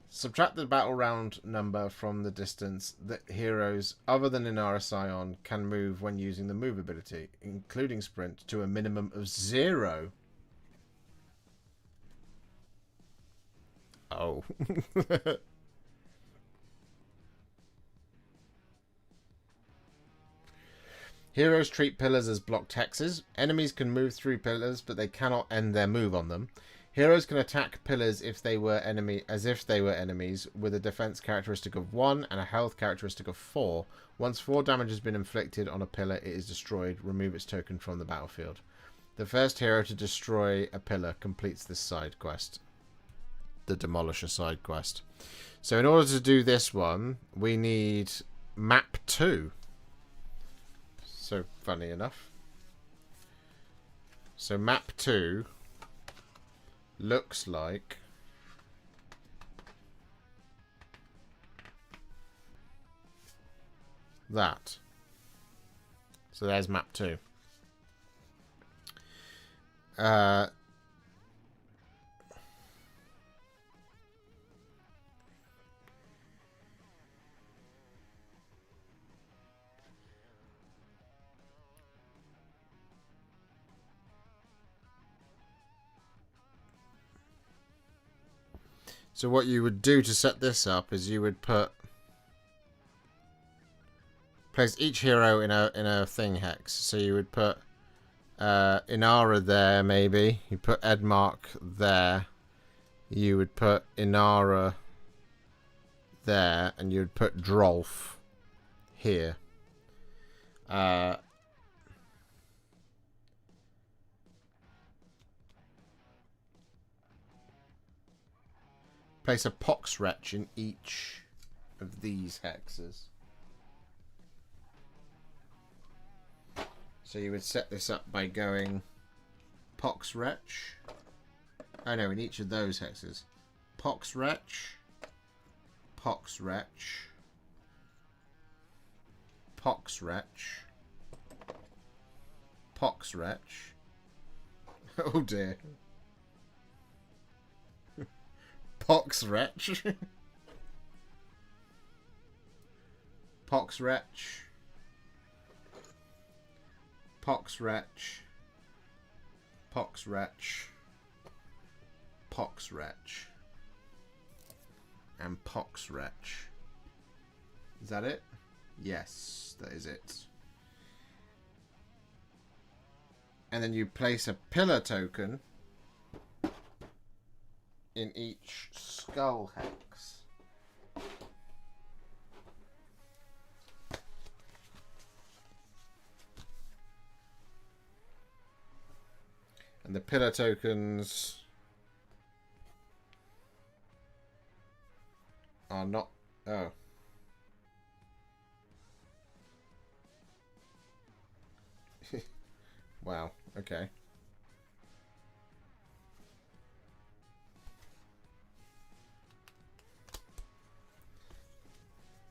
Subtract the battle round number from the distance that heroes other than Inara Scion can move when using the move ability, including sprint, to a minimum of 0. Oh. Heroes treat pillars as blocked hexes. Enemies can move through pillars, but they cannot end their move on them. Heroes can attack pillars if they were enemies, with a defense characteristic of 1 and a health characteristic of 4. Once 4 damage has been inflicted on a pillar, it is destroyed. Remove its token from the battlefield. The first hero to destroy a pillar completes this side quest. The Demolisher side quest. So in order to do this one, we need map 2. So funny enough. So map 2 looks like that. So there's map 2. So what you would do to set this up is you would place each hero in a thing hex. So you would put Inara there, maybe. You put Edmark there. You would put Inara there, and you would put Drolf here. Place a Pox Wretch in each of these hexes. So you would set this up by going Pox Wretch. Oh no, in each of those hexes. Pox Wretch. Pox Wretch. Pox Wretch. Pox Wretch. Oh dear. Pox Wretch. Pox Wretch. Pox Wretch. Pox Wretch. Pox Wretch. And Pox Wretch. Is that it? Yes, that is it. And then you place a pillar token in each skull hex. And the pillar tokens are not... Oh. Wow, okay.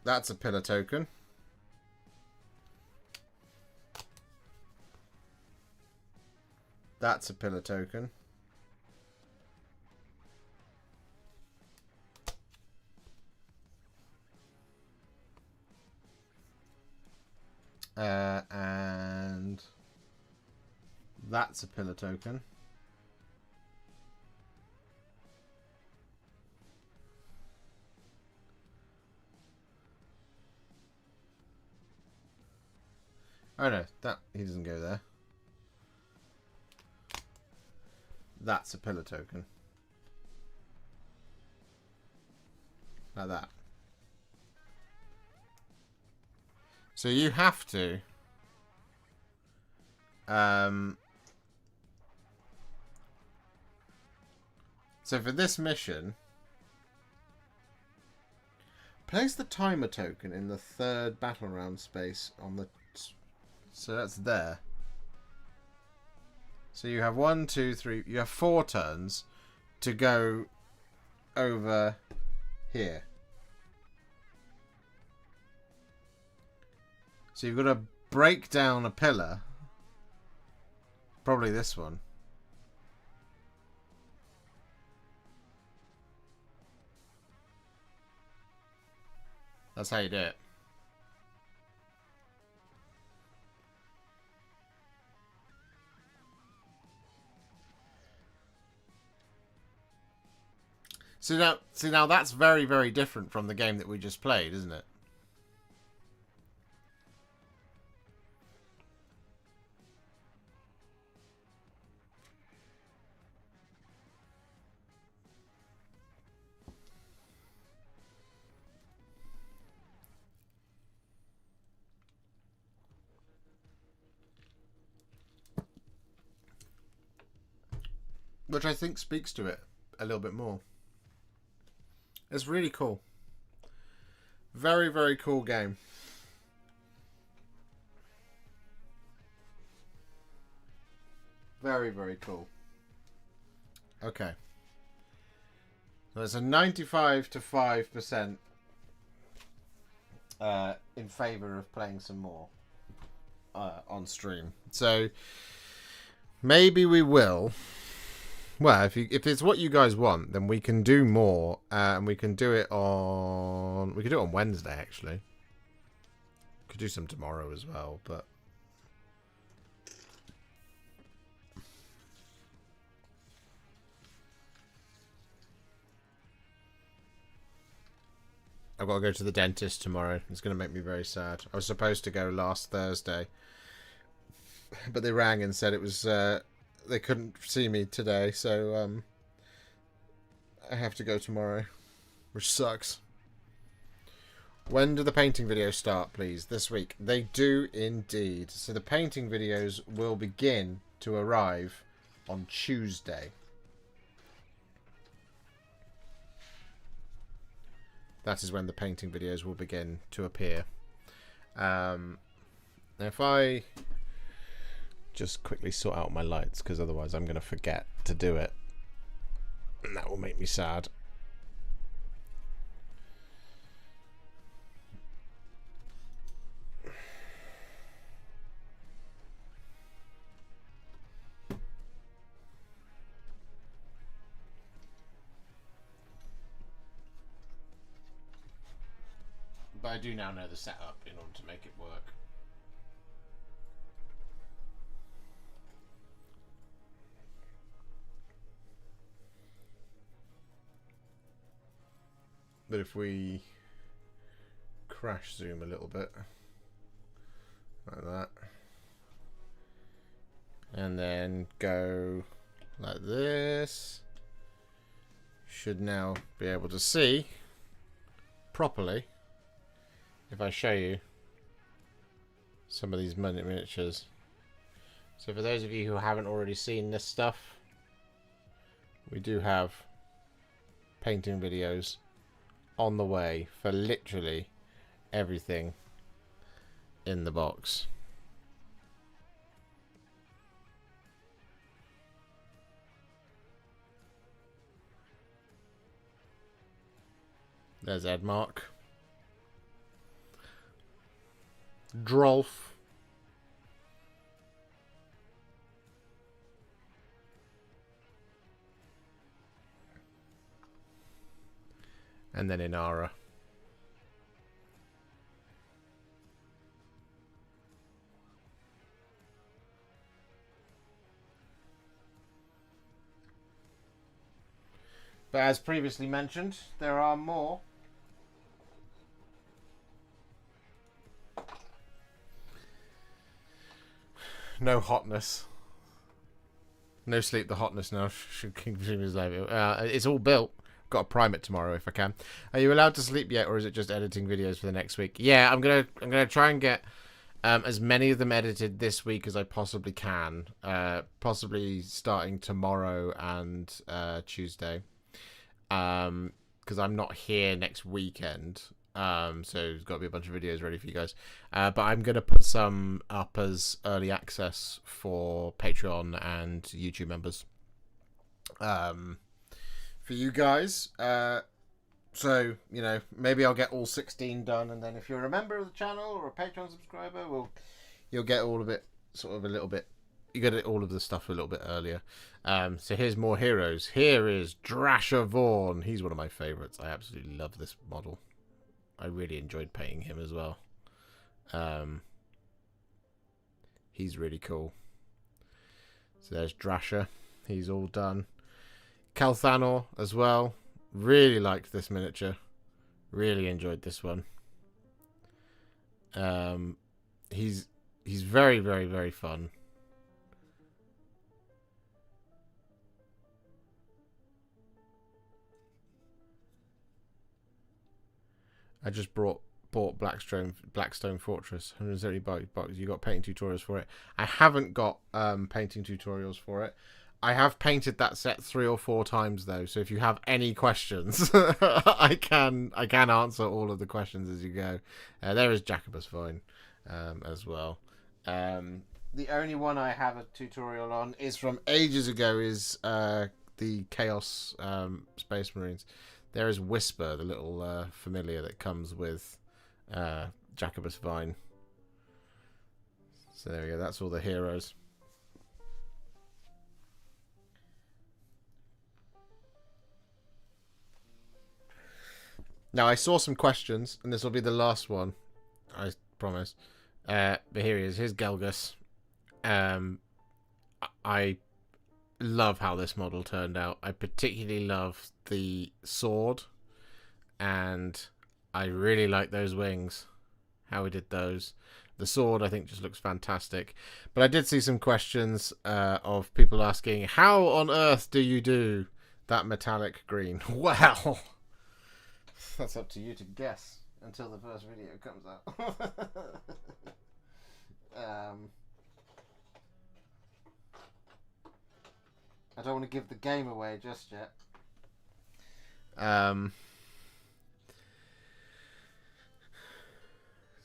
That's a pillar token. That's a pillar token. And that's a pillar token. Oh no, that he doesn't go there. That's a pillar token. Like that. So you have to so for this mission, place the timer token in the third battle round space on the... So that's there. So you have 1, 2, 3... You have 4 turns to go over here. So you've got to break down a pillar. Probably this one. That's how you do it. See now that's very, very different from the game that we just played, isn't it? Which I think speaks to it a little bit more. It's really cool. Very, very cool game. Very, very cool. Okay. So there's a 95 to 5% in favour of playing some more on stream. So maybe we will. Well, if it's what you guys want, then we can do more, and we can do it on... We could do it on Wednesday, actually. Could do some tomorrow as well, but... I've got to go to the dentist tomorrow. It's going to make me very sad. I was supposed to go last Thursday, but they rang and said it was... they couldn't see me today, so I have to go tomorrow, which sucks. When do the painting videos start, please? This week. They do indeed. So the painting videos will begin to arrive on Tuesday. That is when the painting videos will begin to appear. If I... just quickly sort out my lights, because otherwise I'm going to forget to do it, and that will make me sad. But I do now know the setup in order to make it work. But if we crash zoom a little bit, like that, and then go like this, should now be able to see properly if I show you some of these miniatures. So for those of you who haven't already seen this stuff, we do have painting videos on the way for literally everything in the box. There's Edmark. Drolf. And then Inara. But as previously mentioned, there are more. No hotness. No sleep, the hotness now should consume his life. It's all built. Got to prime it tomorrow if I can. Are you allowed to sleep yet, or is it just editing videos for the next week? Yeah, I'm gonna try and get as many of them edited this week as I possibly can. Possibly starting tomorrow and Tuesday. Because I'm not here next weekend. So there's got to be a bunch of videos ready for you guys. But I'm going to put some up as early access for Patreon and YouTube members. For you guys. So, you know, maybe I'll get all 16 done. And then if you're a member of the channel or a Patreon subscriber, you'll get all of it sort of a little bit. You get all of the stuff a little bit earlier. So here's more heroes. Here is Drasher Vaughn. He's one of my favourites. I absolutely love this model. I really enjoyed painting him as well. He's really cool. So there's Drasher. He's all done. Calthanor as well. Really liked this miniature. Really enjoyed this one. He's very, very, very fun. I just bought Blackstone Fortress, 170 bucks. You got painting tutorials for it. I haven't got painting tutorials for it. I have painted that set 3 or 4 times though, so if you have any questions, I can answer all of the questions as you go. There is Jacobus Vine as well. The only one I have a tutorial on is from ages ago. Is the Chaos Space Marines. There is Whisper, the little familiar that comes with Jacobus Vine. So there we go. That's all the heroes. Now, I saw some questions, and this will be the last one, I promise. But here he is. Here's Gelgus. I love how this model turned out. I particularly love the sword, and I really like those wings, how he did those. The sword I think just looks fantastic. But I did see some questions of people asking, how on earth do you do that metallic green? Well, that's up to you to guess until the first video comes out. I don't want to give the game away just yet. So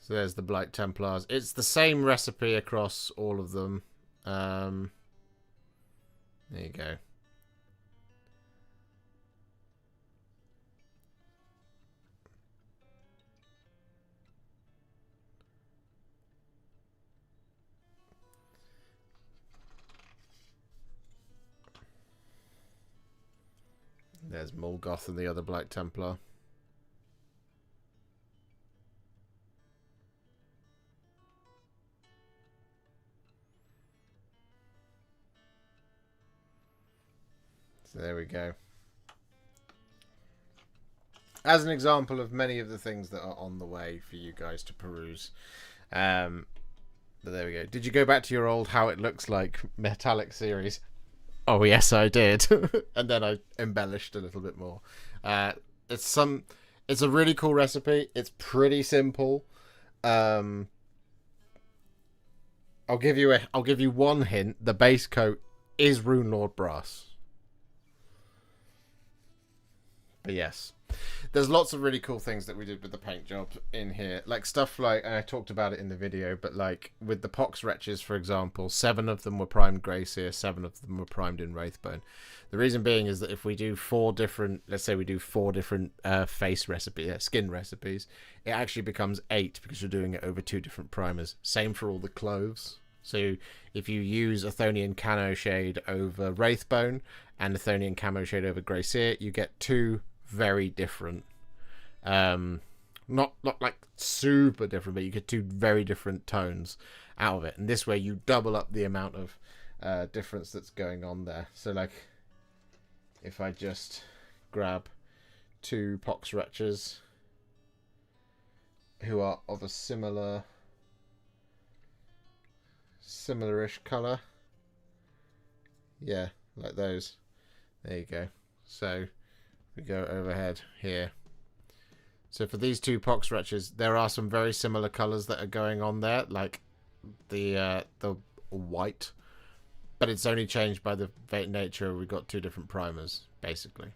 there's the Blight Templars. It's the same recipe across all of them. There you go. There's Morgoth and the other Blight Templar. So there we go. As an example of many of the things that are on the way for you guys to peruse. But there we go. Did you go back to your old How It Looks Like metallic series? Oh yes, I did. And then I embellished a little bit more. It's a really cool recipe. It's pretty simple. I'll give you one hint. The base coat is Rune Lord brass. But yes, there's lots of really cool things that we did with the paint job in here. Like stuff like, and I talked about it in the video, but like with the Pox Wretches, for example, 7 of them were primed Greyseer, 7 of them were primed in Wraithbone. The reason being is that if we do 4 different, let's say we do 4 different face recipe, skin recipes, it actually becomes 8 because you're doing it over 2 different primers. Same for all the clothes. So if you use Athonian Camo Shade over Wraithbone and Athonian Camo Shade over Greyseer, you get 2 very different, not like super different, but you get 2 very different tones out of it. And this way you double up the amount of difference that's going on there. So like if I just grab 2 Pox Wretches who are of a similar-ish colour, yeah, like those, there you go. So we go overhead here. So for these 2 Pox Wretches, there are some very similar colours that are going on there, like the white, but it's only changed by the nature. We've got 2 different primers, basically.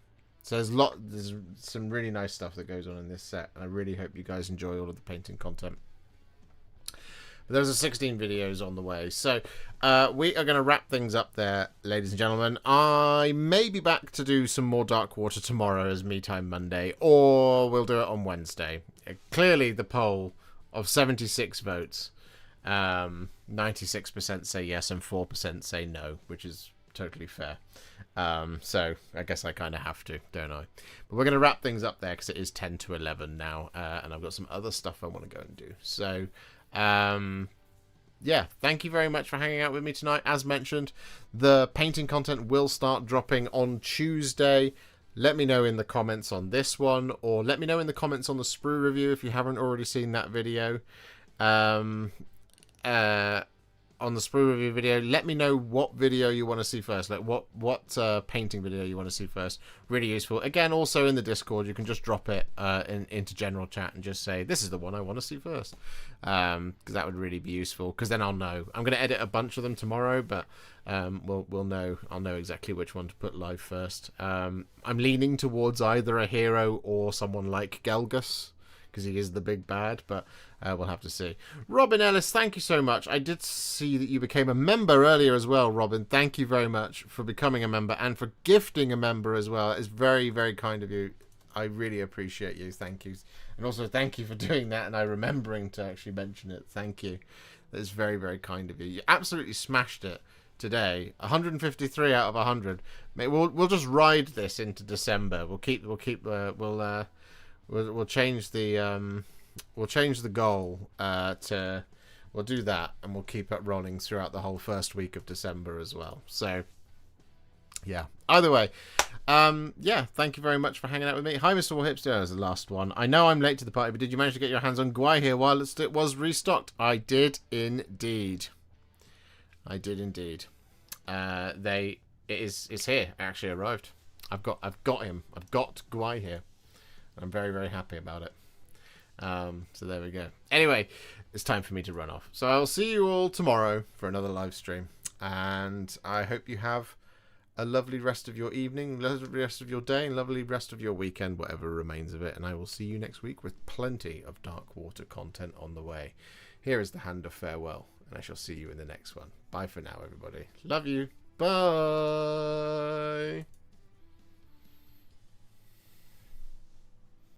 So there's some really nice stuff that goes on in this set, and I really hope you guys enjoy all of the painting content. But there's 16 videos on the way. So we are going to wrap things up there, ladies and gentlemen. I may be back to do some more Darkwater tomorrow as Me Time Monday, or we'll do it on Wednesday. Clearly, the poll of 76 votes, 96% say yes and 4% say no, which is totally fair. So I guess I kind of have to, don't I? But we're going to wrap things up there because it is 10 to 11 now, and I've got some other stuff I want to go and do. So yeah, thank you very much for hanging out with me tonight. As mentioned, the painting content will start dropping on Tuesday. Let me know in the comments on this one, or let me know in the comments on the sprue review if you haven't already seen that video. On the sprue review video, let me know what video you want to see first, like what painting video you want to see first. Really useful. Again, also in the Discord, you can just drop it into general chat and just say, this is the one I want to see first, because that would really be useful, because then I'll know. I'm going to edit a bunch of them tomorrow, but we'll know. I'll know exactly which one to put live first. I'm leaning towards either a hero or someone like Gelgus, because he is the big bad, but we'll have to see. Robin Ellis, thank you so much. I did see that you became a member earlier as well, Robin. Thank you very much for becoming a member and for gifting a member as well. It's very, very kind of you. I really appreciate you. Thank you. And also thank you for doing that and I remembering to actually mention it. Thank you. That's very, very kind of you. You absolutely smashed it today. 153 out of 100. Mate, we'll just ride this into December. We'll change the goal to, we'll do that, and we'll keep it rolling throughout the whole first week of December as well. So yeah, either way, yeah, thank you very much for hanging out with me. Hi, Mr. Warhipster, as the last one. I know I'm late to the party, but did you manage to get your hands on Gwai here while it was restocked? I did indeed. It's here. It actually arrived. I've got him. I've got Gwai here. I'm very, very happy about it. So there we go. Anyway, it's time for me to run off. So I'll see you all tomorrow for another live stream. And I hope you have a lovely rest of your evening, lovely rest of your day, and lovely rest of your weekend, whatever remains of it. And I will see you next week with plenty of Darkwater content on the way. Here is the hand of farewell, and I shall see you in the next one. Bye for now, everybody. Love you. Bye.